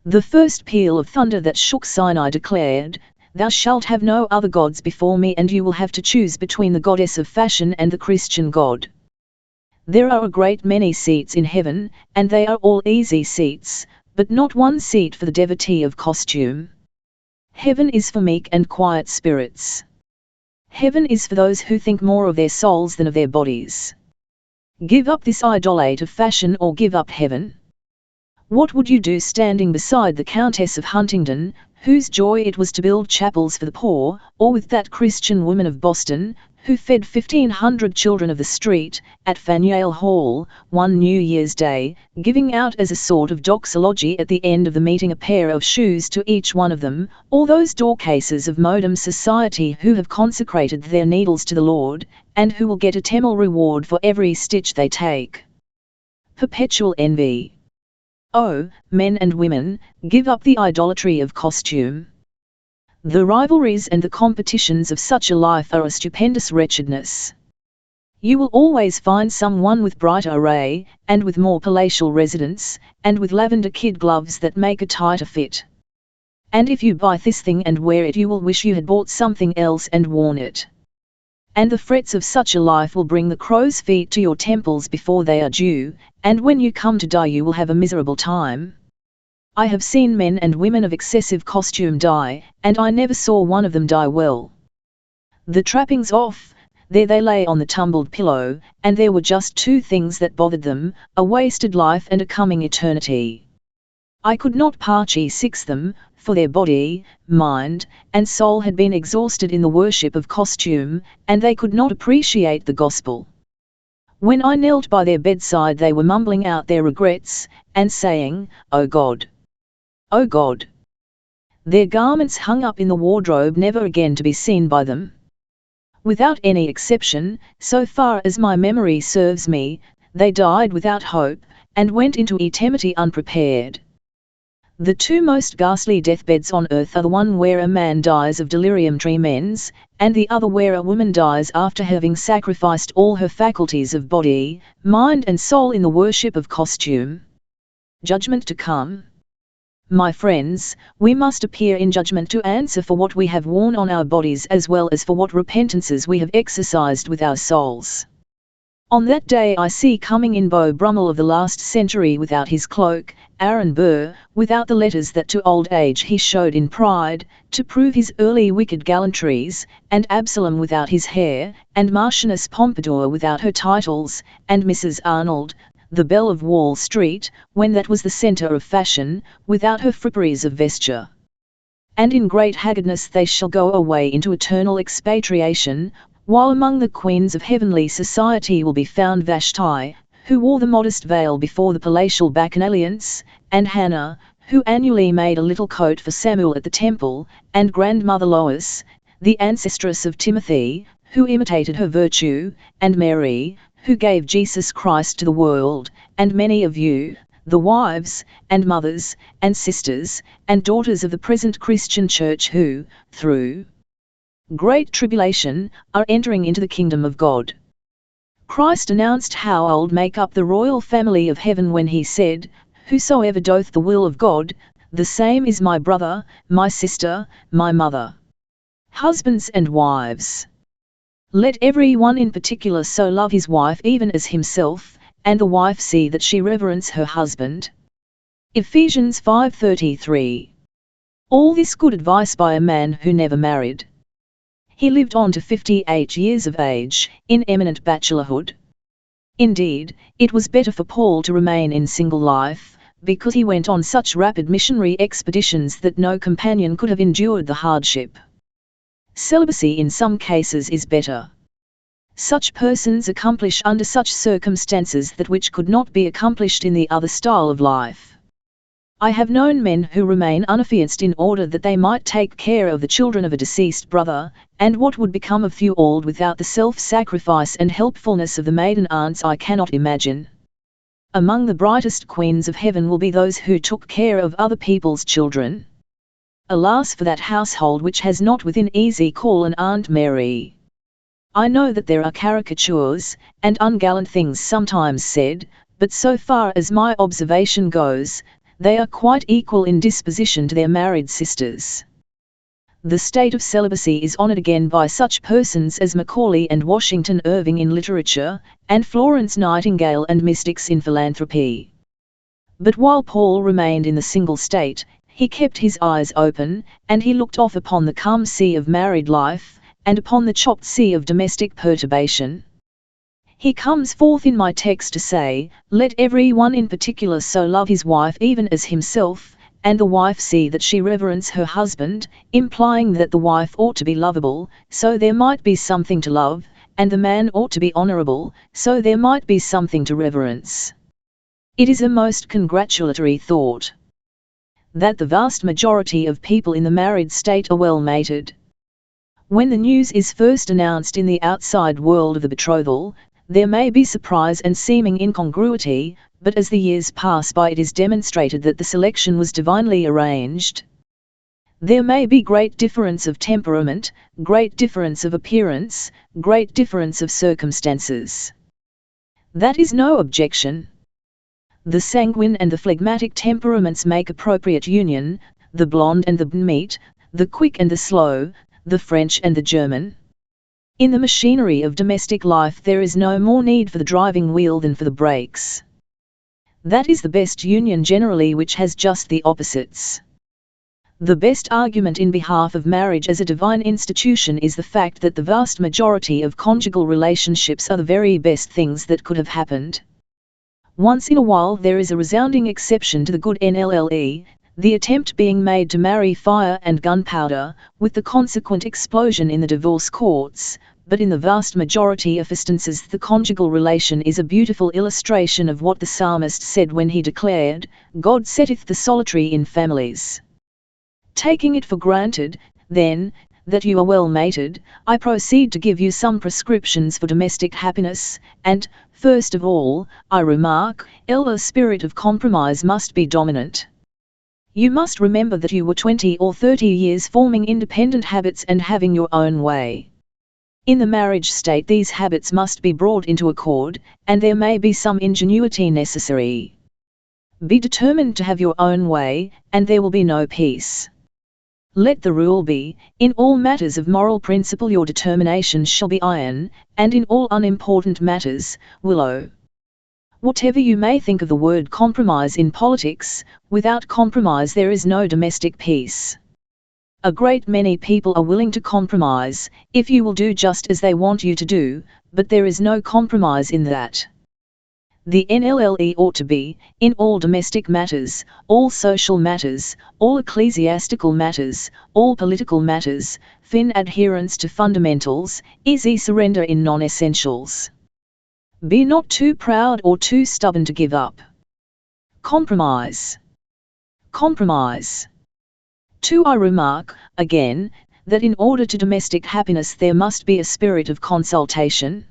The first peal of thunder that shook Sinai declared, "Thou shalt have no other gods before me," and you will have to choose between the goddess of fashion and the Christian God. There are a great many seats in heaven, and they are all easy seats, but not one seat for the devotee of costume. Heaven is for meek and quiet spirits. Heaven is for those who think more of their souls than of their bodies. Give up this idolate of fashion or give up heaven. What would you do standing beside the Countess of Huntingdon, whose joy it was to build chapels for the poor, or with that Christian woman of Boston, who fed 1,500 children of the street, at Faneuil Hall, one New Year's Day, giving out as a sort of doxology at the end of the meeting a pair of shoes to each one of them, all those doorcases of modern society who have consecrated their needles to the Lord, and who will get a temple reward for every stitch they take? Perpetual envy. Oh, men and women, give up the idolatry of costume. The rivalries and the competitions of such a life are a stupendous wretchedness. You will always find someone with brighter array, and with more palatial residence, and with lavender kid gloves that make a tighter fit. And if you buy this thing and wear it, you will wish you had bought something else and worn it. And the frets of such a life will bring the crow's feet to your temples before they are due, and when you come to die you will have a miserable time. I have seen men and women of excessive costume die, and I never saw one of them die well. The trappings off, there they lay on the tumbled pillow, and there were just 2 things that bothered them, a wasted life and a coming eternity. I could not party-six them, for their body, mind, and soul had been exhausted in the worship of costume, and they could not appreciate the gospel. When I knelt by their bedside they were mumbling out their regrets, and saying, "O God! O God!" Their garments hung up in the wardrobe never again to be seen by them. Without any exception, so far as my memory serves me, they died without hope, and went into eternity unprepared. The 2 most ghastly deathbeds on earth are the one where a man dies of delirium tremens, and the other where a woman dies after having sacrificed all her faculties of body, mind and soul in the worship of costume. Judgment to come. My friends, we must appear in judgment to answer for what we have worn on our bodies as well as for what repentances we have exercised with our souls. On that day I see coming in Beau Brummel of the last century without his cloak, Aaron Burr, without the letters that to old age he showed in pride, to prove his early wicked gallantries, and Absalom without his hair, and Marchioness Pompadour without her titles, and Mrs. Arnold, the belle of Wall Street, when that was the centre of fashion, without her fripperies of vesture. And in great haggardness they shall go away into eternal expatriation, while among the queens of heavenly society will be found Vashti, who wore the modest veil before the palatial bacchanalians, and Hannah, who annually made a little coat for Samuel at the temple, and grandmother Lois, the ancestress of Timothy, who imitated her virtue, and Mary, who gave Jesus Christ to the world, and many of you, the wives, and mothers, and sisters, and daughters of the present Christian Church who, through great tribulation, are entering into the kingdom of God. Christ announced how old make up the royal family of heaven when he said, "Whosoever doth the will of God, the same is my brother, my sister, my mother." Husbands and wives, let every one in particular so love his wife even as himself, and the wife see that she reverence her husband. Ephesians 5:33. All this good advice by a man who never married. He lived on to 58 years of age, in eminent bachelorhood. Indeed, it was better for Paul to remain in single life, because he went on such rapid missionary expeditions that no companion could have endured the hardship. Celibacy in some cases is better. Such persons accomplish under such circumstances that which could not be accomplished in the other style of life. I have known men who remain unaffianced in order that they might take care of the children of a deceased brother, and what would become of few old without the self-sacrifice and helpfulness of the maiden aunts I cannot imagine. Among the brightest queens of heaven will be those who took care of other people's children. Alas for that household which has not within easy call an Aunt Mary. I know that there are caricatures, and ungallant things sometimes said, but so far as my observation goes, they are quite equal in disposition to their married sisters. The state of celibacy is honoured again by such persons as Macaulay and Washington Irving in literature, and Florence Nightingale and mystics in philanthropy. But while Paul remained in the single state, he kept his eyes open, and he looked off upon the calm sea of married life, and upon the chopped sea of domestic perturbation. He comes forth in my text to say, "Let every one in particular so love his wife even as himself, and the wife see that she reverence her husband," implying that the wife ought to be lovable, so there might be something to love, and the man ought to be honourable, so there might be something to reverence. It is a most congratulatory thought that the vast majority of people in the married state are well mated. When the news is first announced in the outside world of the betrothal, there may be surprise and seeming incongruity, but as the years pass by it is demonstrated that the selection was divinely arranged. There may be great difference of temperament, great difference of appearance, great difference of circumstances. That is no objection. The sanguine and the phlegmatic temperaments make appropriate union, the blonde and the brunette, the quick and the slow, the French and the German. In the machinery of domestic life there is no more need for the driving wheel than for the brakes. That is the best union generally which has just the opposites. The best argument in behalf of marriage as a divine institution is the fact that the vast majority of conjugal relationships are the very best things that could have happened. Once in a while there is a resounding exception to the good NLLE, the attempt being made to marry fire and gunpowder, with the consequent explosion in the divorce courts, but in the vast majority of instances the conjugal relation is a beautiful illustration of what the psalmist said when he declared, "God setteth the solitary in families." Taking it for granted, then, that you are well mated, I proceed to give you some prescriptions for domestic happiness, and, first of all, I remark, the spirit of compromise must be dominant. You must remember that you were 20 or 30 years forming independent habits and having your own way. In the marriage state these habits must be brought into accord, and there may be some ingenuity necessary. Be determined to have your own way, and there will be no peace. Let the rule be, in all matters of moral principle your determination shall be iron, and in all unimportant matters, willow. Whatever you may think of the word compromise in politics, without compromise there is no domestic peace. A great many people are willing to compromise, if you will do just as they want you to do, but there is no compromise in that. The NLLE ought to be, in all domestic matters, all social matters, all ecclesiastical matters, all political matters, fin adherence to fundamentals, easy surrender in non-essentials. Be not too proud or too stubborn to give up. Compromise. Compromise. 2. I remark, again, that in order to domestic happiness there must be a spirit of consultation.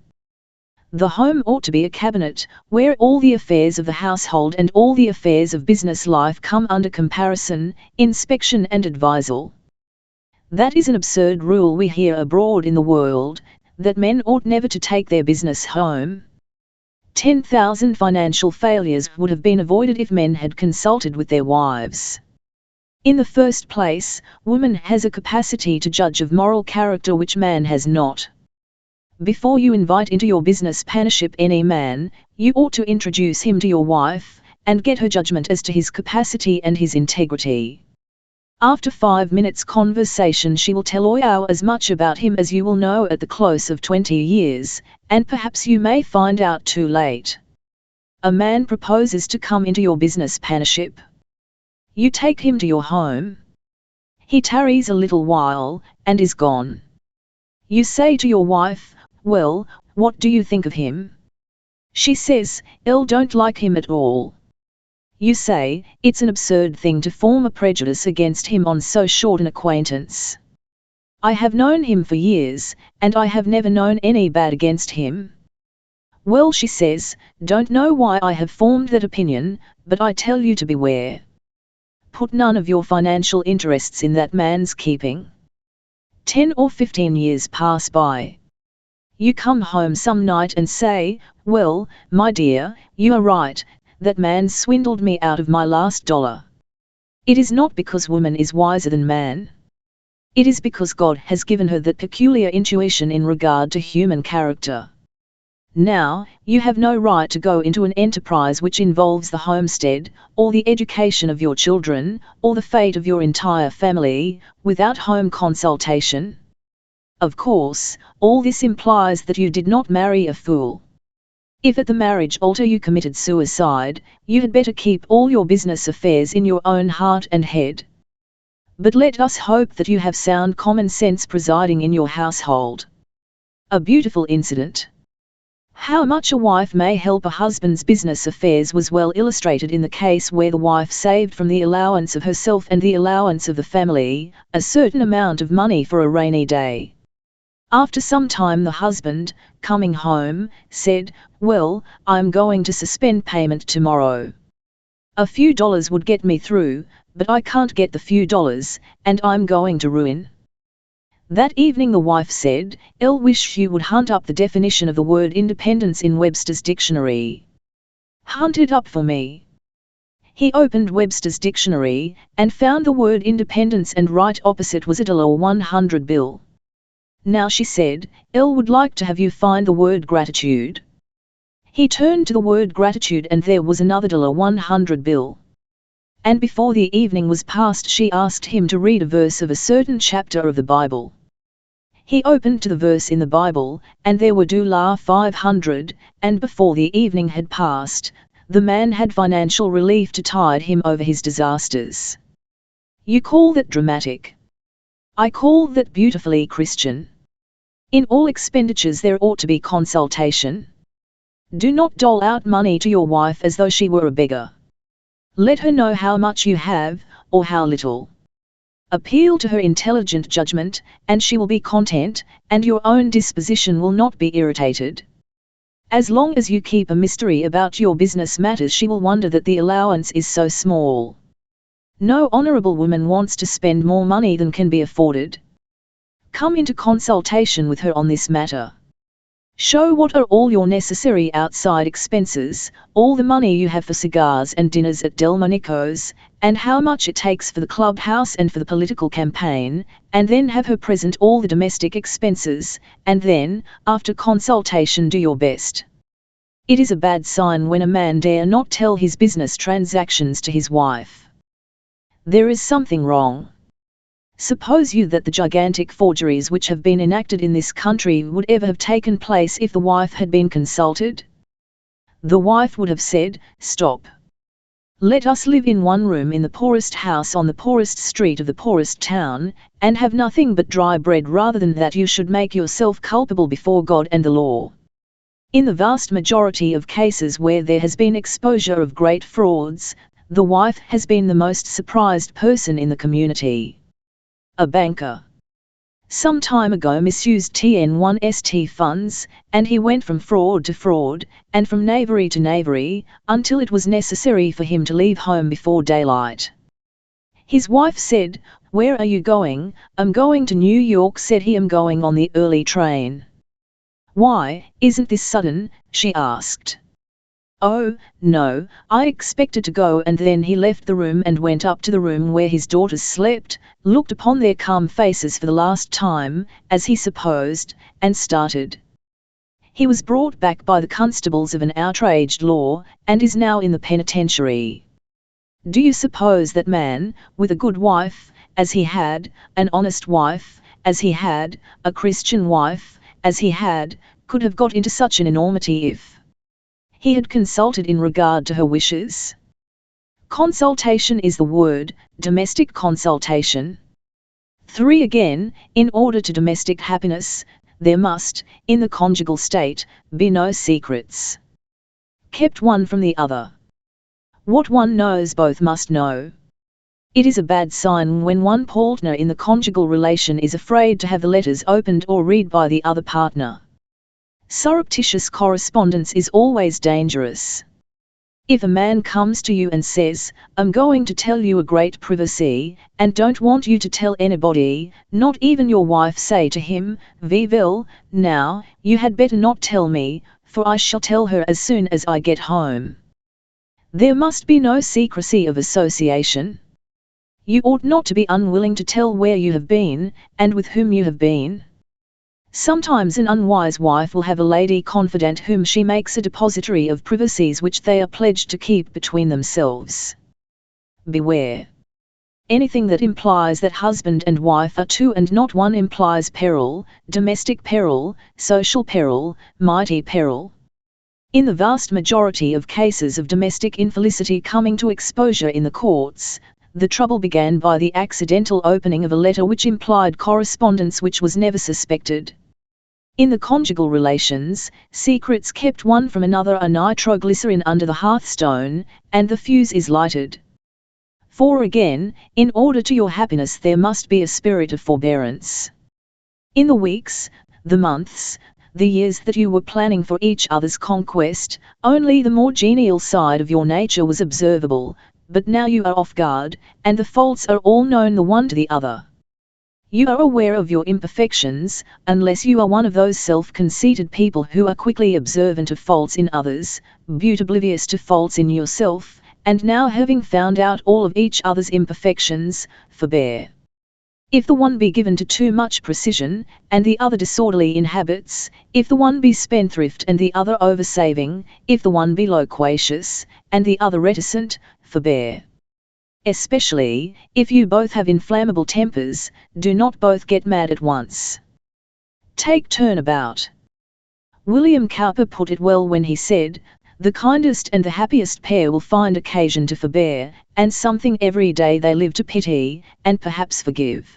The home ought to be a cabinet, where all the affairs of the household and all the affairs of business life come under comparison, inspection and advisal. That is an absurd rule we hear abroad in the world, that men ought never to take their business home. 10,000 financial failures would have been avoided if men had consulted with their wives. In the first place, woman has a capacity to judge of moral character which man has not. Before you invite into your business partnership any man, you ought to introduce him to your wife, and get her judgment as to his capacity and his integrity. After 5 minutes' conversation she will tell you as much about him as you will know at the close of 20 years, and perhaps you may find out too late. A man proposes to come into your business partnership. You take him to your home. He tarries a little while, and is gone. You say to your wife, "Well, what do you think of him?" She says, "I don't like him at all." You say, "It's an absurd thing to form a prejudice against him on so short an acquaintance. I have known him for years, and I have never known any bad against him." "Well," she says, "don't know why I have formed that opinion, but I tell you to beware. Put none of your financial interests in that man's keeping." 10 or 15 years pass by. You come home some night and say, "Well, my dear, you are right, that man swindled me out of my last dollar." It is not because woman is wiser than man. It is because God has given her that peculiar intuition in regard to human character. Now, you have no right to go into an enterprise which involves the homestead, or the education of your children, or the fate of your entire family, without home consultation. Of course, all this implies that you did not marry a fool. If at the marriage altar you committed suicide, you had better keep all your business affairs in your own heart and head. But let us hope that you have sound common sense presiding in your household. A beautiful incident. How much a wife may help a husband's business affairs was well illustrated in the case where the wife saved from the allowance of herself and the allowance of the family, a certain amount of money for a rainy day. After some time the husband, coming home, said, "Well, I'm going to suspend payment tomorrow. A few dollars would get me through, but I can't get the few dollars, and I'm going to ruin." That evening the wife said, "I wish you would hunt up the definition of the word independence in Webster's dictionary. Hunt it up for me." He opened Webster's dictionary, and found the word independence, and right opposite was a $100 bill. "Now," she said, "I would like to have you find the word gratitude." He turned to the word gratitude, and there was another $100 bill. And before the evening was past she asked him to read a verse of a certain chapter of the Bible. He opened to the verse in the Bible, and there were $500, and before the evening had passed, the man had financial relief to tide him over his disasters. You call that dramatic? I call that beautifully Christian. In all expenditures there ought to be consultation. Do not dole out money to your wife as though she were a beggar. Let her know how much you have, or how little. Appeal to her intelligent judgment, and she will be content, and your own disposition will not be irritated. As long as you keep a mystery about your business matters she will wonder that the allowance is so small. No honorable woman wants to spend more money than can be afforded. Come into consultation with her on this matter. Show what are all your necessary outside expenses, all the money you have for cigars and dinners at Delmonico's, and how much it takes for the clubhouse and for the political campaign, and then have her present all the domestic expenses, and then, after consultation, do your best. It is a bad sign when a man dare not tell his business transactions to his wife. There is something wrong. Suppose you that the gigantic forgeries which have been enacted in this country would ever have taken place if the wife had been consulted? The wife would have said, "Stop. Let us live in one room in the poorest house on the poorest street of the poorest town, and have nothing but dry bread, rather than that you should make yourself culpable before God and the law." In the vast majority of cases where there has been exposure of great frauds, the wife has been the most surprised person in the community. A banker, some time ago misused TN1ST funds, and he went from fraud to fraud, and from knavery to knavery, until it was necessary for him to leave home before daylight. His wife said, "Where are you going?" "I'm going to New York," said he. "I'm going on the early train." "Why, isn't this sudden?" she asked. "Oh, no, I expected to go." And then he left the room and went up to the room where his daughters slept, looked upon their calm faces for the last time, as he supposed, and started. He was brought back by the constables of an outraged law, and is now in the penitentiary. Do you suppose that man, with a good wife, as he had, an honest wife, as he had, a Christian wife, as he had, could have got into such an enormity if he had consulted in regard to her wishes? Consultation is the word, domestic consultation. 3. Again, in order to domestic happiness, there must, in the conjugal state, be no secrets kept one from the other. What one knows both must know. It is a bad sign when one partner in the conjugal relation is afraid to have the letters opened or read by the other partner. Surreptitious correspondence is always dangerous. If a man comes to you and says, "I'm going to tell you a great privacy, and don't want you to tell anybody, not even your wife," say to him, "Vivel, now, you had better not tell me, for I shall tell her as soon as I get home." There must be no secrecy of association. You ought not to be unwilling to tell where you have been, and with whom you have been. Sometimes an unwise wife will have a lady confidante whom she makes a depository of privacies which they are pledged to keep between themselves. Beware. Anything that implies that husband and wife are two and not one implies peril, domestic peril, social peril, mighty peril. In the vast majority of cases of domestic infelicity coming to exposure in the courts, the trouble began by the accidental opening of a letter which implied correspondence which was never suspected. In the conjugal relations, secrets kept one from another are nitroglycerin under the hearthstone, and the fuse is lighted. 4. Again, in order to your happiness there must be a spirit of forbearance. In the weeks, the months, the years that you were planning for each other's conquest, only the more genial side of your nature was observable, but now you are off guard, and the faults are all known the one to the other. You are aware of your imperfections, unless you are one of those self-conceited people who are quickly observant of faults in others, but oblivious to faults in yourself, and now having found out all of each other's imperfections, forbear. If the one be given to too much precision, and the other disorderly in habits, if the one be spendthrift and the other oversaving, if the one be loquacious, and the other reticent, forbear. Especially, if you both have inflammable tempers, do not both get mad at once. Take turn about. William Cowper put it well when he said, "The kindest and the happiest pair will find occasion to forbear, and something every day they live to pity, and perhaps forgive."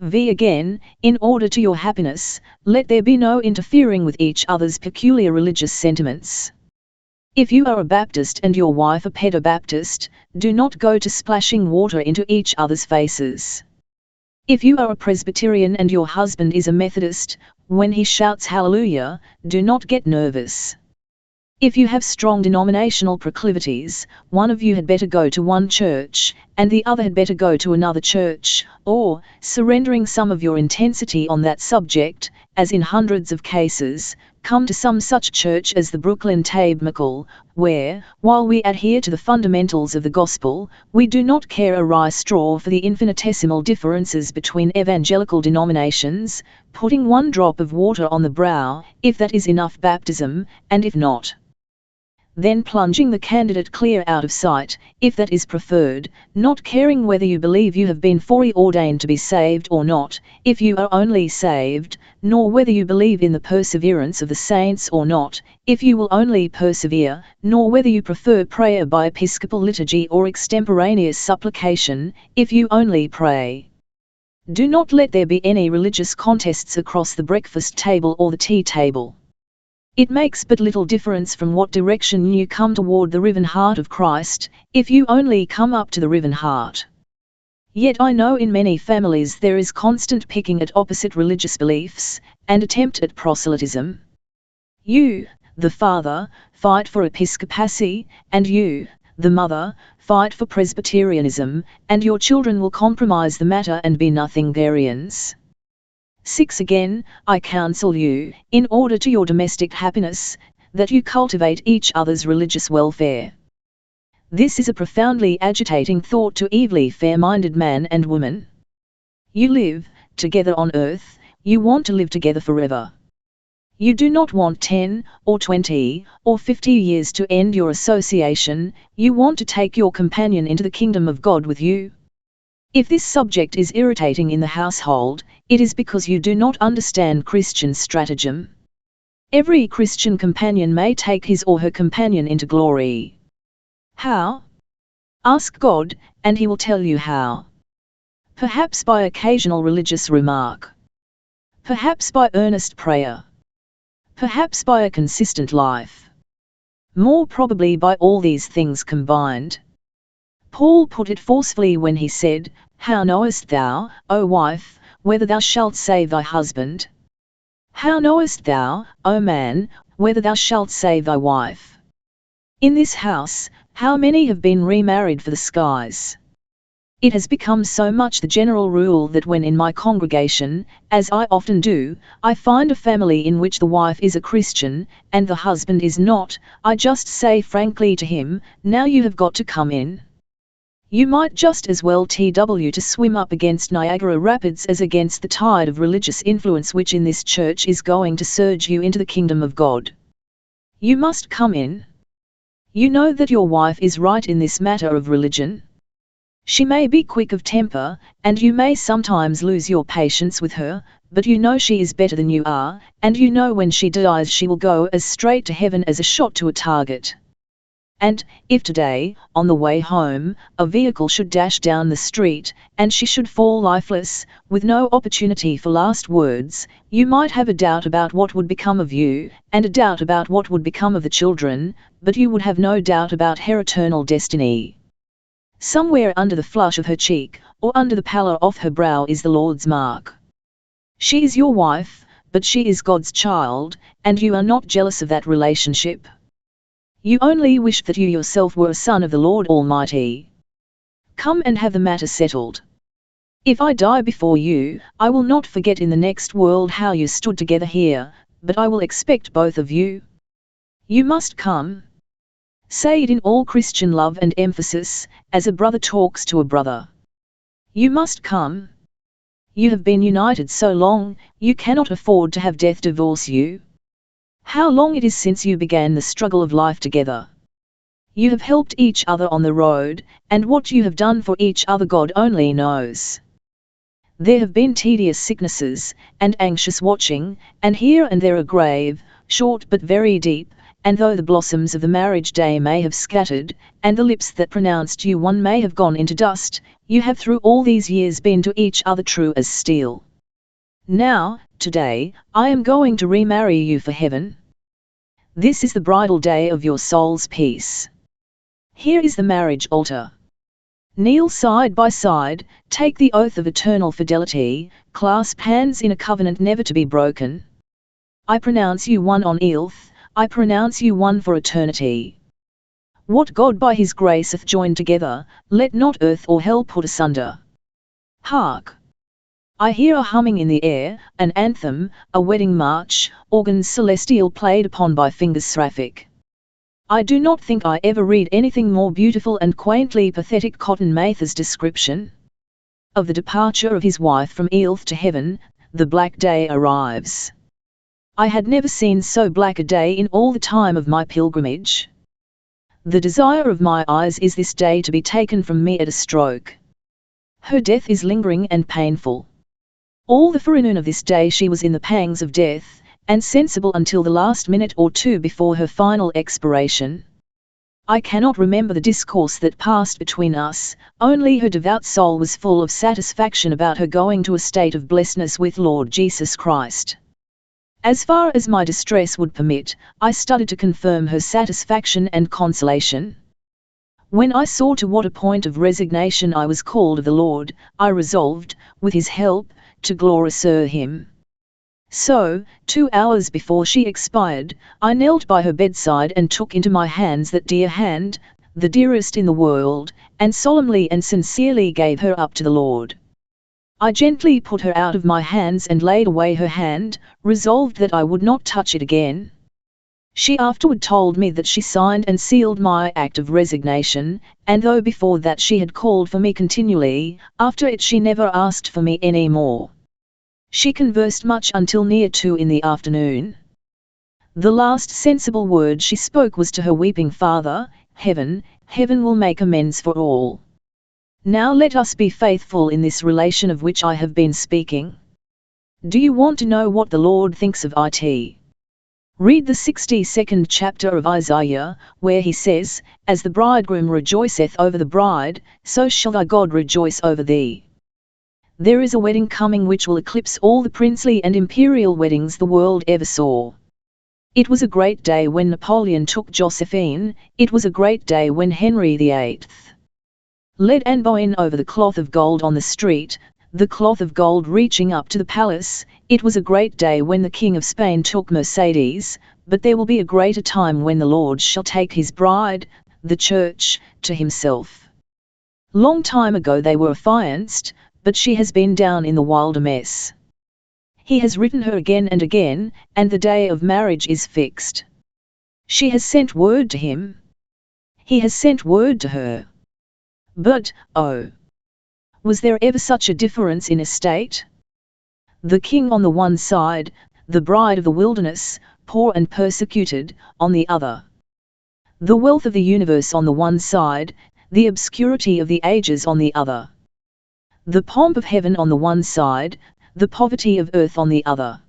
Again, in order to your happiness, let there be no interfering with each other's peculiar religious sentiments. If you are a Baptist and your wife a pedobaptist, do not go to splashing water into each other's faces. If you are a Presbyterian and your husband is a Methodist, when he shouts hallelujah, do not get nervous. If you have strong denominational proclivities, one of you had better go to one church, and the other had better go to another church, or, surrendering some of your intensity on that subject, as in hundreds of cases, come to some such church as the Brooklyn Tabernacle, where, while we adhere to the fundamentals of the gospel, we do not care a rye straw for the infinitesimal differences between evangelical denominations, putting one drop of water on the brow, if that is enough baptism, and if not, then plunging the candidate clear out of sight, if that is preferred, not caring whether you believe you have been foreordained to be saved or not, if you are only saved, nor whether you believe in the perseverance of the saints or not, if you will only persevere, nor whether you prefer prayer by episcopal liturgy or extemporaneous supplication, if you only pray. Do not let there be any religious contests across the breakfast table or the tea table. It makes but little difference from what direction you come toward the riven heart of Christ, if you only come up to the riven heart. Yet I know in many families there is constant picking at opposite religious beliefs, and attempt at proselytism. You, the father, fight for episcopacy, and you, the mother, fight for Presbyterianism, and your children will compromise the matter and be nothingarians. 6. Again, I counsel you, in order to your domestic happiness, that you cultivate each other's religious welfare. This is a profoundly agitating thought to evilly fair-minded man and woman. You live together on earth, you want to live together forever. You do not want 10, or 20, or 50 years to end your association, you want to take your companion into the kingdom of God with you. If this subject is irritating in the household, it is because you do not understand Christian stratagem. Every Christian companion may take his or her companion into glory. How? Ask God, and He will tell you how. Perhaps by occasional religious remark. Perhaps by earnest prayer. Perhaps by a consistent life. More probably by all these things combined. Paul put it forcefully when he said, How knowest thou, O wife, whether thou shalt save thy husband? How knowest thou, O man, whether thou shalt save thy wife? In this house, how many have been remarried for the skies? It has become so much the general rule that when in my congregation, as I often do, I find a family in which the wife is a Christian, and the husband is not, I just say frankly to him, Now you have got to come in. You might just as well to swim up against Niagara Rapids as against the tide of religious influence which in this church is going to surge you into the kingdom of God. You must come in. You know that your wife is right in this matter of religion. She may be quick of temper, and you may sometimes lose your patience with her, but you know she is better than you are, and you know when she dies she will go as straight to heaven as a shot to a target. And, if today, on the way home, a vehicle should dash down the street, and she should fall lifeless, with no opportunity for last words, you might have a doubt about what would become of you, and a doubt about what would become of the children, but you would have no doubt about her eternal destiny. Somewhere under the flush of her cheek, or under the pallor of her brow is the Lord's mark. She is your wife, but she is God's child, and you are not jealous of that relationship. You only wish that you yourself were a son of the Lord Almighty. Come and have the matter settled. If I die before you, I will not forget in the next world how you stood together here, but I will expect both of you. You must come. Say it in all Christian love and emphasis, as a brother talks to a brother. You must come. You have been united so long, you cannot afford to have death divorce you. How long it is since you began the struggle of life together. You have helped each other on the road, and what you have done for each other God only knows. There have been tedious sicknesses, and anxious watching, and here and there a grave, short but very deep, and though the blossoms of the marriage day may have scattered, and the lips that pronounced you one may have gone into dust, you have through all these years been to each other true as steel. Now, today, I am going to remarry you for heaven. This is the bridal day of your soul's peace. Here is the marriage altar. Kneel side by side, take the oath of eternal fidelity, clasp hands in a covenant never to be broken. I pronounce you one on earth, I pronounce you one for eternity. What God by His grace hath joined together, let not earth or hell put asunder. Hark! I hear a humming in the air, an anthem, a wedding march, organs celestial played upon by fingers seraphic. I do not think I ever read anything more beautiful and quaintly pathetic. Cotton Mather's description of the departure of his wife from earth to heaven, the black day arrives. I had never seen so black a day in all the time of my pilgrimage. The desire of my eyes is this day to be taken from me at a stroke. Her death is lingering and painful. All the forenoon of this day she was in the pangs of death, and sensible until the last minute or two before her final expiration. I cannot remember the discourse that passed between us, only her devout soul was full of satisfaction about her going to a state of blessedness with Lord Jesus Christ. As far as my distress would permit, I studied to confirm her satisfaction and consolation. When I saw to what a point of resignation I was called of the Lord, I resolved, with his help, to glorify him. So, 2 hours before she expired, I knelt by her bedside and took into my hands that dear hand, the dearest in the world, and solemnly and sincerely gave her up to the Lord. I gently put her out of my hands and laid away her hand, resolved that I would not touch it again. She afterward told me that she signed and sealed my act of resignation, and though before that she had called for me continually, after it she never asked for me any more. She conversed much until near 2 in the afternoon. The last sensible word she spoke was to her weeping father, Heaven will make amends for all. Now let us be faithful in this relation of which I have been speaking. Do you want to know what the Lord thinks of it? Read the 62nd chapter of Isaiah, where he says, As the bridegroom rejoiceth over the bride, so shall thy God rejoice over thee. There is a wedding coming which will eclipse all the princely and imperial weddings the world ever saw. It was a great day when Napoleon took Josephine, it was a great day when Henry VIII led Anne Boleyn over the cloth of gold on the street, the cloth of gold reaching up to the palace. It was a great day when the King of Spain took Mercedes, but there will be a greater time when the Lord shall take his bride, the church, to himself. Long time ago they were affianced, but she has been down in the wilderness. He has written her again and again, and the day of marriage is fixed. She has sent word to him. He has sent word to her. But, oh! Was there ever such a difference in estate? The king on the one side, the bride of the wilderness, poor and persecuted, on the other. The wealth of the universe on the one side, the obscurity of the ages on the other. The pomp of heaven on the one side, the poverty of earth on the other.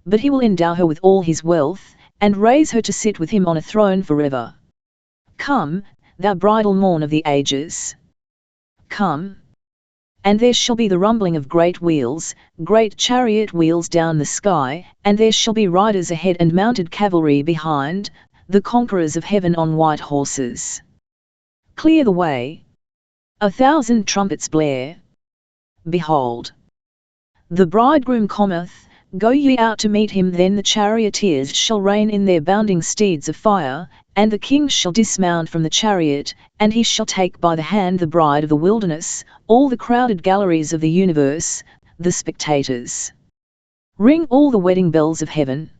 But he will endow her with all his wealth, and raise her to sit with him on a throne forever. Come, thou bridal morn of the ages. Come. And there shall be the rumbling of great wheels, great chariot wheels down the sky, and there shall be riders ahead and mounted cavalry behind, the conquerors of heaven on white horses. Clear the way. 1,000 trumpets blare. Behold! The bridegroom cometh, go ye out to meet him. Then the charioteers shall rein in their bounding steeds of fire, and the king shall dismount from the chariot, and he shall take by the hand the bride of the wilderness, all the crowded galleries of the universe, the spectators. Ring all the wedding bells of heaven.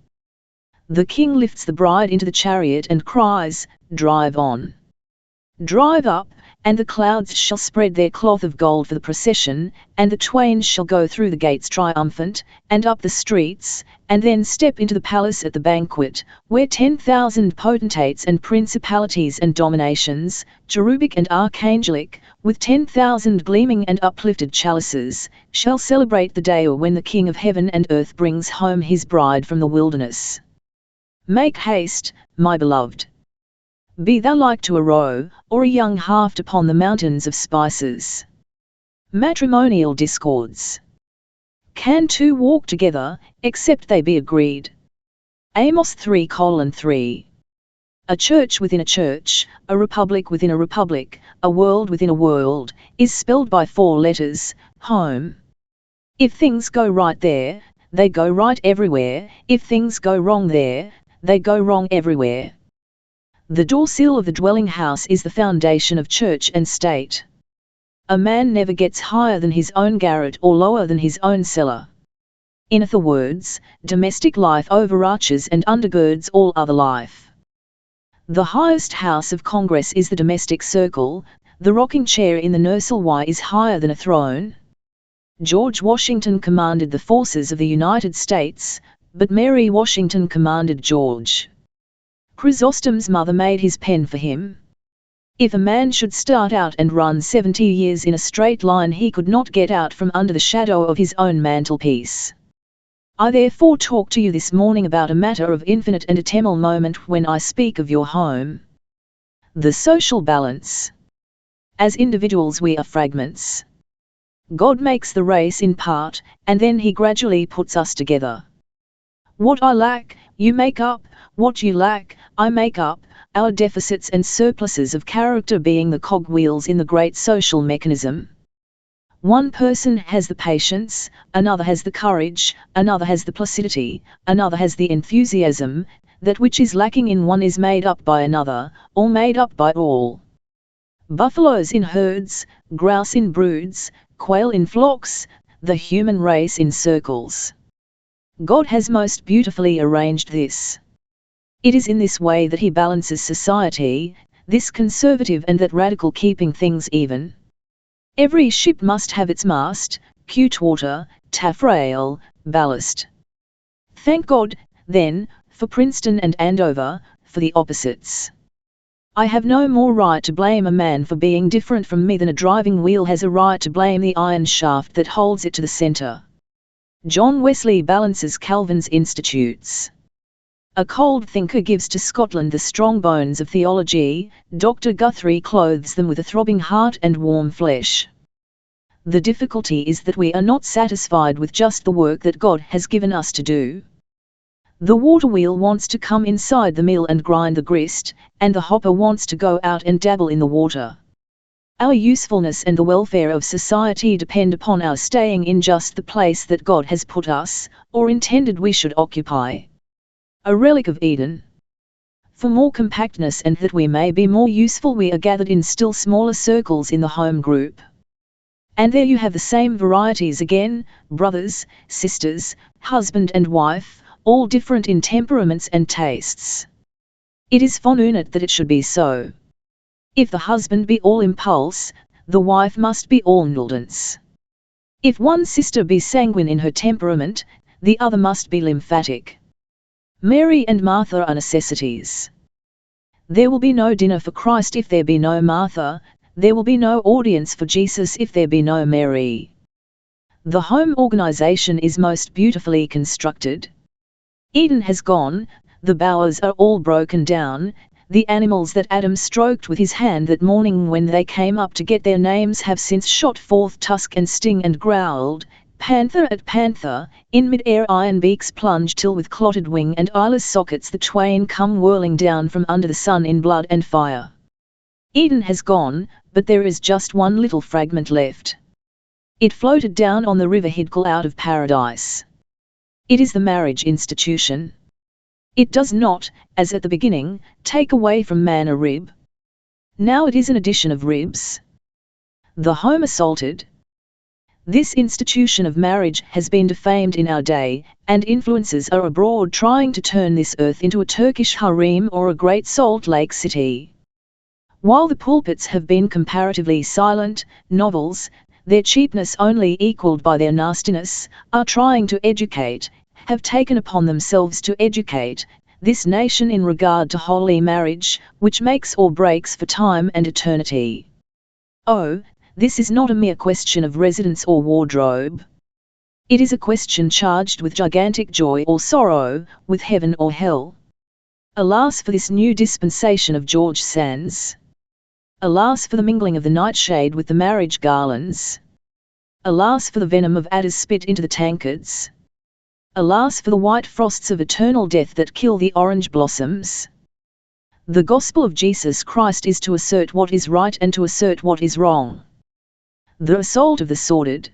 The king lifts the bride into the chariot and cries, Drive on! Drive up! And the clouds shall spread their cloth of gold for the procession, and the twain shall go through the gates triumphant, and up the streets, and then step into the palace at the banquet, where 10,000 potentates and principalities and dominations, cherubic and archangelic, with 10,000 gleaming and uplifted chalices, shall celebrate the day when the King of heaven and earth brings home his bride from the wilderness. Make haste, my beloved. Be thou like to a roe, or a young haft upon the mountains of spices. Matrimonial discords. Can two walk together, except they be agreed? Amos 3:3. A church within a church, a republic within a republic, a world within a world, is spelled by 4 letters, home. If things go right there, they go right everywhere. If things go wrong there, they go wrong everywhere. The door-sill of the dwelling house is the foundation of church and state. A man never gets higher than his own garret or lower than his own cellar. In other words, domestic life overarches and undergirds all other life. The highest house of Congress is the domestic circle. The rocking chair in the nursery Y is higher than a throne. George Washington commanded the forces of the United States, but Mary Washington commanded George. Chrysostom's mother made his pen for him. If a man should start out and run 70 years in a straight line, he could not get out from under the shadow of his own mantelpiece. I therefore talk to you this morning about a matter of infinite and eternal moment when I speak of your home. The social balance. As individuals we are fragments. God makes the race in part, and then he gradually puts us together. What I lack, you make up. What you lack, I make up. our deficits and surpluses of character being the cogwheels in the great social mechanism. One person has the patience, another has the courage, another has the placidity, another has the enthusiasm. That which is lacking in one is made up by another, or made up by all. Buffaloes in herds, grouse in broods, quail in flocks, the human race in circles. God has most beautifully arranged this. It is in this way that He balances society, this conservative and that radical, keeping things even. Every ship must have its mast, cutwater, taffrail, ballast. Thank God, then, for Princeton and Andover, for the opposites. I have no more right to blame a man for being different from me than a driving wheel has a right to blame the iron shaft that holds it to the centre. John Wesley balances Calvin's institutes. A cold thinker gives to Scotland the strong bones of theology, Dr. Guthrie clothes them with a throbbing heart and warm flesh. The difficulty is that we are not satisfied with just the work that God has given us to do. The water wheel wants to come inside the mill and grind the grist, and the hopper wants to go out and dabble in the water. Our usefulness and the welfare of society depend upon our staying in just the place that God has put us, or intended we should occupy. A relic of Eden. For more compactness and that we may be more useful, we are gathered in still smaller circles in the home group. And there you have the same varieties again, brothers, sisters, husband and wife, all different in temperaments and tastes. It is fortunate that it should be so. If the husband be all impulse, the wife must be all indulgence. If one sister be sanguine in her temperament, the other must be lymphatic. Mary and Martha are necessities. There will be no dinner for Christ if there be no Martha, there will be no audience for Jesus if there be no Mary. The home organization is most beautifully constructed. Eden has gone, the bowers are all broken down, the animals that Adam stroked with his hand that morning when they came up to get their names have since shot forth tusk and sting and growled, panther at panther, in mid-air iron beaks plunge till with clotted wing and eyeless sockets the twain come whirling down from under the sun in blood and fire. Eden has gone, but there is just one little fragment left. It floated down on the river Hidcal out of paradise. It is the marriage institution. It does not, as at the beginning, take away from man a rib. Now it is an addition of ribs. The home assaulted. This institution of marriage has been defamed in our day, and influences are abroad trying to turn this earth into a Turkish harem or a great Salt Lake City. While the pulpits have been comparatively silent, novels, their cheapness only equalled by their nastiness, are trying to educate, have taken upon themselves to educate, this nation in regard to holy marriage, which makes or breaks for time and eternity. Oh, this is not a mere question of residence or wardrobe. It is a question charged with gigantic joy or sorrow, with heaven or hell. Alas for this new dispensation of George Sands! Alas for the mingling of the nightshade with the marriage garlands! Alas for the venom of adders spit into the tankards! Alas for the white frosts of eternal death that kill the orange blossoms! The gospel of Jesus Christ is to assert what is right and to assert what is wrong. The assault of the sordid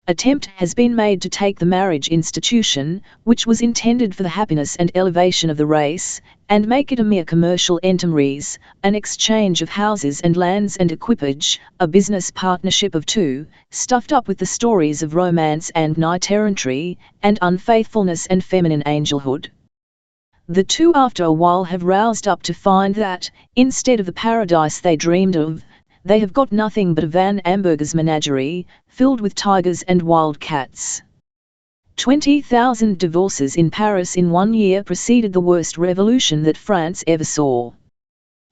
attempt has been made to take the marriage institution, which was intended for the happiness and elevation of the race, and make it a mere commercial enterprise, an exchange of houses and lands and equipage, a business partnership of two, stuffed up with the stories of romance and knight-errantry, and unfaithfulness and feminine angelhood. The two after a while have roused up to find that, instead of the paradise they dreamed of, they have got nothing but a Van Amberger's menagerie, filled with tigers and wild cats. 20,000 divorces in Paris in 1 year preceded the worst revolution that France ever saw.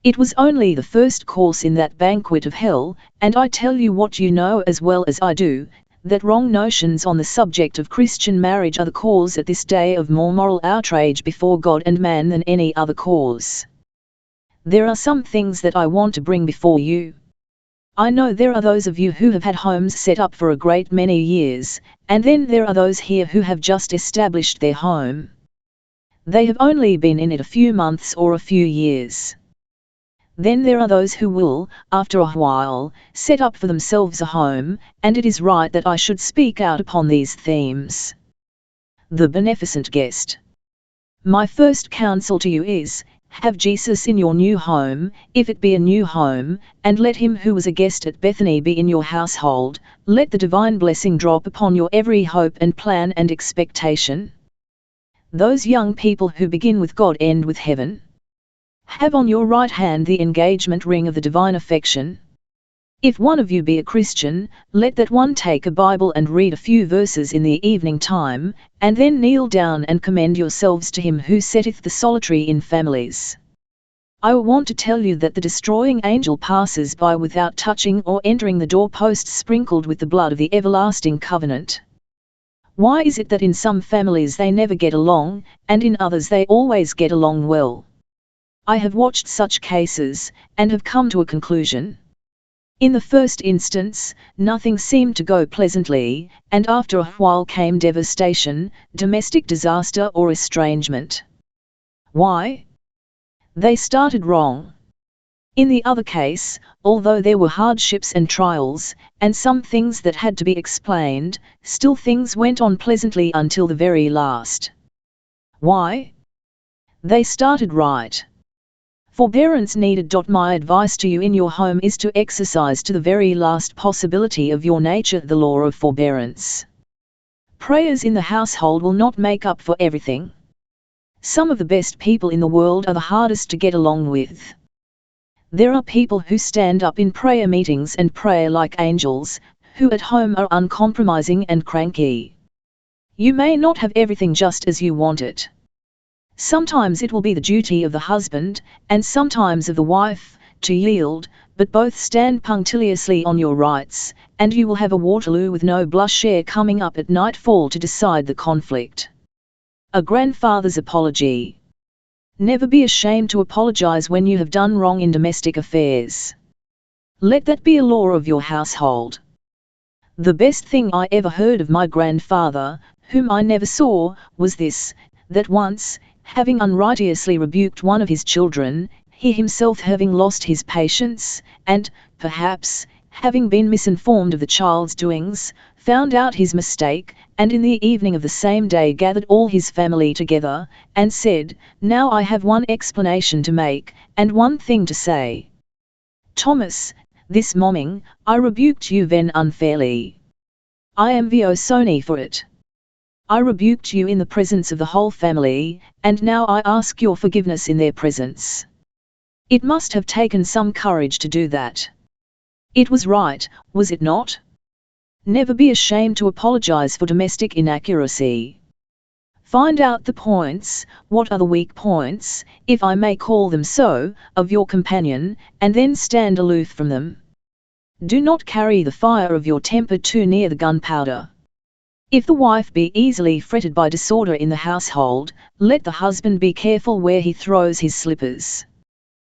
It was only the first course in that banquet of hell, and I tell you what you know as well as I do, that wrong notions on the subject of Christian marriage are the cause at this day of more moral outrage before God and man than any other cause. There are some things that I want to bring before you. I know there are those of you who have had homes set up for a great many years, and then there are those here who have just established their home. They have only been in it a few months or a few years. Then there are those who will, after a while, set up for themselves a home, and it is right that I should speak out upon these themes. The beneficent guest. My first counsel to you is, have Jesus in your new home, if it be a new home, and let him who was a guest at Bethany be in your household. Let the divine blessing drop upon your every hope and plan and expectation. Those young people who begin with God end with heaven. Have on your right hand the engagement ring of the divine affection. If one of you be a Christian, let that one take a Bible and read a few verses in the evening time, and then kneel down and commend yourselves to him who setteth the solitary in families. I want to tell you that the destroying angel passes by without touching or entering the doorposts sprinkled with the blood of the everlasting covenant. Why is it that in some families they never get along, and in others they always get along well? I have watched such cases, and have come to a conclusion. In the first instance, nothing seemed to go pleasantly, and after a while came devastation, domestic disaster or estrangement. Why? They started wrong. In the other case, although there were hardships and trials, and some things that had to be explained, still things went on pleasantly until the very last. Why? They started right. Forbearance needed. My advice to you in your home is to exercise to the very last possibility of your nature the law of forbearance. Prayers in the household will not make up for everything. Some of the best people in the world are the hardest to get along with. There are people who stand up in prayer meetings and pray like angels, who at home are uncompromising and cranky. You may not have everything just as you want it. Sometimes it will be the duty of the husband, and sometimes of the wife, to yield, but both stand punctiliously on your rights, and you will have a Waterloo with no blush coming up at nightfall to decide the conflict. A grandfather's apology. Never be ashamed to apologize when you have done wrong in domestic affairs. Let that be a law of your household. The best thing I ever heard of my grandfather, whom I never saw, was this, that once, having unrighteously rebuked one of his children, he himself having lost his patience, and, perhaps, having been misinformed of the child's doings, found out his mistake, and in the evening of the same day gathered all his family together, and said, "Now I have one explanation to make, and one thing to say. Thomas, this morning, I rebuked you ven unfairly. I am sorry for it. I rebuked you in the presence of the whole family, and now I ask your forgiveness in their presence." It must have taken some courage to do that. It was right, was it not? Never be ashamed to apologize for domestic inaccuracy. Find out the points, what are the weak points, if I may call them so, of your companion, and then stand aloof from them. Do not carry the fire of your temper too near the gunpowder. If the wife be easily fretted by disorder in the household, let the husband be careful where he throws his slippers.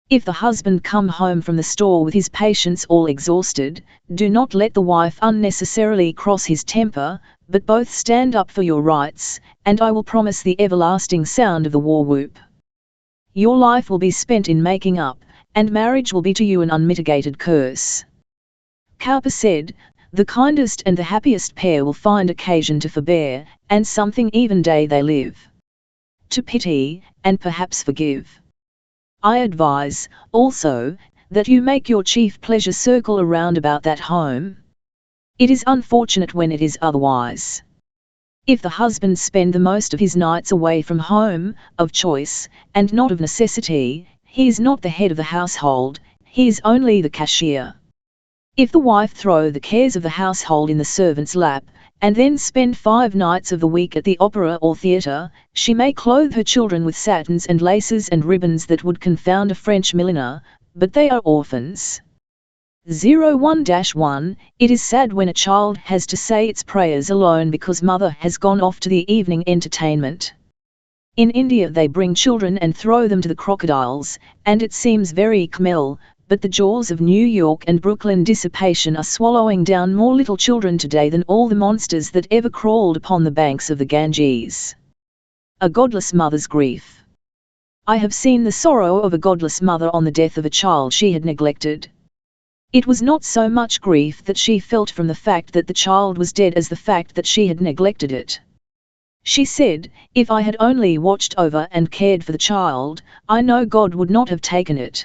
If the husband come home from the store with his patience all exhausted, do not let the wife unnecessarily cross his temper, but both stand up for your rights, and I will promise the everlasting sound of the war whoop. Your life will be spent in making up, and marriage will be to you an unmitigated curse. Cowper said, "The kindest and the happiest pair will find occasion to forbear, and something even day they live. To pity, and perhaps forgive." I advise, also, that you make your chief pleasure circle around about that home. It is unfortunate when it is otherwise. If the husband spend the most of his nights away from home, of choice, and not of necessity, he is not the head of the household, he is only the cashier. If the wife throw the cares of the household in the servant's lap, and then spend 5 nights of the week at the opera or theatre, she may clothe her children with satins and laces and ribbons that would confound a French milliner, but they are orphans. 1-1 It is sad when a child has to say its prayers alone because mother has gone off to the evening entertainment. In India they bring children and throw them to the crocodiles, and it seems very camel, but the jaws of New York and Brooklyn dissipation are swallowing down more little children today than all the monsters that ever crawled upon the banks of the Ganges. A godless mother's grief. I have seen the sorrow of a godless mother on the death of a child she had neglected. It was not so much grief that she felt from the fact that the child was dead as the fact that she had neglected it. She said, "If I had only watched over and cared for the child, I know God would not have taken it."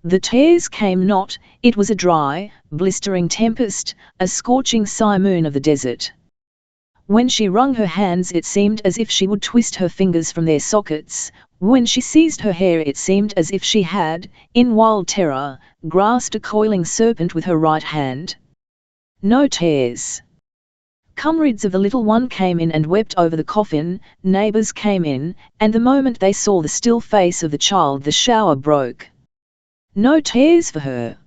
The tears came not, it was a dry, blistering tempest, a scorching simoon of the desert. When she wrung her hands it seemed as if she would twist her fingers from their sockets, when she seized her hair it seemed as if she had, in wild terror, grasped a coiling serpent with her right hand. No tears. Comrades of the little one came in and wept over the coffin, neighbors came in, and the moment they saw the still face of the child the shower broke. No tears for her.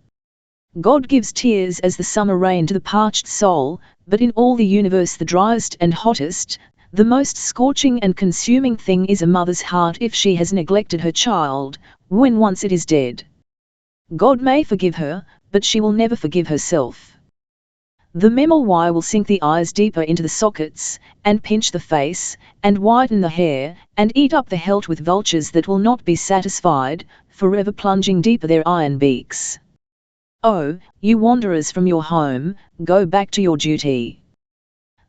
God gives tears as the summer rain to the parched soul, but in all the universe the driest and hottest, the most scorching and consuming thing is a mother's heart if she has neglected her child, when once it is dead. God may forgive her, but she will never forgive herself. The memoir will sink the eyes deeper into the sockets, and pinch the face, and whiten the hair, and eat up the helt with vultures that will not be satisfied, forever plunging deeper their iron beaks. Oh, you wanderers from your home, go back to your duty.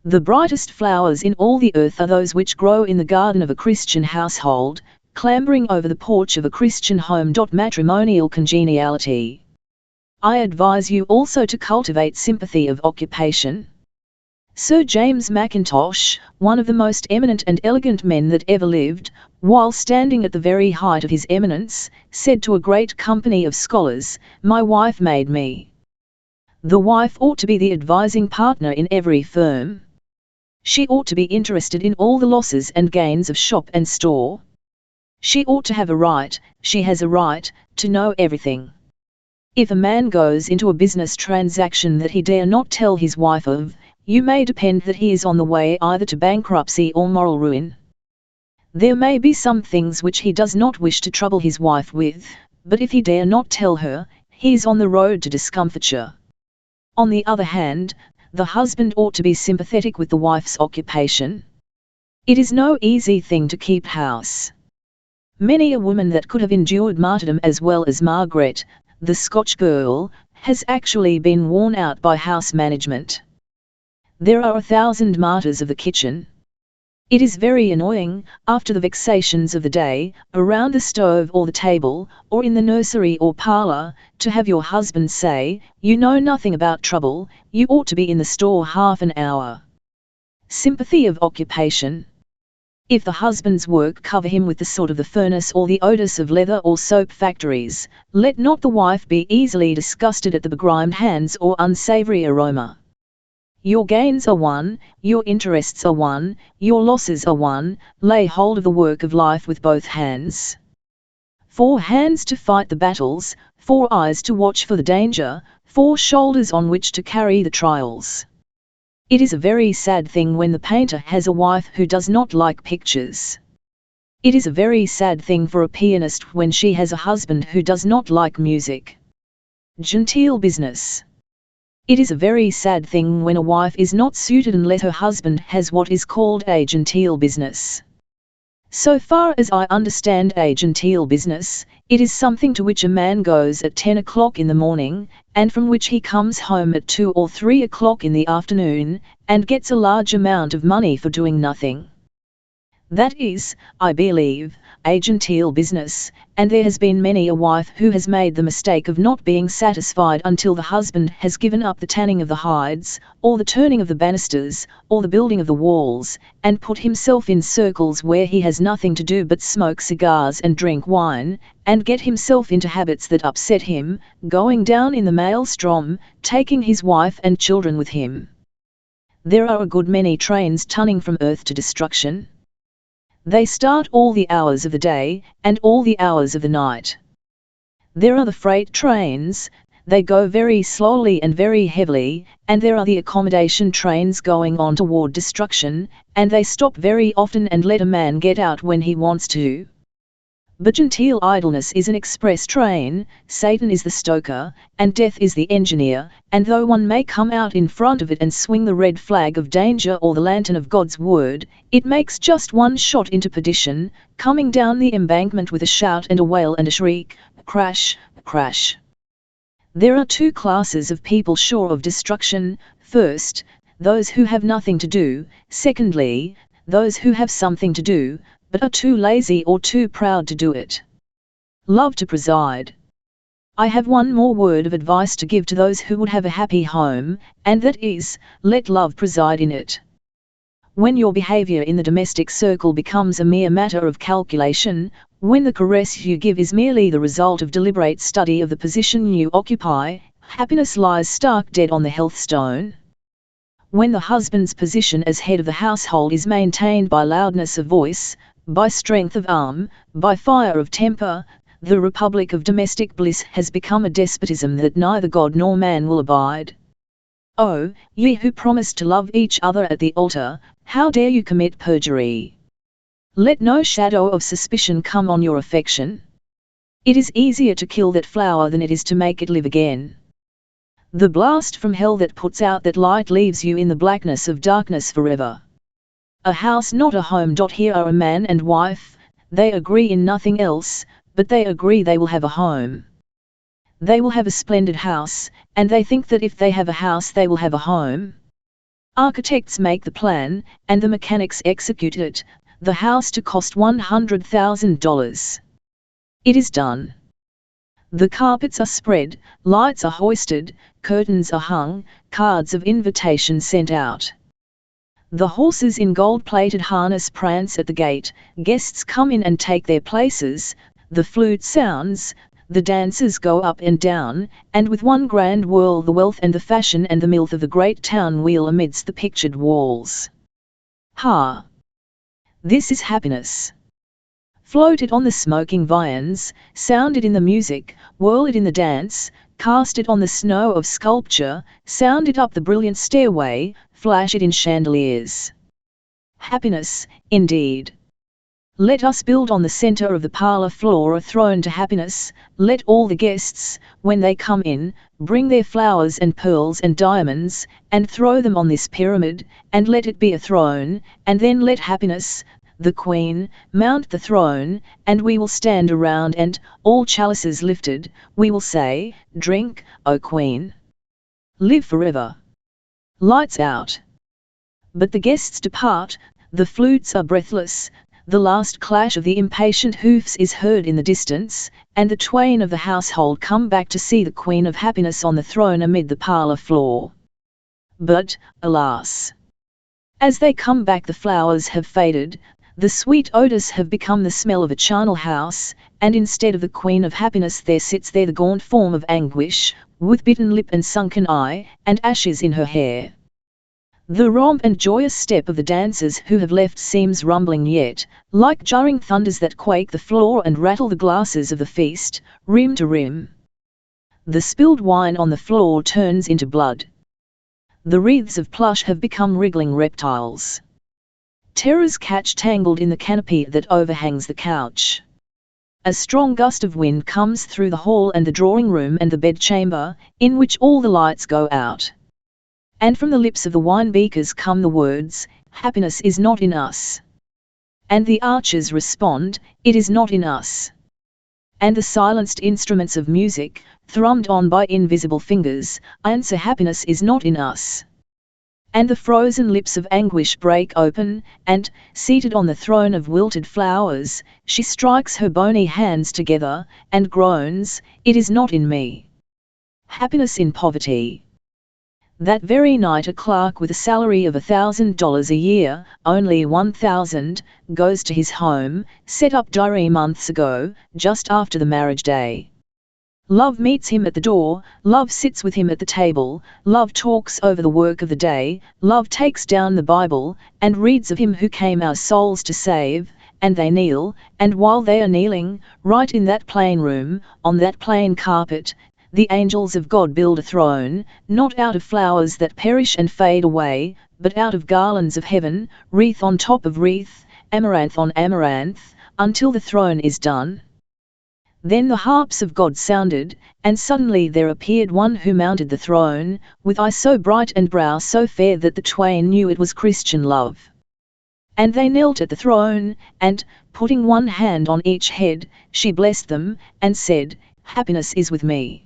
The brightest flowers in all the earth are those which grow in the garden of a Christian household, clambering over the porch of a Christian home. Matrimonial congeniality. I advise you also to cultivate sympathy of occupation. Sir James Mackintosh, one of the most eminent and elegant men that ever lived, while standing at the very height of his eminence, said to a great company of scholars, "My wife made me." The wife ought to be the advising partner in every firm. She ought to be interested in all the losses and gains of shop and store. She ought to have a right, she has a right, to know everything. If a man goes into a business transaction that he dare not tell his wife of, you may depend that he is on the way either to bankruptcy or moral ruin. There may be some things which he does not wish to trouble his wife with, but if he dare not tell her, he is on the road to discomfiture. On the other hand, the husband ought to be sympathetic with the wife's occupation. It is no easy thing to keep house. Many a woman that could have endured martyrdom as well as Margaret, the Scotch girl, has actually been worn out by house management. There are 1,000 martyrs of the kitchen. It is very annoying, after the vexations of the day, around the stove or the table, or in the nursery or parlour, to have your husband say, "You know nothing about trouble, you ought to be in the store half an hour." Sympathy of occupation. If the husband's work cover him with the soot of the furnace or the odours of leather or soap factories, let not the wife be easily disgusted at the begrimed hands or unsavoury aroma. Your gains are one, your interests are one, your losses are one, lay hold of the work of life with both hands. 4 hands to fight the battles, 4 eyes to watch for the danger, 4 shoulders on which to carry the trials. It is a very sad thing when the painter has a wife who does not like pictures. It is a very sad thing for a pianist when she has a husband who does not like music. Genteel business. It is a very sad thing when a wife is not suited unless her husband has what is called a genteel business. So far as I understand a genteel business, it is something to which a man goes at 10 o'clock in the morning, and from which he comes home at 2 or 3 o'clock in the afternoon, and gets a large amount of money for doing nothing. That is, I believe, a genteel business, and there has been many a wife who has made the mistake of not being satisfied until the husband has given up the tanning of the hides, or the turning of the banisters, or the building of the walls, and put himself in circles where he has nothing to do but smoke cigars and drink wine, and get himself into habits that upset him, going down in the maelstrom, taking his wife and children with him. There are a good many trains tunning from earth to destruction. They start all the hours of the day, and all the hours of the night. There are the freight trains, they go very slowly and very heavily, and there are the accommodation trains going on toward destruction, and they stop very often and let a man get out when he wants to. But genteel idleness is an express train, Satan is the stoker, and death is the engineer, and though one may come out in front of it and swing the red flag of danger or the lantern of God's word, it makes just one shot into perdition, coming down the embankment with a shout and a wail and a shriek, crash, crash. There are two classes of people sure of destruction: first, those who have nothing to do; secondly, those who have something to do, but are too lazy or too proud to do it. Love to preside. I have one more word of advice to give to those who would have a happy home, and that is, let love preside in it. When your behavior in the domestic circle becomes a mere matter of calculation, when the caress you give is merely the result of deliberate study of the position you occupy, happiness lies stark dead on the hearthstone. When the husband's position as head of the household is maintained by loudness of voice, by strength of arm, by fire of temper, the republic of domestic bliss has become a despotism that neither God nor man will abide. Oh, ye who promised to love each other at the altar, how dare you commit perjury? Let no shadow of suspicion come on your affection. It is easier to kill that flower than it is to make it live again. The blast from hell that puts out that light leaves you in the blackness of darkness forever. A house not a home. Here are a man and wife, they agree in nothing else, but they agree they will have a home. They will have a splendid house, and they think that if they have a house they will have a home. Architects make the plan, and the mechanics execute it, the house to cost $100,000. It is done. The carpets are spread, lights are hoisted, curtains are hung, cards of invitation sent out. The horses in gold-plated harness prance at the gate, guests come in and take their places, the flute sounds, the dancers go up and down, and with one grand whirl the wealth and the fashion and the filth of the great town wheel amidst the pictured walls. Ha! This is happiness. Float it on the smoking viands, sound it in the music, whirl it in the dance, cast it on the snow of sculpture, sound it up the brilliant stairway, flash it in chandeliers. Happiness, indeed. Let us build on the center of the parlor floor a throne to happiness, let all the guests, when they come in, bring their flowers and pearls and diamonds, and throw them on this pyramid, and let it be a throne, and then let happiness, the queen, mount the throne, and we will stand around and, all chalices lifted, we will say, drink, O queen. Live forever. Lights out. But the guests depart, the flutes are breathless, the last clash of the impatient hoofs is heard in the distance, and the twain of the household come back to see the Queen of Happiness on the throne amid the parlor floor. But, alas! As they come back the flowers have faded, the sweet odors have become the smell of a charnel house, and instead of the Queen of Happiness there sits there the gaunt form of Anguish, with bitten lip and sunken eye, and ashes in her hair. The romp and joyous step of the dancers who have left seems rumbling yet, like jarring thunders that quake the floor and rattle the glasses of the feast, rim to rim. The spilled wine on the floor turns into blood. The wreaths of plush have become wriggling reptiles. Terrors catch tangled in the canopy that overhangs the couch. A strong gust of wind comes through the hall and the drawing room and the bedchamber, in which all the lights go out. And from the lips of the wine beakers come the words, "Happiness is not in us." And the archers respond, "It is not in us." And the silenced instruments of music, thrummed on by invisible fingers, answer, "Happiness is not in us." And the frozen lips of Anguish break open, and, seated on the throne of wilted flowers, she strikes her bony hands together, and groans, "It is not in me." Happiness in poverty. That very night a clerk with a salary of $1,000 a year, only 1,000, goes to his home, set up 3 months ago, just after the marriage day. Love meets him at the door, love sits with him at the table, love talks over the work of the day, love takes down the Bible, and reads of him who came our souls to save, and they kneel, and while they are kneeling, right in that plain room, on that plain carpet, the angels of God build a throne, not out of flowers that perish and fade away, but out of garlands of heaven, wreath on top of wreath, amaranth on amaranth, until the throne is done. Then the harps of God sounded, and suddenly there appeared one who mounted the throne, with eye so bright and brow so fair that the twain knew it was Christian love. And they knelt at the throne, and, putting one hand on each head, she blessed them, and said, Happiness is with me.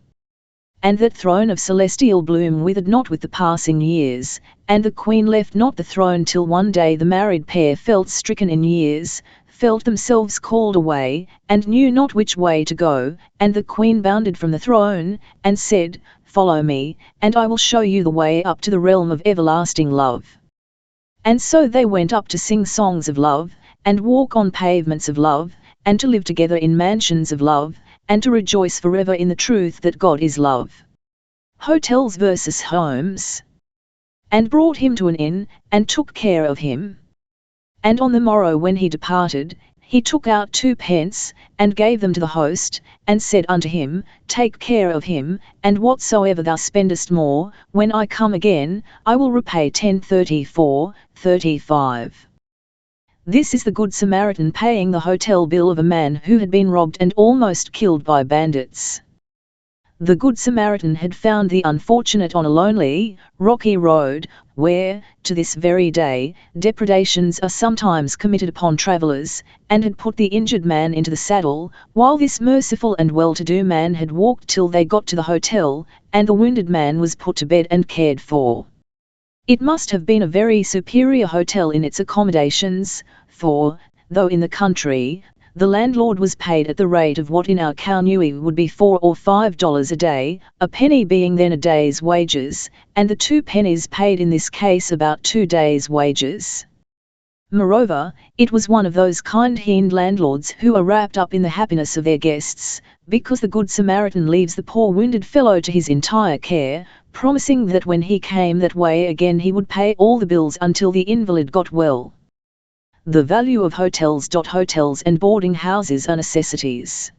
And that throne of celestial bloom withered not with the passing years, and the queen left not the throne till one day the married pair felt stricken in years, felt themselves called away, and knew not which way to go, and the queen bounded from the throne, and said, Follow me, and I will show you the way up to the realm of everlasting love. And so they went up to sing songs of love, and walk on pavements of love, and to live together in mansions of love, and to rejoice forever in the truth that God is love. Hotels versus homes. And brought him to an inn, and took care of him. And on the morrow when he departed, he took out 2 pence, and gave them to the host, and said unto him, Take care of him, and whatsoever thou spendest more, when I come again, I will repay 10:34:35. This is the Good Samaritan paying the hotel bill of a man who had been robbed and almost killed by bandits. The Good Samaritan had found the unfortunate on a lonely, rocky road, where, to this very day, depredations are sometimes committed upon travellers, and had put the injured man into the saddle, while this merciful and well-to-do man had walked till they got to the hotel, and the wounded man was put to bed and cared for. It must have been a very superior hotel in its accommodations, for, though in the country, the landlord was paid at the rate of what in our Kaunui would be $4 or $5 a day, a penny being then a day's wages, and the 2 pennies paid in this case about 2 days' wages. Moreover, it was one of those kind-hearted landlords who are wrapped up in the happiness of their guests, because the Good Samaritan leaves the poor wounded fellow to his entire care, promising that when he came that way again he would pay all the bills until the invalid got well. The value of hotels. Hotels and boarding houses are necessities.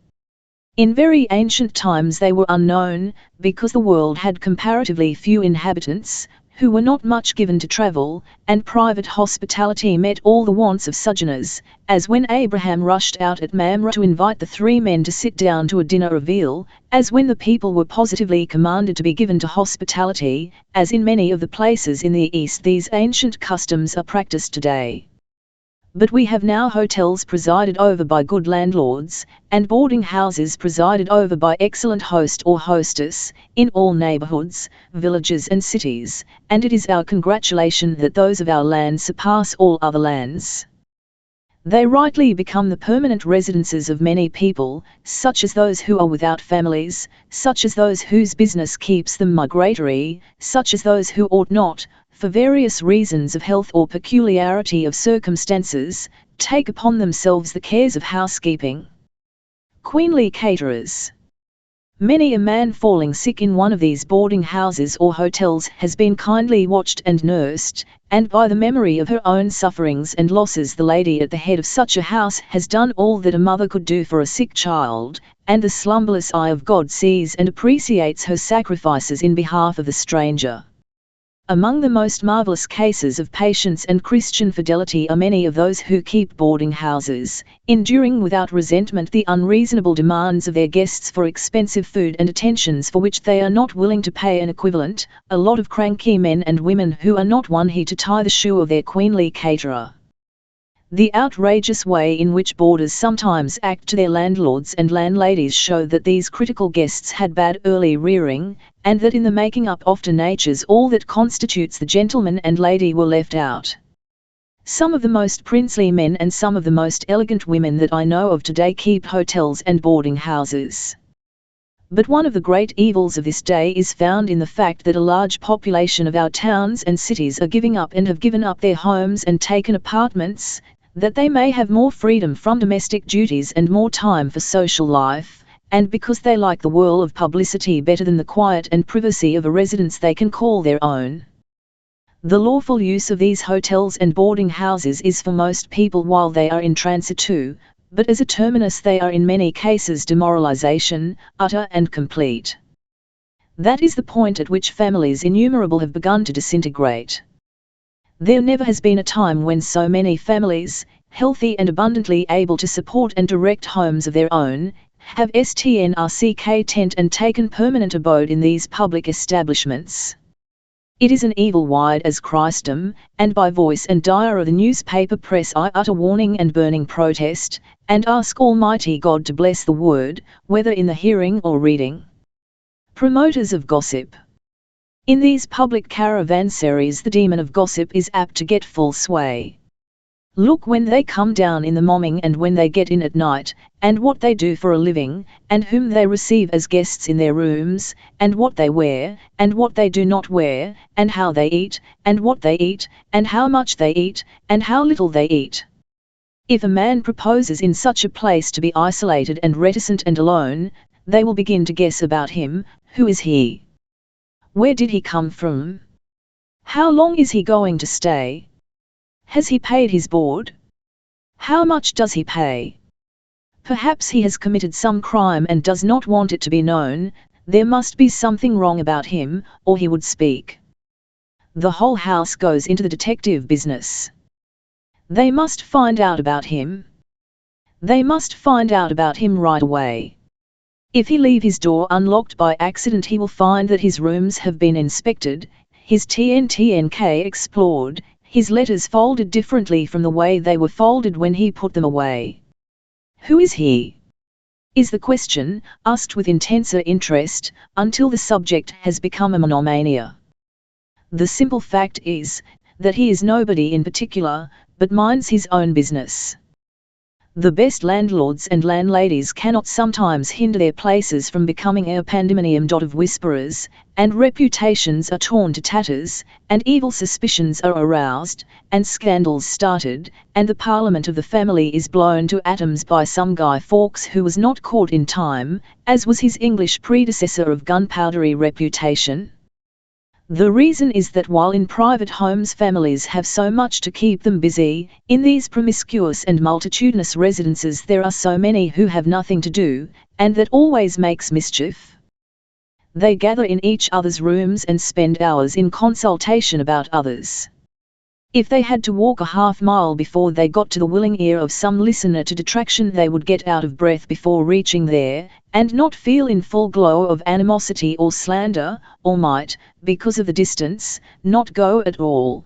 In very ancient times they were unknown, because the world had comparatively few inhabitants, who were not much given to travel, and private hospitality met all the wants of sojourners, as when Abraham rushed out at Mamre to invite the 3 men to sit down to a dinner of veal, as when the people were positively commanded to be given to hospitality, as in many of the places in the East these ancient customs are practiced today. But we have now hotels presided over by good landlords, and boarding houses presided over by excellent host or hostess, in all neighborhoods, villages and cities, and it is our congratulation that those of our land surpass all other lands. They rightly become the permanent residences of many people, such as those who are without families, such as those whose business keeps them migratory, such as those who ought not, for various reasons of health or peculiarity of circumstances, take upon themselves the cares of housekeeping. Queenly caterers. Many a man falling sick in one of these boarding houses or hotels has been kindly watched and nursed, and by the memory of her own sufferings and losses the lady at the head of such a house has done all that a mother could do for a sick child, and the slumberless eye of God sees and appreciates her sacrifices in behalf of the stranger. Among the most marvelous cases of patience and Christian fidelity are many of those who keep boarding houses, enduring without resentment the unreasonable demands of their guests for expensive food and attentions for which they are not willing to pay an equivalent, a lot of cranky men and women who are not one he to tie the shoe of their queenly caterer. The outrageous way in which boarders sometimes act to their landlords and landladies show that these critical guests had bad early rearing, and that in the making up after natures all that constitutes the gentleman and lady were left out. Some of the most princely men and some of the most elegant women that I know of today keep hotels and boarding houses. But one of the great evils of this day is found in the fact that a large population of our towns and cities are giving up and have given up their homes and taken apartments, that they may have more freedom from domestic duties and more time for social life, and because they like the whirl of publicity better than the quiet and privacy of a residence they can call their own. The lawful use of these hotels and boarding houses is for most people while they are in transit too, but as a terminus they are in many cases demoralization, utter and complete. That is the point at which families innumerable have begun to disintegrate. There never has been a time when so many families, healthy and abundantly able to support and direct homes of their own, have strck tent and taken permanent abode in these public establishments. It is an evil wide as Christendom, and by voice and dire of the newspaper press I utter warning and burning protest, and ask Almighty God to bless the word, whether in the hearing or reading. Promoters of gossip. In these public caravansaries the demon of gossip is apt to get full sway. Look when they come down in the morning and when they get in at night, and what they do for a living, and whom they receive as guests in their rooms, and what they wear, and what they do not wear, and how they eat, and what they eat, and how much they eat, and how little they eat. If a man proposes in such a place to be isolated and reticent and alone, they will begin to guess about him. Who is he? Where did he come from? How long is he going to stay? Has he paid his board? How much does he pay? Perhaps he has committed some crime and does not want it to be known. There must be something wrong about him, or he would speak. The whole house goes into the detective business. They must find out about him. They must find out about him right away. If he leave his door unlocked by accident, he will find that his rooms have been inspected, his TNTNK explored, his letters folded differently from the way they were folded when he put them away. Who is he? Is the question, asked with intenser interest, until the subject has become a monomania. The simple fact is, that he is nobody in particular, but minds his own business. The best landlords and landladies cannot sometimes hinder their places from becoming a pandemonium of whisperers, and reputations are torn to tatters, and evil suspicions are aroused, and scandals started, and the parliament of the family is blown to atoms by some Guy Fawkes who was not caught in time, as was his English predecessor of gunpowdery reputation. The reason is that while in private homes families have so much to keep them busy, in these promiscuous and multitudinous residences there are so many who have nothing to do, and that always makes mischief. They gather in each other's rooms and spend hours in consultation about others. If they had to walk a half-mile before they got to the willing ear of some listener to detraction, they would get out of breath before reaching there, and not feel in full glow of animosity or slander, or might, because of the distance, not go at all.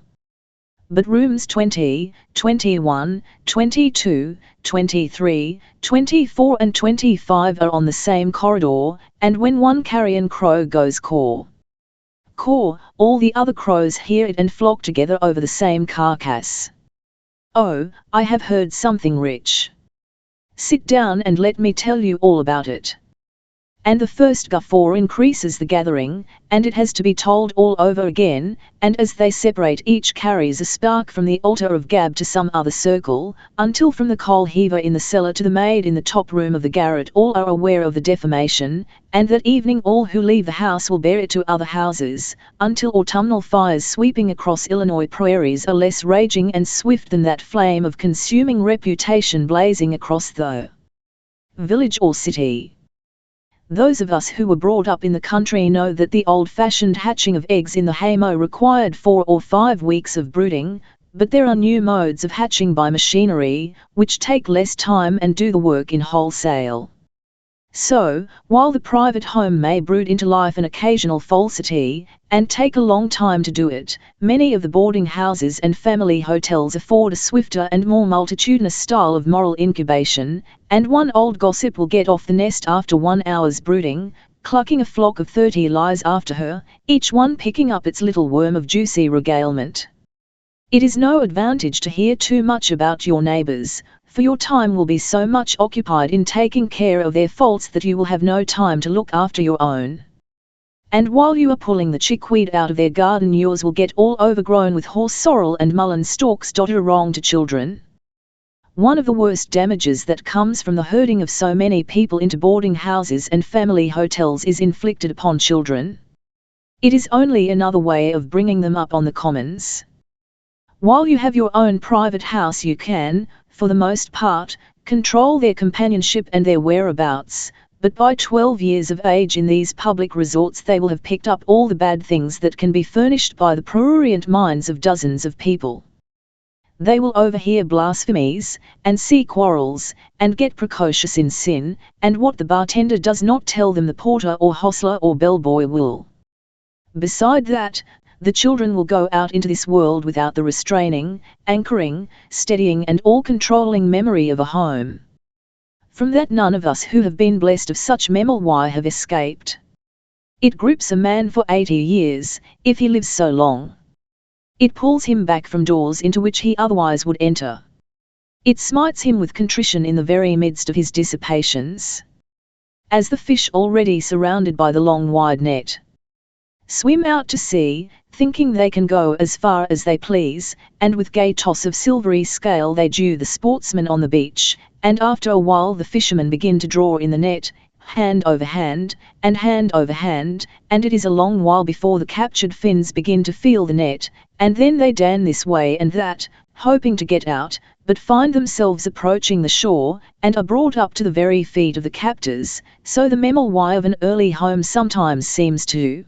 But rooms 20, 21, 22, 23, 24 and 25 are on the same corridor, and when one carrion crow goes caw, caw, all the other crows hear it and flock together over the same carcass. Oh, I have heard something rich. Sit down and let me tell you all about it. And the first guffaw increases the gathering, and it has to be told all over again, and as they separate each carries a spark from the altar of gab to some other circle, until from the coal heaver in the cellar to the maid in the top room of the garret all are aware of the defamation, and that evening all who leave the house will bear it to other houses, until autumnal fires sweeping across Illinois prairies are less raging and swift than that flame of consuming reputation blazing across the village or city. Those of us who were brought up in the country know that the old-fashioned hatching of eggs in the haymow required 4 or 5 weeks of brooding, but there are new modes of hatching by machinery, which take less time and do the work in wholesale. So, while the private home may brood into life an occasional falsity, and take a long time to do it, many of the boarding houses and family hotels afford a swifter and more multitudinous style of moral incubation, and one old gossip will get off the nest after 1 hour's brooding, clucking a flock of 30 lies after her, each one picking up its little worm of juicy regalement. It is no advantage to hear too much about your neighbours, for your time will be so much occupied in taking care of their faults that you will have no time to look after your own. And while you are pulling the chickweed out of their garden, yours will get all overgrown with horse sorrel and mullein stalks dotted wrong to children. One of the worst damages that comes from the herding of so many people into boarding houses and family hotels is inflicted upon children. It is only another way of bringing them up on the commons. While you have your own private house, you can, for the most part, control their companionship and their whereabouts, but by 12 years of age in these public resorts they will have picked up all the bad things that can be furnished by the prurient minds of dozens of people. They will overhear blasphemies, and see quarrels, and get precocious in sin, and what the bartender does not tell them the porter or hostler or bellboy will. Beside that, the children will go out into this world without the restraining, anchoring, steadying and all-controlling memory of a home. From that none of us who have been blessed of such memory have escaped. It grips a man for 80 years, if he lives so long. It pulls him back from doors into which he otherwise would enter. It smites him with contrition in the very midst of his dissipations. As the fish already surrounded by the long wide net swim out to sea, thinking they can go as far as they please, and with gay toss of silvery scale they dew the sportsman on the beach, and after a while the fishermen begin to draw in the net, hand over hand, and it is a long while before the captured fins begin to feel the net, and then they dan this way and that, hoping to get out, but find themselves approaching the shore, and are brought up to the very feet of the captors, so the memory of an early home sometimes seems to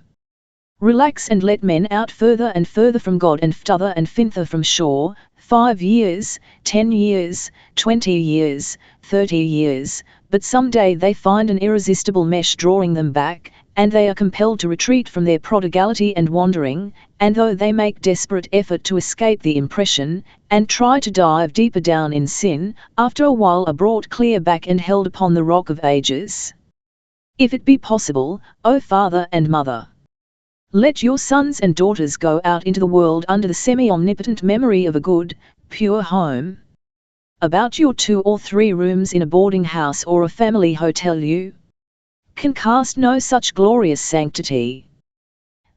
relax and let men out further and further from God and ftother and finther from shore, 5 years, 10 years, 20 years, 30 years, but some day they find an irresistible mesh drawing them back, and they are compelled to retreat from their prodigality and wandering, and though they make desperate effort to escape the impression, and try to dive deeper down in sin, after a while are brought clear back and held upon the rock of ages. If it be possible, O father and mother, let your sons and daughters go out into the world under the semi-omnipotent memory of a good, pure home. About your 2 or 3 rooms in a boarding house or a family hotel you can cast no such glorious sanctity.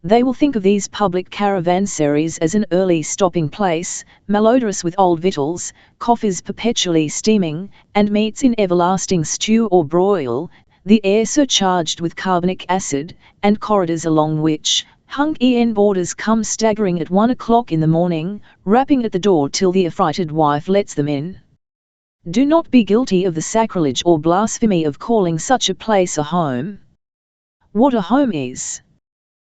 They will think of these public caravansaries as an early stopping place, malodorous with old victuals, coffees perpetually steaming, and meats in everlasting stew or broil, the air surcharged with carbonic acid, and corridors along which hung boarders come staggering at 1 o'clock in the morning, rapping at the door till the affrighted wife lets them in. Do not be guilty of the sacrilege or blasphemy of calling such a place a home. What a home is.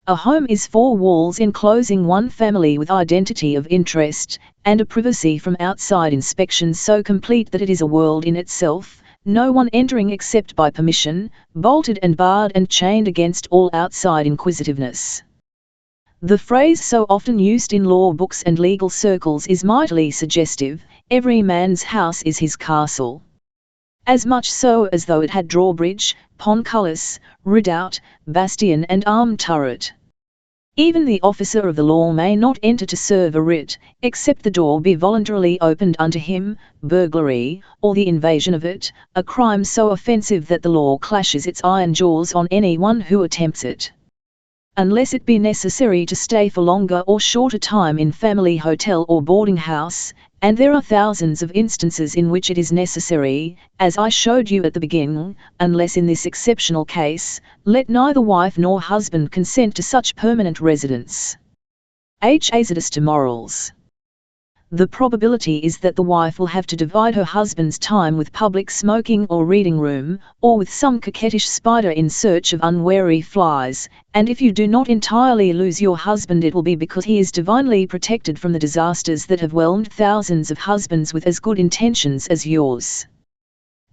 A home is 4 walls enclosing one family with identity of interest, and a privacy from outside inspection so complete that it is a world in itself, no one entering except by permission, bolted and barred and chained against all outside inquisitiveness. The phrase so often used in law books and legal circles is mightily suggestive: every man's house is his castle. As much so as though it had drawbridge, portcullis, redoubt, bastion and armed turret. Even the officer of the law may not enter to serve a writ, except the door be voluntarily opened unto him, burglary, or the invasion of it, a crime so offensive that the law clashes its iron jaws on any one who attempts it. Unless it be necessary to stay for longer or shorter time in family hotel or boarding house, and there are thousands of instances in which it is necessary, as I showed you at the beginning, unless in this exceptional case, let neither wife nor husband consent to such permanent residence. Exodus to morals. The probability is that the wife will have to divide her husband's time with public smoking or reading room, or with some coquettish spider in search of unwary flies, and if you do not entirely lose your husband it will be because he is divinely protected from the disasters that have whelmed thousands of husbands with as good intentions as yours.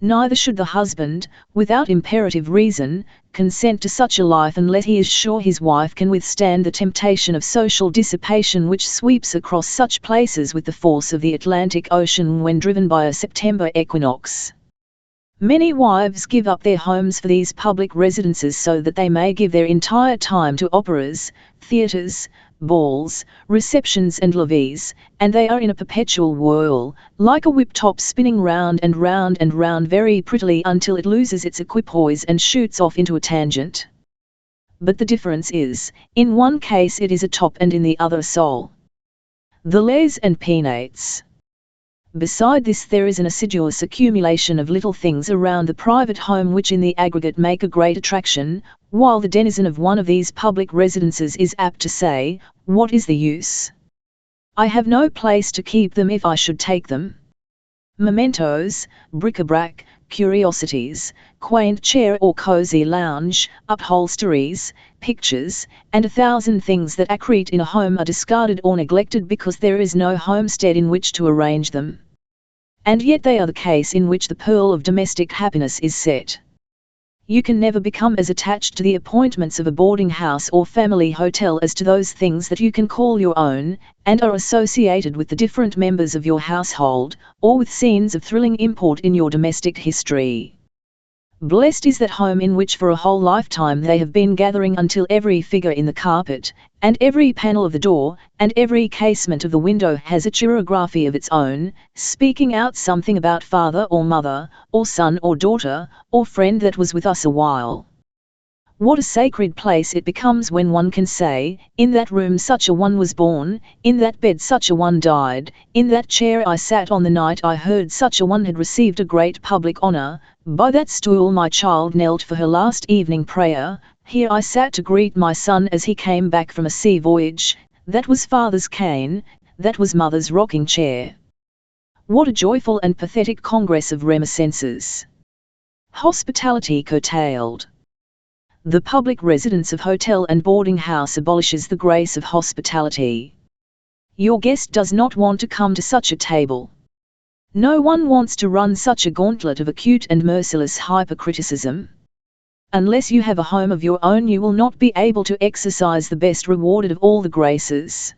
Neither should the husband, without imperative reason, consent to such a life unless he is sure his wife can withstand the temptation of social dissipation which sweeps across such places with the force of the Atlantic Ocean when driven by a September equinox. Many wives give up their homes for these public residences so that they may give their entire time to operas, theatres, balls, receptions and levees, and they are in a perpetual whirl, like a whip-top spinning round and round and round very prettily until it loses its equipoise and shoots off into a tangent. But the difference is, in one case it is a top and in the other a sole. The les and peanuts. Beside this there is an assiduous accumulation of little things around the private home which in the aggregate make a great attraction, while the denizen of one of these public residences is apt to say, "What is the use? I have no place to keep them if I should take them." Mementos, bric-a-brac, curiosities, quaint chair or cozy lounge, upholsteries, pictures, and 1,000 things that accrete in a home are discarded or neglected because there is no homestead in which to arrange them. And yet they are the case in which the pearl of domestic happiness is set. You can never become as attached to the appointments of a boarding house or family hotel as to those things that you can call your own, and are associated with the different members of your household, or with scenes of thrilling import in your domestic history. Blessed is that home in which for a whole lifetime they have been gathering until every figure in the carpet, and every panel of the door, and every casement of the window has a chirography of its own, speaking out something about father or mother, or son or daughter, or friend that was with us a while. What a sacred place it becomes when one can say, in that room such a one was born, in that bed such a one died, in that chair I sat on the night I heard such a one had received a great public honor, by that stool my child knelt for her last evening prayer, here I sat to greet my son as he came back from a sea voyage, that was father's cane, that was mother's rocking chair. What a joyful and pathetic congress of reminiscences! Hospitality curtailed. The public residence of hotel and boarding house abolishes the grace of hospitality. Your guest does not want to come to such a table. No one wants to run such a gauntlet of acute and merciless hypercriticism. Unless you have a home of your own, you will not be able to exercise the best rewarded of all the graces.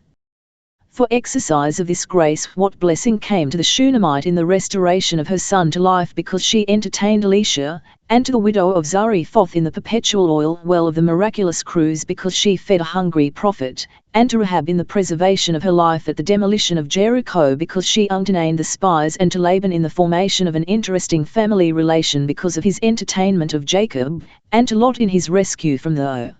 For exercise of this grace, what blessing came to the Shunammite in the restoration of her son to life because she entertained Elisha, and to the widow of Zarephath in the perpetual oil well of the miraculous cruse because she fed a hungry prophet, and to Rahab in the preservation of her life at the demolition of Jericho because she entertained the spies, and to Laban in the formation of an interesting family relation because of his entertainment of Jacob, and to Lot in his rescue from the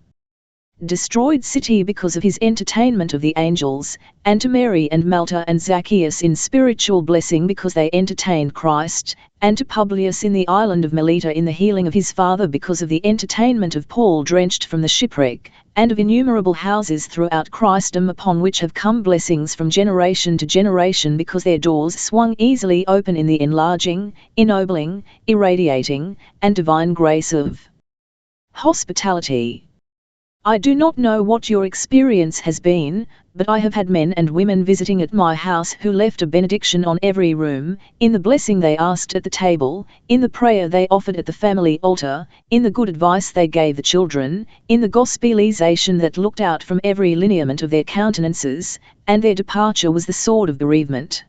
destroyed city because of his entertainment of the angels, and to Mary and Malta and Zacchaeus in spiritual blessing because they entertained Christ, and to Publius in the island of Melita in the healing of his father because of the entertainment of Paul drenched from the shipwreck, and of innumerable houses throughout Christendom upon which have come blessings from generation to generation because their doors swung easily open in the enlarging, ennobling, irradiating, and divine grace of hospitality. I do not know what your experience has been, but I have had men and women visiting at my house who left a benediction on every room, in the blessing they asked at the table, in the prayer they offered at the family altar, in the good advice they gave the children, in the gospelization that looked out from every lineament of their countenances, and their departure was the sword of bereavement.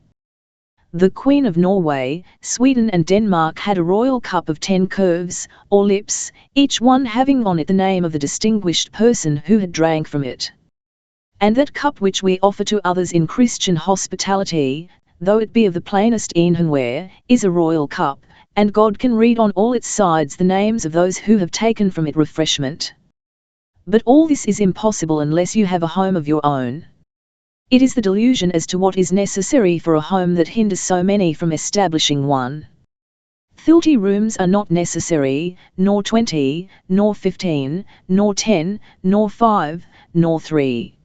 The Queen of Norway, Sweden and Denmark had a royal cup of 10 curves, or lips, each one having on it the name of the distinguished person who had drank from it. And that cup which we offer to others in Christian hospitality, though it be of the plainest earthenware, is a royal cup, and God can read on all its sides the names of those who have taken from it refreshment. But all this is impossible unless you have a home of your own. It is the delusion as to what is necessary for a home that hinders so many from establishing one. 30 rooms are not necessary, nor 20, nor 15, nor 10, nor 5, nor 3.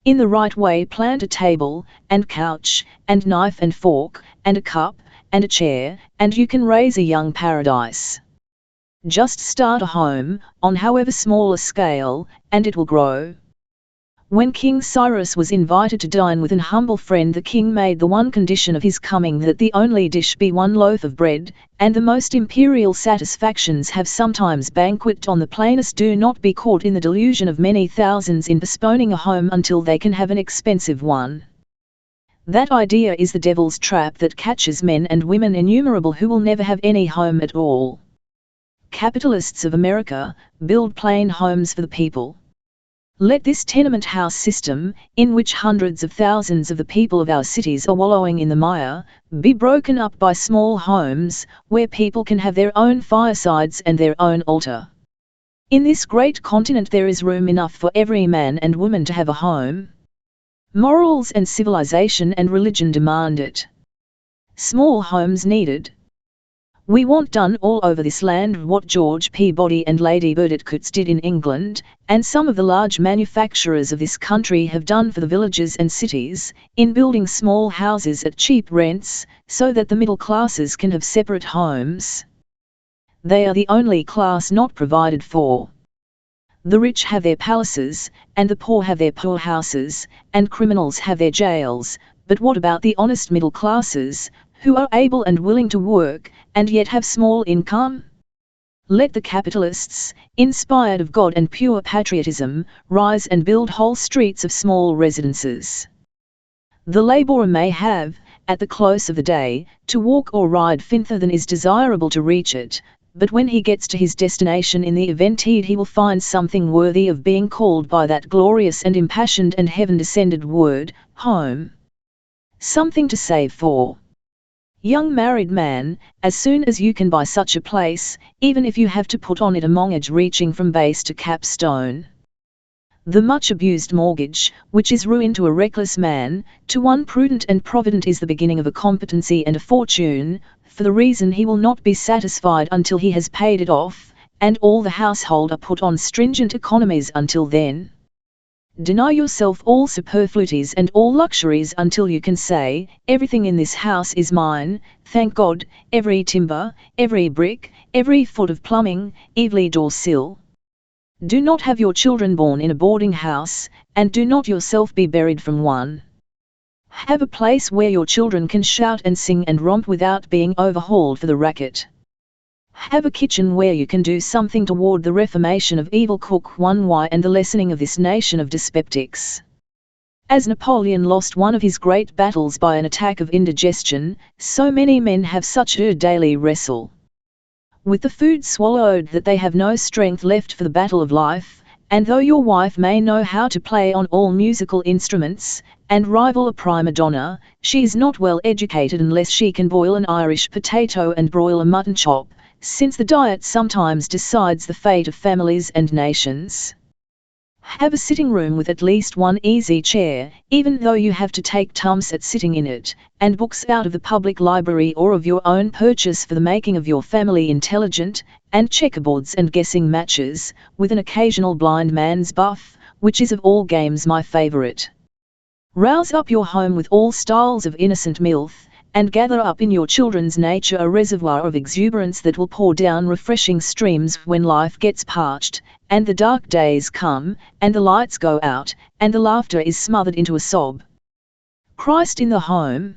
In the right way plant a table, and couch, and knife and fork, and a cup, and a chair, and you can raise a young paradise. Just start a home, on however small a scale, and it will grow. When King Cyrus was invited to dine with an humble friend, the king made the one condition of his coming that the only dish be one loaf of bread, and the most imperial satisfactions have sometimes banquet on the plainest. Do not be caught in the delusion of many thousands in postponing a home until they can have an expensive one. That idea is the devil's trap that catches men and women innumerable who will never have any home at all. Capitalists of America build plain homes for the people. Let this tenement house system, in which hundreds of thousands of the people of our cities are wallowing in the mire, be broken up by small homes, where people can have their own firesides and their own altar. In this great continent there is room enough for every man and woman to have a home. Morals and civilization and religion demand it. Small homes needed. We want done all over this land what George Peabody and Lady Burdett did in England, and some of the large manufacturers of this country have done for the villages and cities, in building small houses at cheap rents, so that the middle classes can have separate homes. They are the only class not provided for. The rich have their palaces, and the poor have their poorhouses, and criminals have their jails, but what about the honest middle classes, who are able and willing to work, and yet have small income? Let the capitalists, inspired of God and pure patriotism, rise and build whole streets of small residences. The labourer may have, at the close of the day, to walk or ride further than is desirable to reach it, but when he gets to his destination in the event he will find something worthy of being called by that glorious and impassioned and heaven-descended word, home. Something to save for. Young married man, as soon as you can buy such a place, even if you have to put on it a mortgage reaching from base to capstone. The much-abused mortgage, which is ruin to a reckless man, to one prudent and provident is the beginning of a competency and a fortune, for the reason he will not be satisfied until he has paid it off, and all the household are put on stringent economies until then. Deny yourself all superfluities and all luxuries until you can say, everything in this house is mine, thank God, every timber, every brick, every foot of plumbing, every door sill. Do not have your children born in a boarding house, and do not yourself be buried from one. Have a place where your children can shout and sing and romp without being overhauled for the racket. Have a kitchen where you can do something toward the reformation of evil Book.1-2 and the lessening of this nation of dyspeptics. As Napoleon lost one of his great battles by an attack of indigestion, so many men have such a daily wrestle with the food swallowed that they have no strength left for the battle of life, and though your wife may know how to play on all musical instruments, and rival a prima donna, she is not well educated unless she can boil an Irish potato and broil a mutton chop, since the diet sometimes decides the fate of families and nations. Have a sitting room with at least one easy chair, even though you have to take tums at sitting in it, and books out of the public library or of your own purchase for the making of your family intelligent, and checkerboards and guessing matches, with an occasional blind man's buff, which is of all games my favorite. Rouse up your home with all styles of innocent milth, and gather up in your children's nature a reservoir of exuberance that will pour down refreshing streams when life gets parched, and the dark days come, and the lights go out, and the laughter is smothered into a sob. Christ in the home.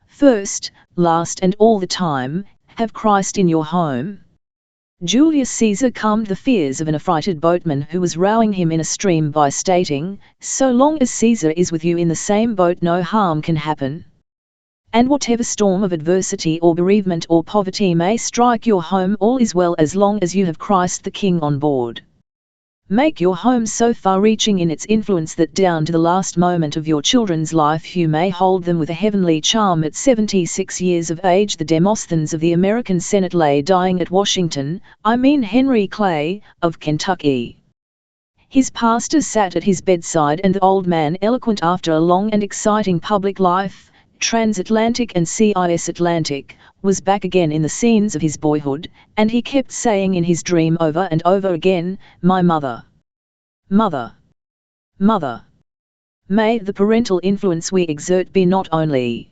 First, last and all the time, have Christ in your home. Julius Caesar calmed the fears of an affrighted boatman who was rowing him in a stream by stating, "So long as Caesar is with you in the same boat no harm can happen." And whatever storm of adversity or bereavement or poverty may strike your home, all is well as long as you have Christ the King on board. Make your home so far-reaching in its influence that down to the last moment of your children's life you may hold them with a heavenly charm. At 76 years of age the Demosthenes of the American Senate lay dying at Washington, Henry Clay, of Kentucky. His pastor sat at his bedside, and the old man, eloquent after a long and exciting public life, transatlantic and CIS Atlantic, was back again in the scenes of his boyhood, and he kept saying in his dream over and over again, "My mother. Mother. Mother." May the parental influence we exert be not only